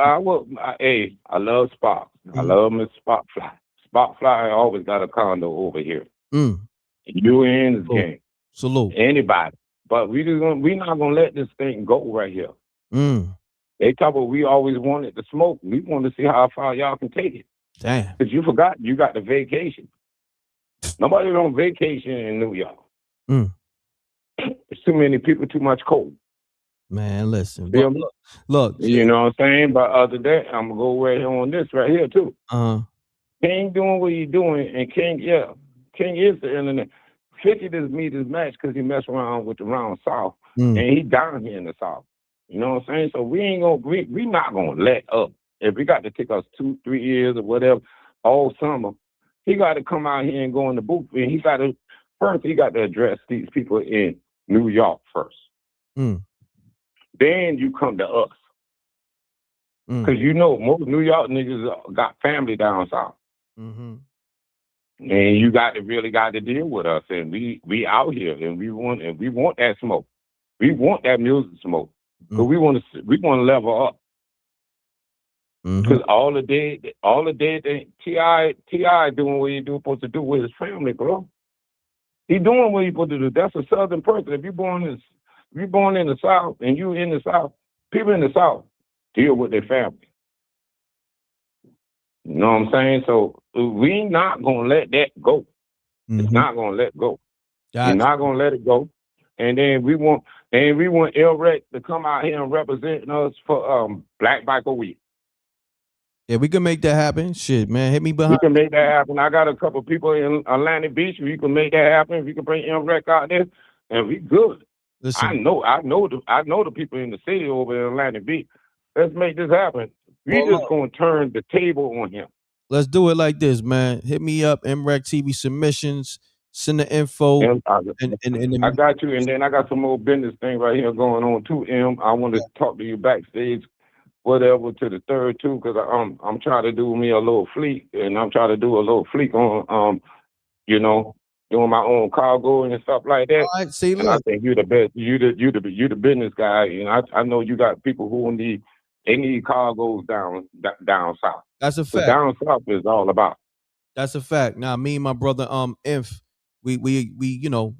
Spock. I love Miss Spock Fly. Spock Fly always got a condo over here. You in this game. Salute. Anybody. But we not gonna let this thing go right here. They talk about we always wanted to smoke. We want to see how far y'all can take it. Damn. Because you forgot you got the vacation. Nobody's on vacation in New York. There's too many people, too much cold. Man, listen. Feel me? Look. You know what I'm saying? But other than that, I'm gonna go right here on this right here too. King doing what he doing, and King is the internet. 50 doesn't meet his match because he messed around with the round South, and he down here in the South. You know what I'm saying? So we not gonna let up. If we got to take us 2-3 years or whatever, all summer, he got to come out here and go in the booth, and he got to address these people in New York first. Then you come to us, because you know most New York niggas got family down South. And you really got to deal with us, and we out here, and we want that smoke. We want that music smoke, because we want to level up. Because all the day T.I. doing what he supposed to do with his family, bro. He doing what he supposed to do. That's a Southern person. If you're born in the South and you in the South, people in the South deal with their family. You know what I'm saying? So we not gonna let that go. It's not gonna let go. We're not gonna let it go. And then we want M.Reck to come out here and represent us for Black Biker Week. Yeah, we can make that happen. Shit, man, hit me behind. We can make that happen. I got a couple people in Atlantic Beach. We can make that happen. We can bring M.Reck out there, and we good. Listen. I know the people in the city over in Atlantic Beach. Let's make this happen. We just gonna turn the table on him. Let's do it like this, man. Hit me up, MRecktv submissions. Send the info. And I got you, and then I got some more business thing right here going on too, M. I want to talk to you backstage, whatever, to the third too, because I'm trying to do me a little fleet, and I'm trying to do a little fleet on you know, doing my own cargo and stuff like that. All right, see, and look. I think you the best. You the business guy, and I know you got people who need cargoes down south. That's a So fact. down south is all about. That's a fact. Now, me and my brother, Inf, we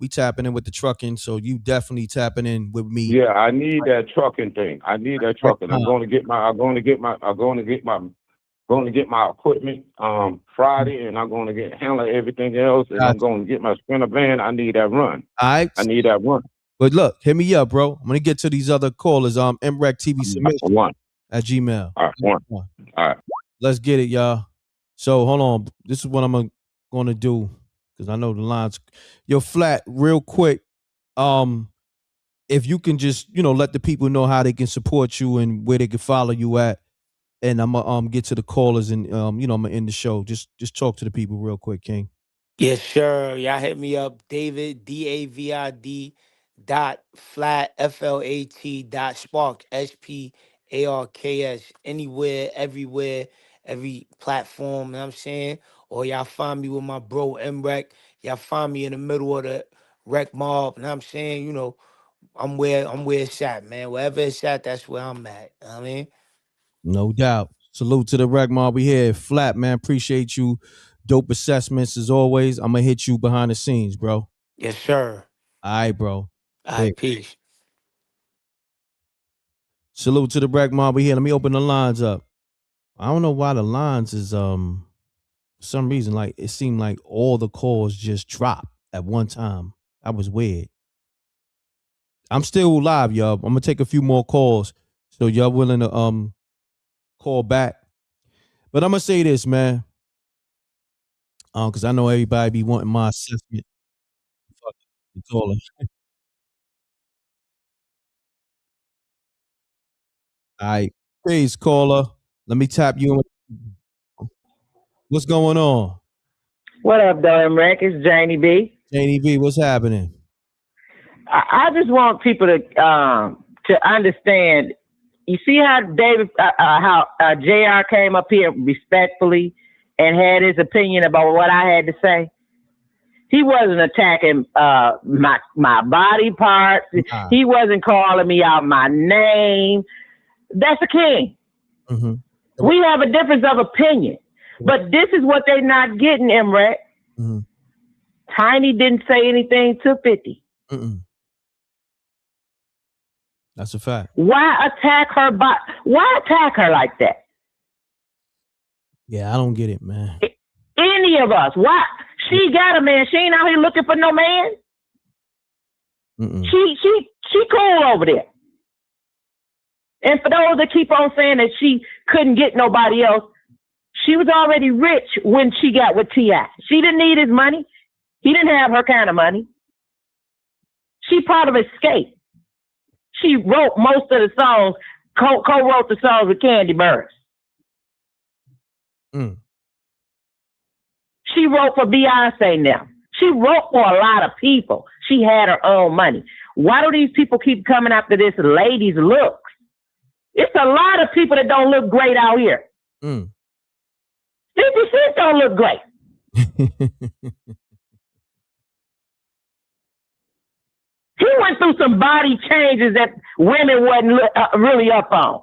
tapping in with the trucking, so you definitely tapping in with me. Yeah, I need that trucking thing. I'm going to get my equipment Friday, and I'm going to handle everything else, and I'm going to get my sprinter van. I need that run. I need that run. But look, hit me up, bro. I'm gonna get to these other callers. MRecktv submission at Gmail. All right, All right. Let's get it, y'all. So hold on. This is what I'm gonna do because I know the lines. Yo, Flat, real quick. If you can just let the people know how they can support you and where they can follow you at, and I'm gonna get to the callers and I'm gonna end the show. Just talk to the people real quick, King. Yes, sure. Y'all hit me up, David, DAVID .flat FLAT .spark SPARKS, anywhere, everywhere, every platform, you know what I'm saying? Or y'all find me with my bro M.Reck. Y'all find me in the middle of the rec mob, you know what I'm saying? I'm where it's at, man. Wherever it's at, that's where I'm at. You know what I mean? No doubt. Salute to the rec mob. We here. Flat, man. Appreciate you. Dope assessments as always. I'm gonna hit you behind the scenes, bro. Yes, sir. All right, bro. All right, peace. Salute to the rec mob. We here. Let me open the lines up. I don't know why the lines is for some reason like it seemed like all the calls just dropped at one time. That was weird. I'm still live, y'all. I'm gonna take a few more calls. So y'all willing to call back. But I'm gonna say this, man. Because I know everybody be wanting my assessment. Fuck it, caller. All right, please, caller. Let me tap you in. What's going on? What up, though, M.Reck? It's Janie B. Janie B, what's happening? I just want people to understand. You see how JR came up here respectfully and had his opinion about what I had to say? He wasn't attacking my body parts. He wasn't calling me out my name. That's a king. Mm-hmm. We have a difference of opinion. But this is what they're not getting, M.Reck. Mm-hmm. Tiny didn't say anything to 50. Mm-mm. That's a fact. Why attack her? Why attack her like that? Yeah, I don't get it, man. Any of us? Why? She got a man. She ain't out here looking for no man. Mm-mm. She cool over there. And for those that keep on saying that she couldn't get nobody else, she was already rich when she got with T.I. She didn't need his money. He didn't have her kind of money. She part of Escape. She wrote most of the songs, co-wrote the songs with Candy Burris. Mm. She wrote for Beyonce now. She wrote for a lot of people. She had her own money. Why do these people keep coming after this lady's looks? It's a lot of people that don't look great out here. 50 Cent don't look great. He went through some body changes that women wasn't really up on.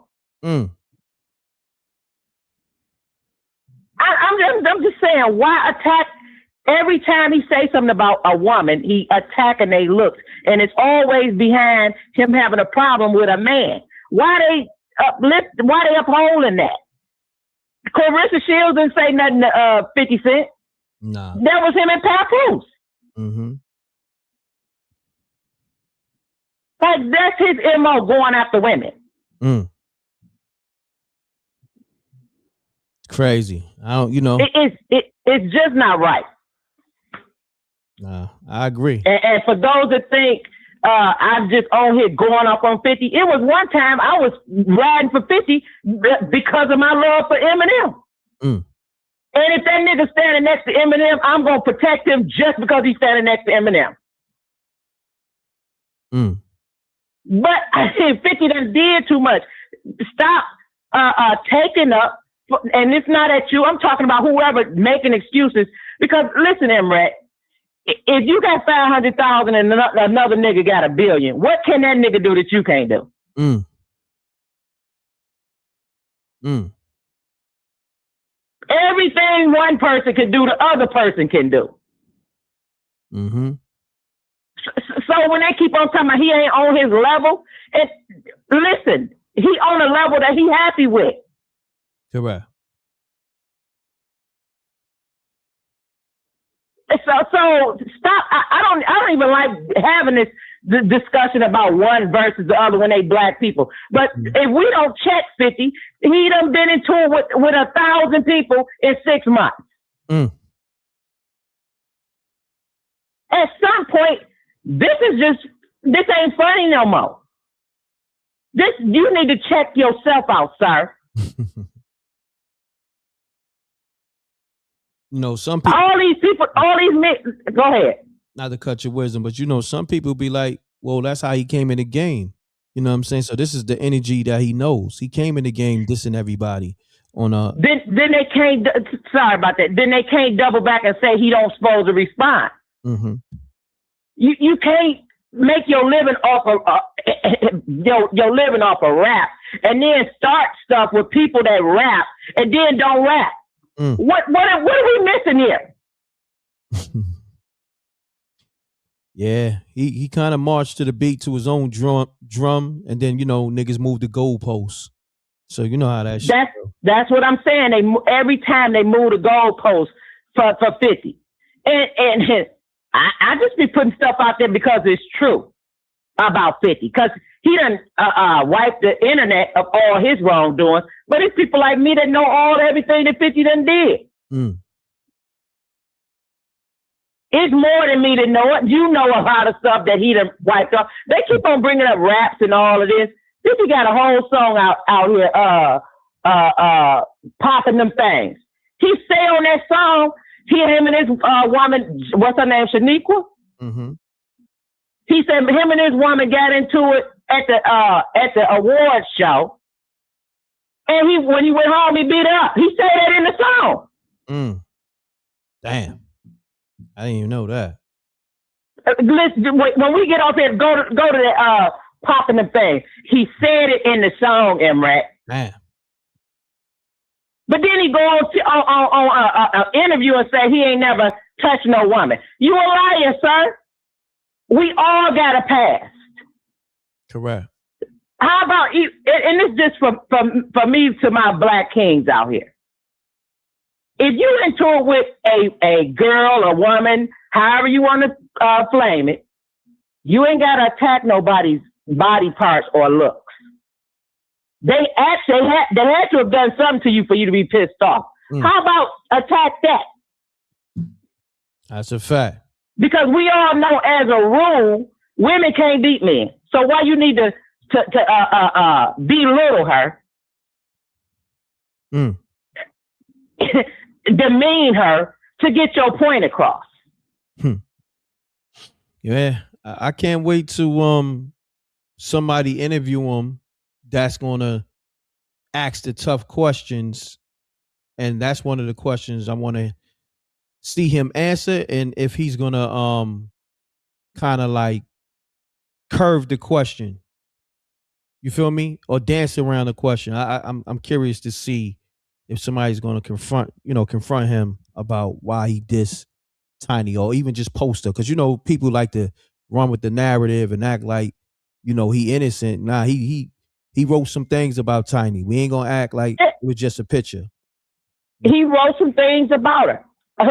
I'm just saying, why attack? Every time he say something about a woman, he attacking their looks, and it's always behind him having a problem with a man. Why they upholding that? Clarissa Shields didn't say nothing to 50 Cent. Nah. That was him and Papoose. Mm-hmm. Like, that's his MO, going after women. Crazy. I don't, It's just not right. Nah, I agree. And for those that think I'm just on here going off on 50. It was one time I was riding for 50 because of my love for Eminem. And if that nigga standing next to Eminem, I'm going to protect him just because he's standing next to Eminem. But I think 50 done did too much. Stop taking up, and it's not at you. I'm talking about whoever making excuses. Because listen, M.Reck, if you got 500,000 and another nigga got $1 billion, what can that nigga do that you can't do? Everything one person can do, the other person can do. So when they keep on talking about he ain't on his level, listen, he on a level that he happy with. Correct. So stop. I don't even like having this discussion about one versus the other when they black people. But if we don't check 50, he done been into it with 1,000 people in 6 months. At some point, this ain't funny no more. You need to check yourself out, sir. You know, some people. Go ahead. Not to cut your wisdom, but you know, some people be like, well, that's how he came in the game. You know what I'm saying? So this is the energy that he knows. He came in the game dissing everybody on a. Then they can't. Sorry about that. Then they can't double back and say he don't supposed to respond. You can't make your living off of your living off of rap, and then start stuff with people that rap and then don't rap. What are we missing here? Yeah, he kind of marched to the beat to his own drum, and then niggas moved the goalposts. So you know how that shit goes. That's what I'm saying. Every time they move the goalposts for 50, and I just be putting stuff out there because it's true about 50, because he done wiped the internet of all his wrongdoing. But it's people like me that know everything that 50 done did. It's more than me to know it. You know a lot of stuff that he done wiped off. They keep on bringing up raps and all of this. 50 got a whole song out here popping them things. He say on that song, him and his woman, what's her name, Shaniqua? He said him and his woman got into it at the awards show, and when he went home, he beat her up. He said that in the song. Damn, I didn't even know that. Listen, when we get off here, go to the popping the thing. He said it in the song, M.Reck. Damn. But then he go on an interview and say he ain't never touched no woman. You a liar, sir. We all got a past. Correct. How about you? And it's just for me to my black kings out here. If you into it with a girl, a woman, however you want to flame it, you ain't got to attack nobody's body parts or looks. They actually had to have done something to you for you to be pissed off. How about attack that? That's a fact. Because we all know, as a rule, women can't beat men. So why you need to belittle her, demean her to get your point across? Yeah, I can't wait to somebody interview him that's gonna ask the tough questions, and that's one of the questions I want to see him answer, and if he's gonna kind of like curve the question, you feel me, or dance around the question. I'm curious to see if somebody's gonna confront him about why he dissed Tiny, or even just post her, because people like to run with the narrative and act like he innocent. Nah, he wrote some things about Tiny. We ain't gonna act like it was just a picture. He wrote some things about her,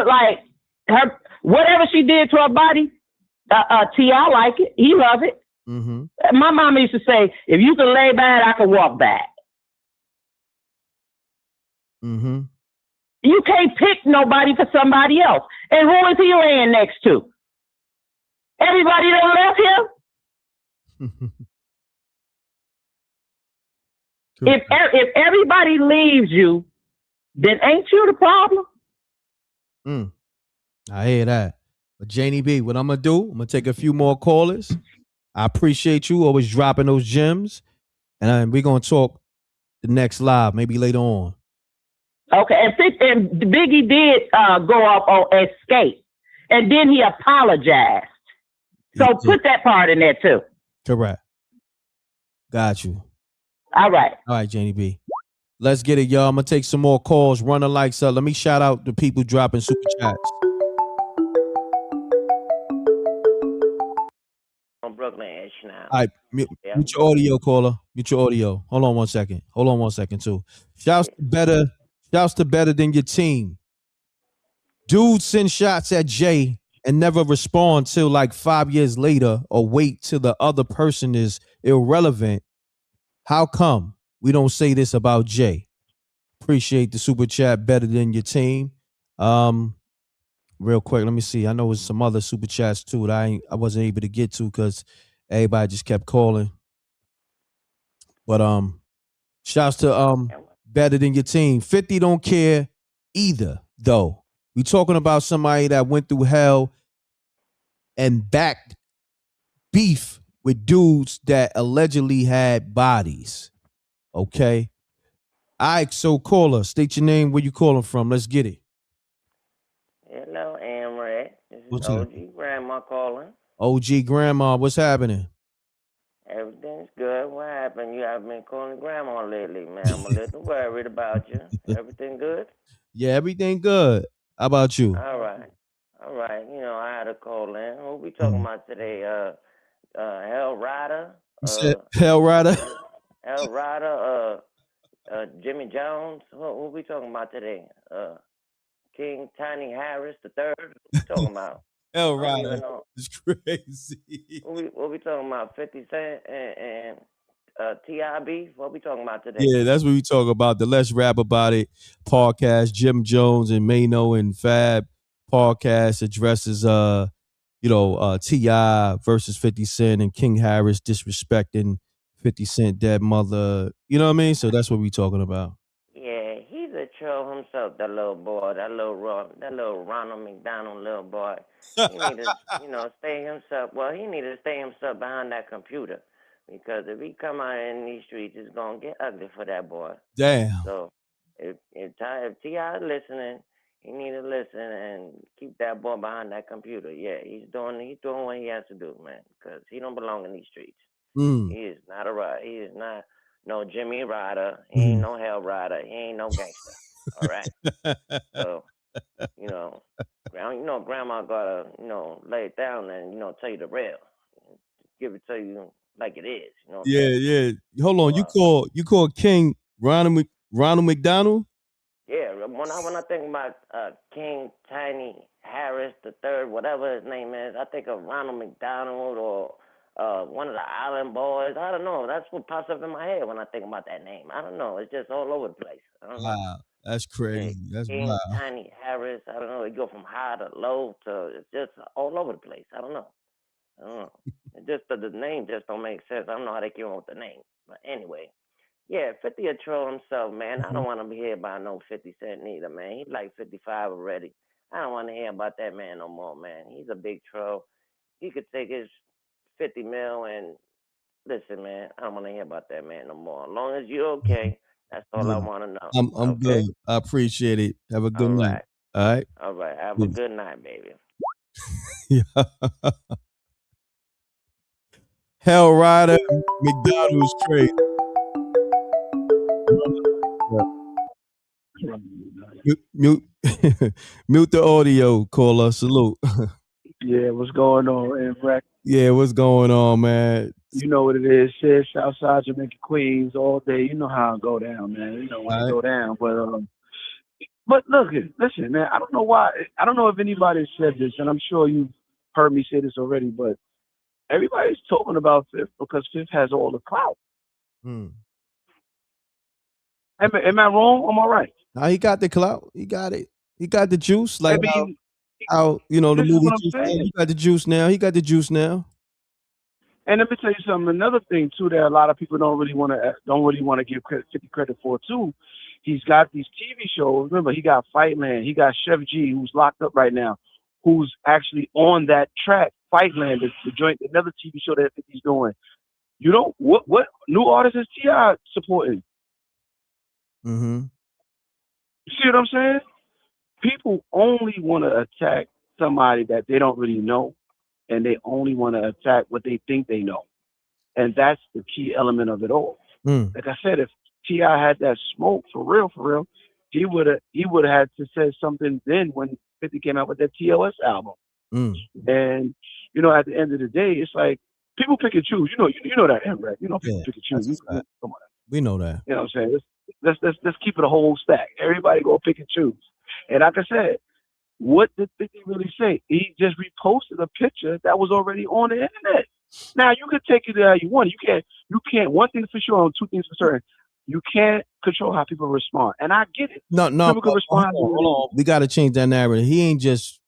like her whatever she did to her body. T.I. like it. He love it. My mama used to say, if you can lay bad, I can walk bad. You can't pick nobody for somebody else. And who is he laying next to? Everybody that left him? If everybody leaves you, then ain't you the problem? I hear that. But Janie B, what I'm gonna do? I'm gonna take a few more callers. I appreciate you always dropping those gems, and we're gonna talk the next live, maybe later on. Okay, and Biggie did go up on Escape, and then he apologized. So put that part in there too. Correct. Got you. All right, Janie B. Let's get it, y'all. I'm gonna take some more calls. Run the likes up. Let me shout out the people dropping super chats. On Brooklyn now. All right, mute your audio, caller. Mute your audio. Hold on 1 second. Hold on 1 second, too. Shouts to better than your team. Dudes send shots at Jay and never respond till like 5 years later, or wait till the other person is irrelevant. How come we don't say this about Jay? Appreciate the super chat, better than your team. Real quick, let me see. I know there's some other super chats too that I wasn't able to get to because everybody just kept calling. But shouts to better than your team. 50 don't care either, though. We talking about somebody that went through hell and backed beef with dudes that allegedly had bodies. Okay. All right, so caller, state your name, where you calling from. Let's get it. Hello, M.Reck. This is What's OG up? Grandma calling. OG Grandma, what's happening? Everything's good. What happened? You haven't been calling Grandma lately, man. I'm a little worried about you. Everything good? Yeah, everything good. How about you? All right. All right. You know, I had a call in. Who we talking about today? Hell Rider? You said Hell Rider? Hell Rider, Jimmy Jones? Who we talking about today? King Tiny Harris the third? What we talking about? Hell I don't even Rider know. is crazy. What we talking about? 50 Cent and T.I.B.? What we talking about today? Yeah, that's what we talk about. The Let's Rap About It podcast. Jim Jones and Mano and Fab podcast addresses T.I. versus 50 Cent and King Harris disrespecting 50 Cent dead mother. You know what I mean? So that's what we talking about. Yeah, he's a troll himself, that little boy, that little Ronald McDonald little boy. He need to, stay himself. Well, he need to stay himself behind that computer, because if he come out in these streets, it's gonna get ugly for that boy. Damn. So if T.I. listening, he need to listen and keep that boy behind that computer. Yeah, he's doing what he has to do, man, because he don't belong in these streets. He is not a rider. He is not no Jimmy Rider. He ain't no Hell Rider. He ain't no gangster. All right. So, Grandma gotta, lay it down and, tell you the real. Give it to you like it is. You know what I'm saying? Yeah. Hold on. You call King Ronald McDonald? Yeah, when I think about King Tiny Harris the third, whatever his name is, I think of Ronald McDonald or one of the Island Boys. I don't know. That's what pops up in my head when I think about that name. I don't know. It's just all over the place. I don't know. Wow, that's crazy. That's King wild. Tiny Harris. I don't know. It go from high to low to it's just all over the place. I don't know. It just the name just don't make sense. I don't know how they came up with the name. But anyway. Yeah, 50 a troll himself, man. I don't want to be hear about no 50 Cent neither, man. He's like 55 already. I don't want to hear about that man no more, man. He's a big troll. He could take his 50 mil and listen, man. I don't want to hear about that man no more. As long as you're okay, that's all I want to know. I'm okay? good. I appreciate it. Have a good All night. right. All right. All right. Have a good night, baby. Yeah. Hell Rider McDonald's crazy. Mute the audio, caller. Salute. Yeah, what's going on, M.Reck? Yeah, what's going on, man? You know what it is, shit. Southside Jamaica, Queens, all day. You know how I go down, man. You know when I go down. But look, listen, man. I don't know why. I don't know if anybody said this, and I'm sure you've heard me say this already. But everybody's talking about Fifth because Fifth has all the clout. Am I wrong? Am I right? Now he got the clout. He got it. He got the juice. Like I mean, how the this is movie what I'm juice. saying. He got the juice now. He got the juice now. And let me tell you something. Another thing too that a lot of people don't really want to give 50 credit for too. He's got these TV shows. Remember, he got Fightland. He got Chef G, who's locked up right now, who's actually on that track. Fightland, the joint, another TV show that 50's doing. You don't what new artist is T.I. supporting? Mm-hmm. You see what I'm saying? People only want to attack somebody that they don't really know, and they only want to attack what they think they know. And that's the key element of it all. Like I said, if T.I. had that smoke for real, he would have had to say something then when 50 came out with that TOS album. And you know, at the end of the day, it's like people pick and choose. You know that, M.Reck. You know, people pick and choose. Come on. We know that. You know what I'm saying? Let's keep it a whole stack. Everybody go pick and choose. And like I said, what did 50 really say? He just reposted a picture that was already on the internet. Now you can take it how you want. You can't. One thing for sure, two things for certain. You can't control how people respond, and I get it. No. People can respond. Hold on. We got to change that narrative. He ain't just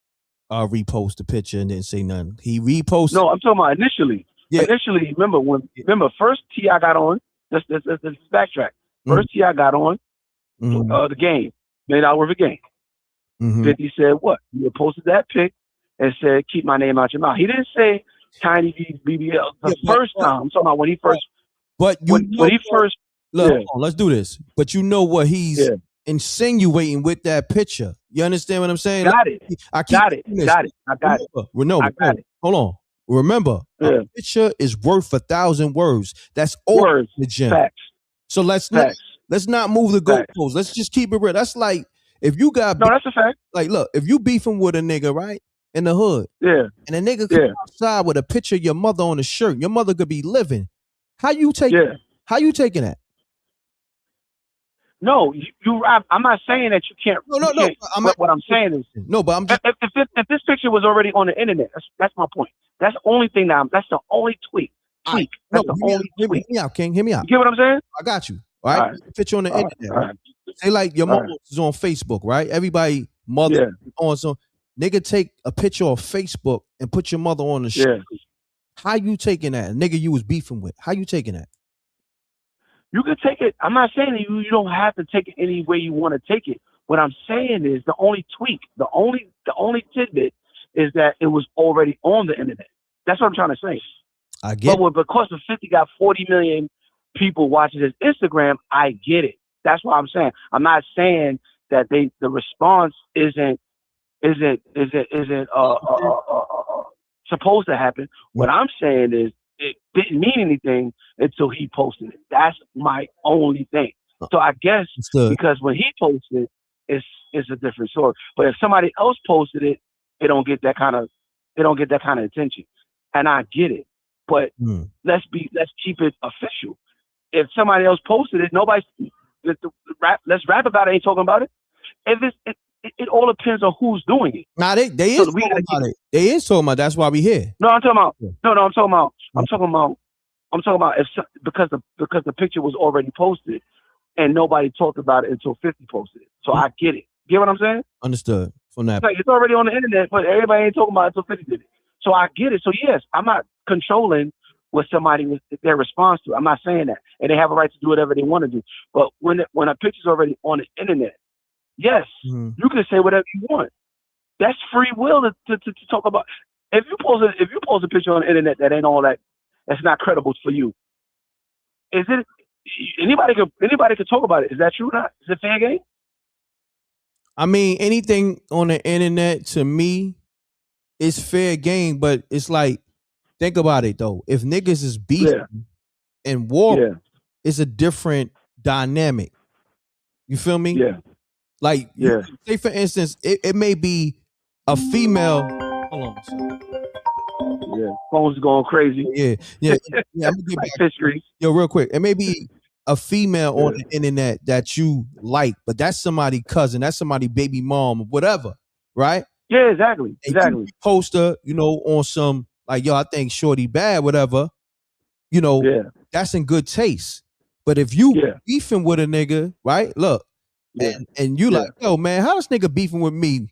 repost the picture and didn't say nothing. He reposted. No, I'm talking about initially. Yeah. Initially, remember first T.I. got on. Let's backtrack. First T.I. got on the game, made out with a game. 50 said what? He posted that pic and said, "Keep my name out your mouth." He didn't say Tiny BBL the first time. I'm talking about when he first. But when he first. Look, hold on, let's do this. But you know what he's insinuating with that picture. You understand what I'm saying? Got it. I got it. Hold on. Remember, a picture is worth 1,000 words. That's all the gym. Facts. So let's not move the goalposts. Let's just keep it real. That's like if you got that's a fact. Like, look, if you beefing with a nigga, right, in the hood, and a nigga come outside with a picture of your mother on the shirt, your mother could be living. How you taking that? No, I'm not saying that you can't. No. What I'm saying is but I'm just if this picture was already on the internet, that's my point. That's the only thing that's the only tweak. That's the only tweak. Hear me out, King. Hear me out. You get what I'm saying? I got you. All right. Picture on the internet. Right? Say like your mother is on Facebook, right? Everybody mother on some nigga take a picture of Facebook and put your mother on the shirt. How you taking that? Nigga you was beefing with. How you taking that? You can take it. I'm not saying that you don't have to take it any way you want to take it. What I'm saying is the only tweak, the only tidbit is that it was already on the internet. That's what I'm trying to say. I get but because the 50 got 40 million people watching his Instagram, I get it. That's what I'm saying. I'm not saying that the response isn't supposed to happen. What I'm saying is it didn't mean anything until he posted it. That's my only thing. So I guess because when he posted it, it's a different story. But if somebody else posted it, it don't get that kind of attention. And I get it. But let's keep it official. If somebody else posted it, let's rap about it. Ain't talking about it. If it all depends on who's doing it. Nah, they is talking about it. They is talking about. That's why we here. No, I'm talking about. No, I'm talking about. I'm talking about because the picture was already posted and nobody talked about it until 50 posted it. So I get it. Get what I'm saying? Understood. From that. It's already on the internet, but everybody ain't talking about it until 50 did it. So I get it. So yes, I'm not controlling what somebody was their response to. I'm not saying that, and they have a right to do whatever they want to do. But when a picture's already on the internet, yes, you can say whatever you want. That's free will to talk about. If you post a picture on the internet that ain't all that's not credible for you, is it? Anybody could talk about it. Is that true or not? Is it fair game? I mean, anything on the internet to me is fair game, but it's like, think about it though. If niggas is beefing and war, it's a different dynamic. You feel me? Yeah. Like, say for instance, it may be a female. Hold on. Yeah, phone's going crazy. Yeah. I'm gonna get back. History. Yo, real quick. It may be a female on the internet that you like, but that's somebody cousin, that's somebody baby mom, or whatever, right? Yeah, exactly. Exactly. Post her, on some like, yo, I think shorty bad, whatever. That's in good taste. But if you beefing with a nigga, right? Look, and you like, yo, man, how this nigga beefing with me?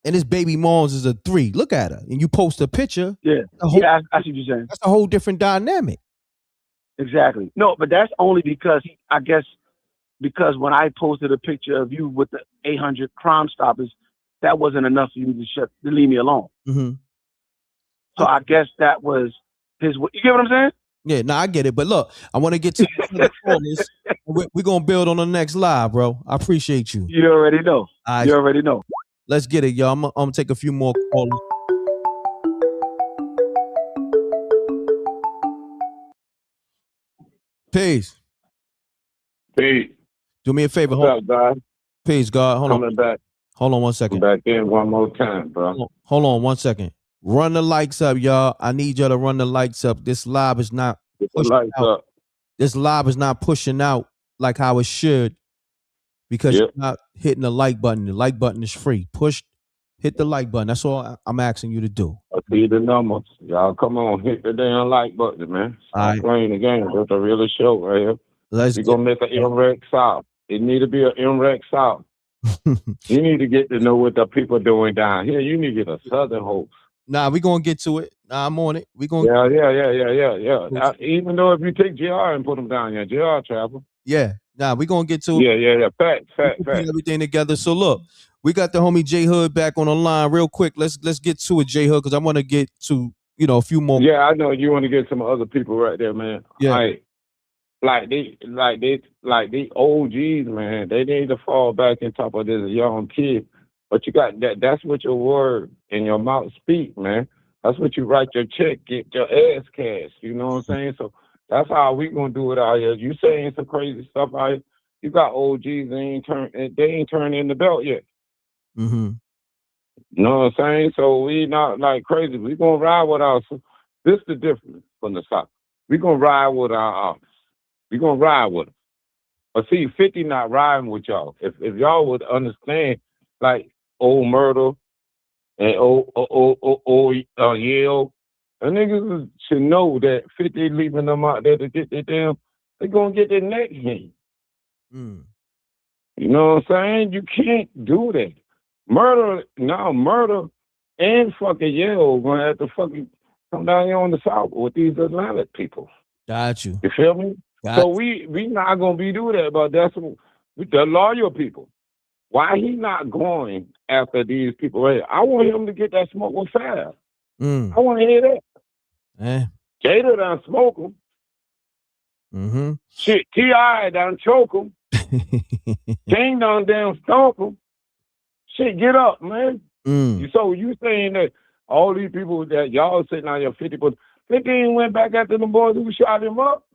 and his baby mom's is a 3. Look at her, and you post a picture. Yeah, I see what you're saying. That's a whole different dynamic. Exactly. No, but that's only because I guess because when I posted a picture of you with the 800 Crime Stoppers, that wasn't enough for you to leave me alone. Mm-hmm. So I guess that was his. You get what I'm saying? Yeah, no, I get it. But look, I want to get to the callers. We're gonna build on the next live, bro. I appreciate you. You already know. You already know. Let's get it, y'all. I'm gonna take a few more callers. Peace. Peace. Do me a favor. What's up, God? Peace, God. Hold Coming on. back. Hold on 1 second. Come back in one more time, bro. Hold on 1 second. Run the likes up, y'all. I need y'all to run the likes up. This live is not pushing out. This live is not pushing out like how it should because you're not hitting the like button. The like button is free. Hit the like button. That's all I'm asking you to do. I see the numbers. Y'all come on, hit the damn like button, man. Stop playing the game. That's a real show right here. We're going to make an M.Reck South. It need to be an M.Reck South. You need to get to know what the people doing down here. You need to get a Southern host. Nah, we're going to get to it. Nah, I'm on it. We going Yeah. Even though if you take JR and put them down here, JR travel. Yeah. Nah, we're going to get to it. Yeah. Fact. Everything together. So look, we got the homie J Hood back on the line real quick. Let's get to it, J Hood, because I want to get to, a few more. Yeah, I know you want to get some other people right there, man. Yeah. Like they OGs, man. They need to fall back on top of this young kid. But you got that. That's what your word and your mouth speak, man. That's what you write your check, get your ass cashed. You know what I'm saying? So that's how we gonna do it out here. You saying some crazy stuff out here. You got OGs, they ain't turned in the belt yet. Mm-hmm. You know what I'm saying? So we not like crazy. We gonna ride with our. This the difference from the South. We gonna ride with our. We gonna ride with them. But see, 50 not riding with y'all. If y'all would understand, like old Murder and old Yale, and niggas should know that 50 leaving them out there to get their damn. They gonna get their neck hit. Mm. You know what I'm saying? You can't do that. Murder and fucking Yale gonna have to fucking come down here on the South with these Atlanta people. Got you. You feel me? So we not gonna be do that, but that's the loyal people. Why he not going after these people? Right? I want him to get that smoke with Fab. I want to hear that. Jada done smoke him. Mm-hmm. Shit, T.I. done choke him. King done damn stomp him. Shit, get up, man. So you saying that all these people that y'all sitting on your 50, but 50 ain't went back after the boys who shot him up?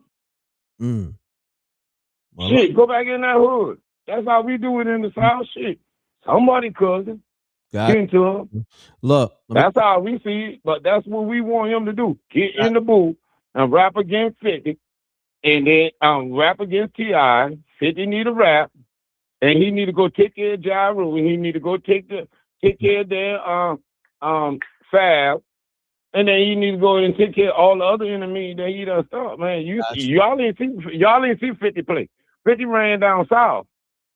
Well, shit, go back in that hood. That's how we do it in the South. Shit, somebody cousin get into him. Look, that's how we see it. But that's what we want him to do: get in the booth and rap against 50, and then rap against T.I. 50 need a rap, and he need to go take care of Jaru, and he need to go take care of their Fab. And then you need to go and take care of all the other enemies that he done stopped, man. Y'all ain't see 50 play. 50 ran down south.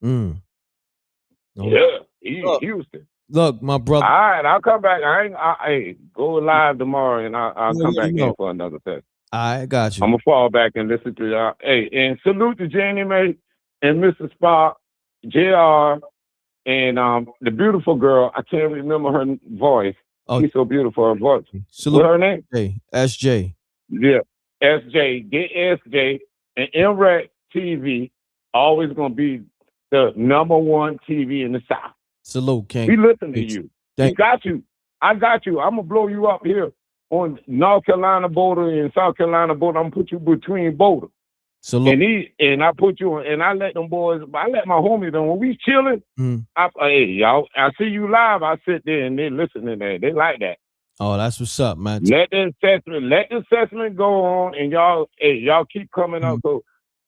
Yeah, Houston. Look, my brother. All right, I'll come back. I go live tomorrow, and I'll come back in for another session. I got you. I'm gonna fall back and listen to y'all. Hey, and salute to Jenny Mae and Mr. Spock, JR, and the beautiful girl. I can't remember her voice. Oh, she's so beautiful. Her voice. Salute. What's her name? SJ. Yeah, SJ. Get SJ and MRecktv. Always gonna be the #1 TV in the South. Salute, King. We listen to you. We got you. I got you. I'm gonna blow you up here on North Carolina border and South Carolina border. I'm gonna put you between border. Salute. And I put you on, and I let them boys. I let my homies know when we chilling. Hey y'all, I see you live. I sit there and they listening there. They like that. Oh, that's what's up, man. Let the assessment go on, and y'all keep coming up. So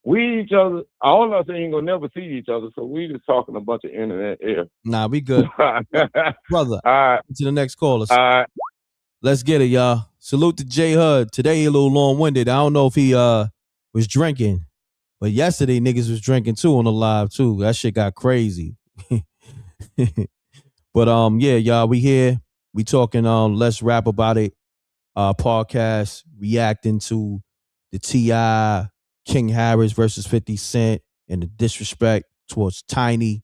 we each other, all of us ain't gonna never see each other. So we just talking a bunch of internet air. Nah, we good, brother. All right, to the next caller. All right, let's get it, y'all. Salute to J Hud. Today he a little long-winded. I don't know if he was drinking, but yesterday niggas was drinking too on the live too. That shit got crazy. But yeah, y'all, we here. We talking Let's Rap About It podcast, reacting to the T.I. King Harris versus 50 Cent and the disrespect towards Tiny,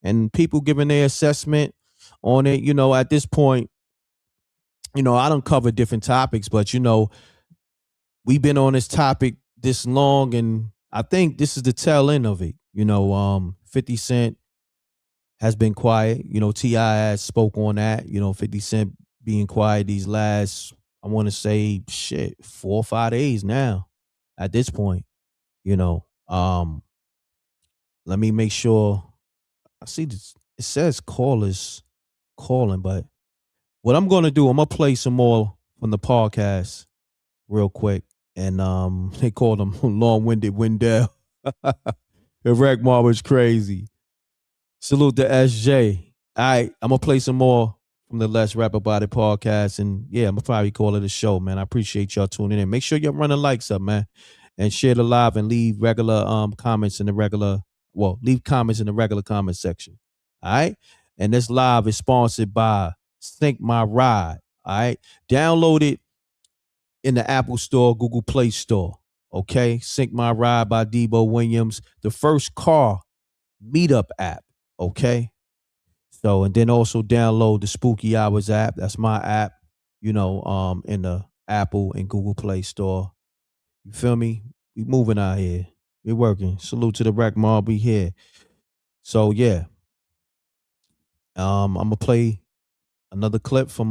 and people giving their assessment on it. You know, at this point, you know, I don't cover different topics, but you know, we've been on this topic this long, and I think this is the tail end of it. You know, 50 Cent has been quiet. You know, T.I. has spoke on that. You know, 50 Cent being quiet these last, I want to say, 4 or 5 days now at this point. You know, let me make sure. I see this. It says callers calling, but what I'm going to do, I'm going to play some more from the podcast real quick. And they called him long-winded Wendell. M.Reck was crazy. Salute to SJ. All right, I'm gonna play some more from the Let's Rap About It podcast, and yeah, I'm gonna probably call it a show, man. I appreciate y'all tuning in. Make sure you're running likes up, man, and share the live and leave regular comments in the regular. Well, leave comments in the regular comment section. All right, and this live is sponsored by Sync My Ride. All right, download it in the Apple Store, Google Play Store. Okay, Sync My Ride by Debo Williams, the first car meetup app. Okay. So, and then also download the Spooky Hours app. That's my app, you know, in the Apple and Google Play Store. You feel me? We moving out here. We working. Salute to the Rec Mob. We here. So yeah. I'm gonna play another clip from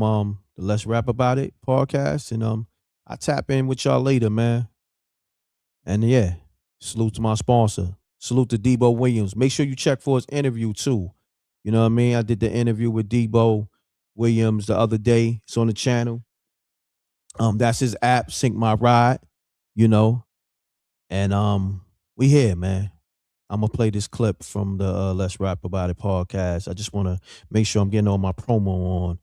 the Let's Rap About It podcast. And I tap in with y'all later, man. And yeah, salute to my sponsor. Salute to Debo Williams. Make sure you check for his interview too. You know what I mean? I did the interview with Debo Williams the other day. It's on the channel. That's his app, Sync My Ride, you know. And we here, man. I'm gonna play this clip from the Let's Rap About It podcast. I just wanna make sure I'm getting all my promo on.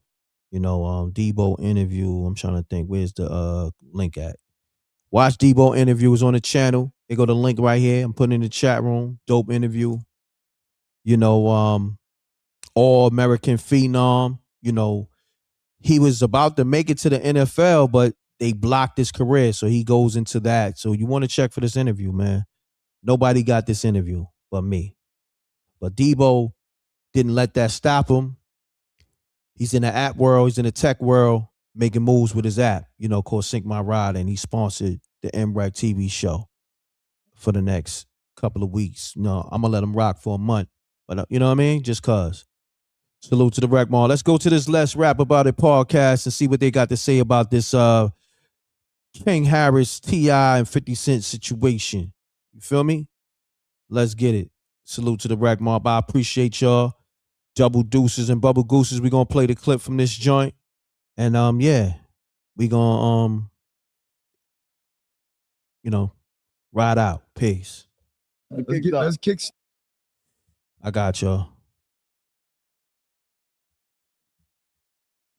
You know, Debo interview. I'm trying to think, where's the link at? Watch Debo interview is on the channel. They go to the link right here. I'm putting in the chat room. Dope interview. You know, all American phenom. You know, he was about to make it to the NFL, but they blocked his career. So he goes into that. So you want to check for this interview, man. Nobody got this interview but me. But Debo didn't let that stop him. He's in the app world. He's in the tech world, making moves with his app, you know, called Sync My Ride. And he sponsored the MRecktv show for the next couple of weeks. You know, I'm going to let him rock for a month. But you know what I mean? Just cause. Salute to the Rec Mall. Let's go to this Let's Rap About It podcast and see what they got to say about this King Harris, T.I., and 50 Cent situation. You feel me? Let's get it. Salute to the Rec Mall. I appreciate y'all. Double deuces and bubble gooses. We're gonna play the clip from this joint. And yeah, we gonna you know, ride out. Peace. Let's kick. I got y'all.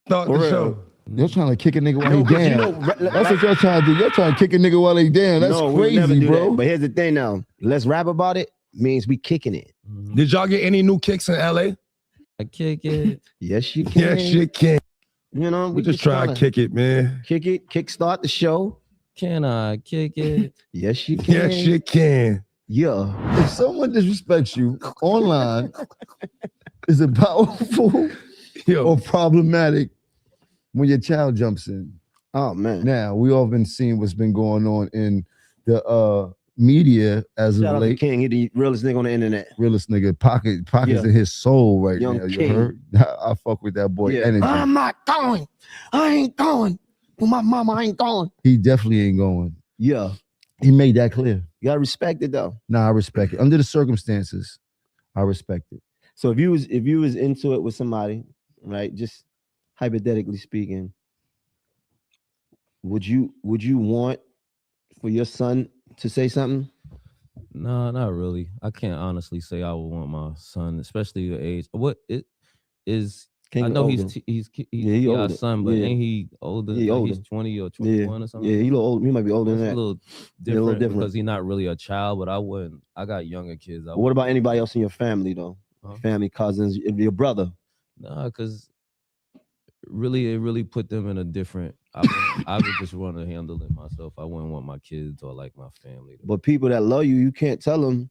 Start the show. You're trying to kick a nigga while he down. That's what you're trying to do. You're trying to kick a nigga while they down. That's crazy, bro. That. But here's the thing now. Let's rap about it means we kicking it. Did y'all get any new kicks in LA? I kick it. Yes, you can. Yes, you can. You know, we just try to kick it, man. Kick it, kickstart the show. Can I kick it? Yes, you can. Yes, you can. Yeah. If someone disrespects you online, is it powerful or problematic when your child jumps in? Oh man. Now we all been seeing what's been going on in the media as Shout of late. King, he the realest nigga on the internet. Realest nigga, pockets in his soul right Young now. King. You heard? I fuck with that boy energy. I'm not going. I ain't going. With my mama, I ain't going. He definitely ain't going. Yeah. He made that clear. You gotta respect it though. Nah, I respect it. Under the circumstances, I respect it. So if you was into it with somebody, right? Just hypothetically speaking, would you want for your son to say something? No, not really. I can't honestly say I would want my son, especially the age. What it is? I know he's he our older. son, but ain't he older? He Like older. He's 20 or 21 or something. Yeah, he a little old. He might be older than That's that. a little different because he's not really a child. But I wouldn't. I got younger kids. What about anybody else in your family though? Family, cousins, if your brother? Nah, because really, it really put them in a different. I would just want to handle it myself. I wouldn't want my kids or like my family. But people that love you, you can't tell them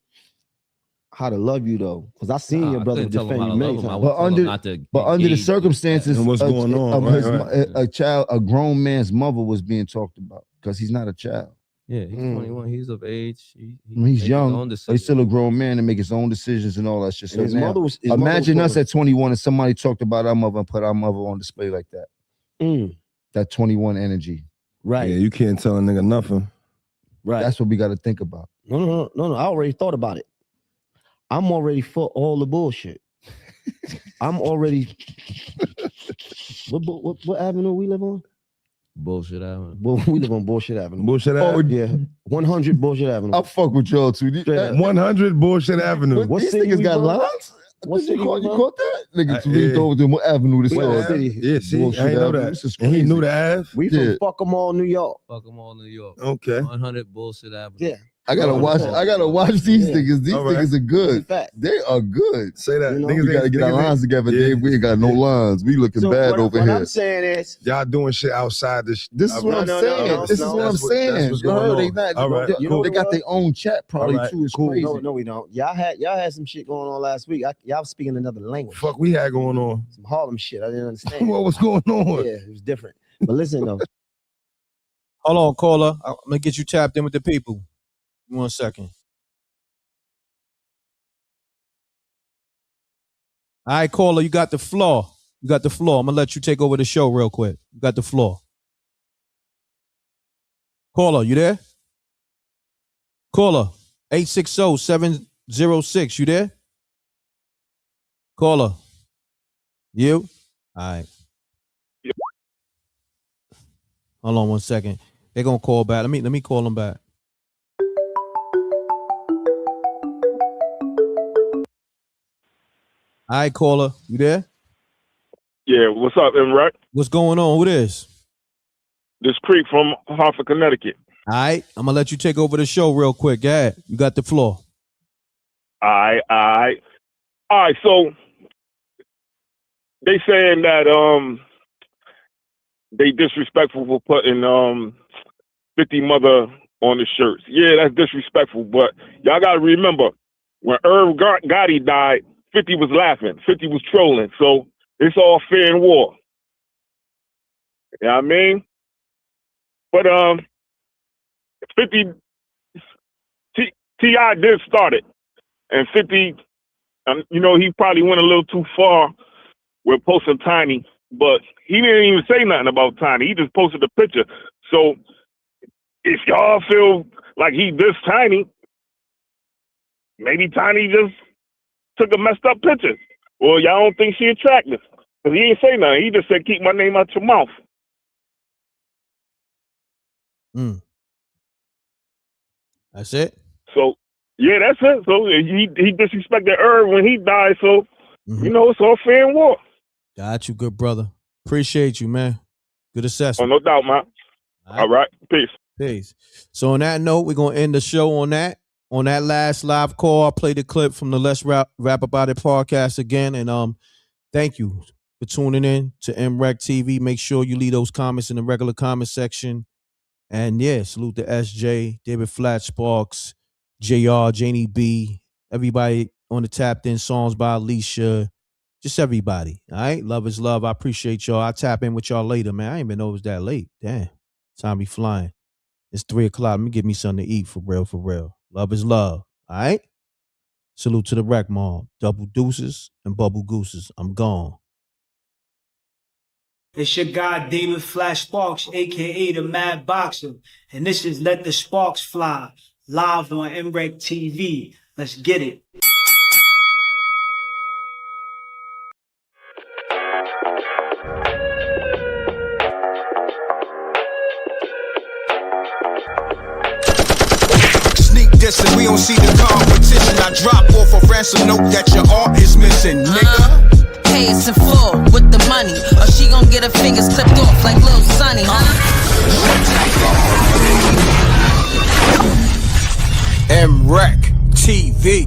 how to love you though, because I seen your brother defend you many times. But under the circumstances, and what's going on? A grown man's mother was being talked about because he's not a child. Yeah, he's 21. He's of age. He's young, but he's still a grown man and make his own decisions and all that shit. So now, imagine us at 21 and somebody talked about our mother and put our mother on display like that. That 21 energy. Right. Yeah, you can't tell a nigga nothing. Right. That's what we got to think about. No. I already thought about it. I'm already for all the bullshit. I'm already. What avenue we live on? Bullshit Avenue. We live on Bullshit Avenue. Bullshit Avenue? Yeah. 100 Bullshit Avenue. I fuck with y'all too. 100 Bullshit Avenue. What These city niggas we got from? lines? What city you we from? caught that? Nigga, leaned over to what avenue this What city? Yeah, see, I ain't know that. This is And he crazy. knew the Ave? We from Fuck 'em all, New York. Fuck them all, New York. Okay. 100 Bullshit Avenue. Yeah. I gotta watch these niggas. These niggas are good. They are good. Say that. We gotta get our lines together, Dave. We ain't got no lines. We looking bad over what here. I'm saying is, y'all doing shit outside this. This is what I'm saying. This is what I'm saying. That's what's going on. They not. All right, They got their own chat probably too. It's crazy. No, we don't. Y'all had some shit going on last week. Y'all was speaking another language. Fuck, we had going on. Some Harlem shit. I didn't understand. What was going on? Yeah, it was different. But listen though. Hold on, caller. I'm gonna get you tapped in with the people. 1 second. All right, caller, you got the floor. You got the floor. I'm gonna let you take over the show real quick. You got the floor. Caller, you there? Caller, 860-706. You there? Caller. You? All right. Hold on 1 second. They're gonna call back. Let me call them back. All right, caller, you there? Yeah, what's up, M.Reck? What's going on? Who this? This Creek from Hartford, Connecticut. All right, I'm gonna let you take over the show real quick. Go ahead. You got the floor. All right. So they saying that they disrespectful for putting 50 mother on the shirts. Yeah, that's disrespectful. But y'all gotta remember when Irv Gotti died, 50 was laughing. 50 was trolling. So it's all fair and war. You know what I mean? But 50 T.I. did start it. And 50, he probably went a little too far with posting Tiny, but he didn't even say nothing about Tiny. He just posted the picture. So if y'all feel like he this Tiny, maybe Tiny just took a messed up picture. Well, y'all don't think she attractive. Because he ain't say nothing. He just said, keep my name out your mouth. That's it? So, yeah, that's it. So he disrespected Irv when he died. So, it's all fair and war. Got you, good brother. Appreciate you, man. Good assessment. Oh, no doubt, man. All right. Peace. Peace. So on that note, we're going to end the show on that. On that last live call, I played the clip from the Let's Rap About It podcast again. And thank you for tuning in to MRecktv. Make sure you leave those comments in the regular comment section. And yeah, salute to SJ, David Flat Sparks, JR, Janie B, everybody on the Tapped In songs by Alicia. Just everybody. All right. Love is love. I appreciate y'all. I'll tap in with y'all later, man. I didn't even know it was that late. Damn. Time be flying. It's 3 o'clock. Let me give me something to eat for real, for real. Love is love. All right. Salute to the Wreck Mom. Double deuces and bubble gooses. I'm gone. It's your guy, David Flash Sparks, a.k.a. the Mad Boxer. And this is Let the Sparks Fly, live on MRecktv. Let's get it. Dissing, we don't see the competition. I drop off a ransom note that your art is missing, nigga. Pays in full with the money, or she gon' get her fingers clipped off like Lil Sonny, MRecktv.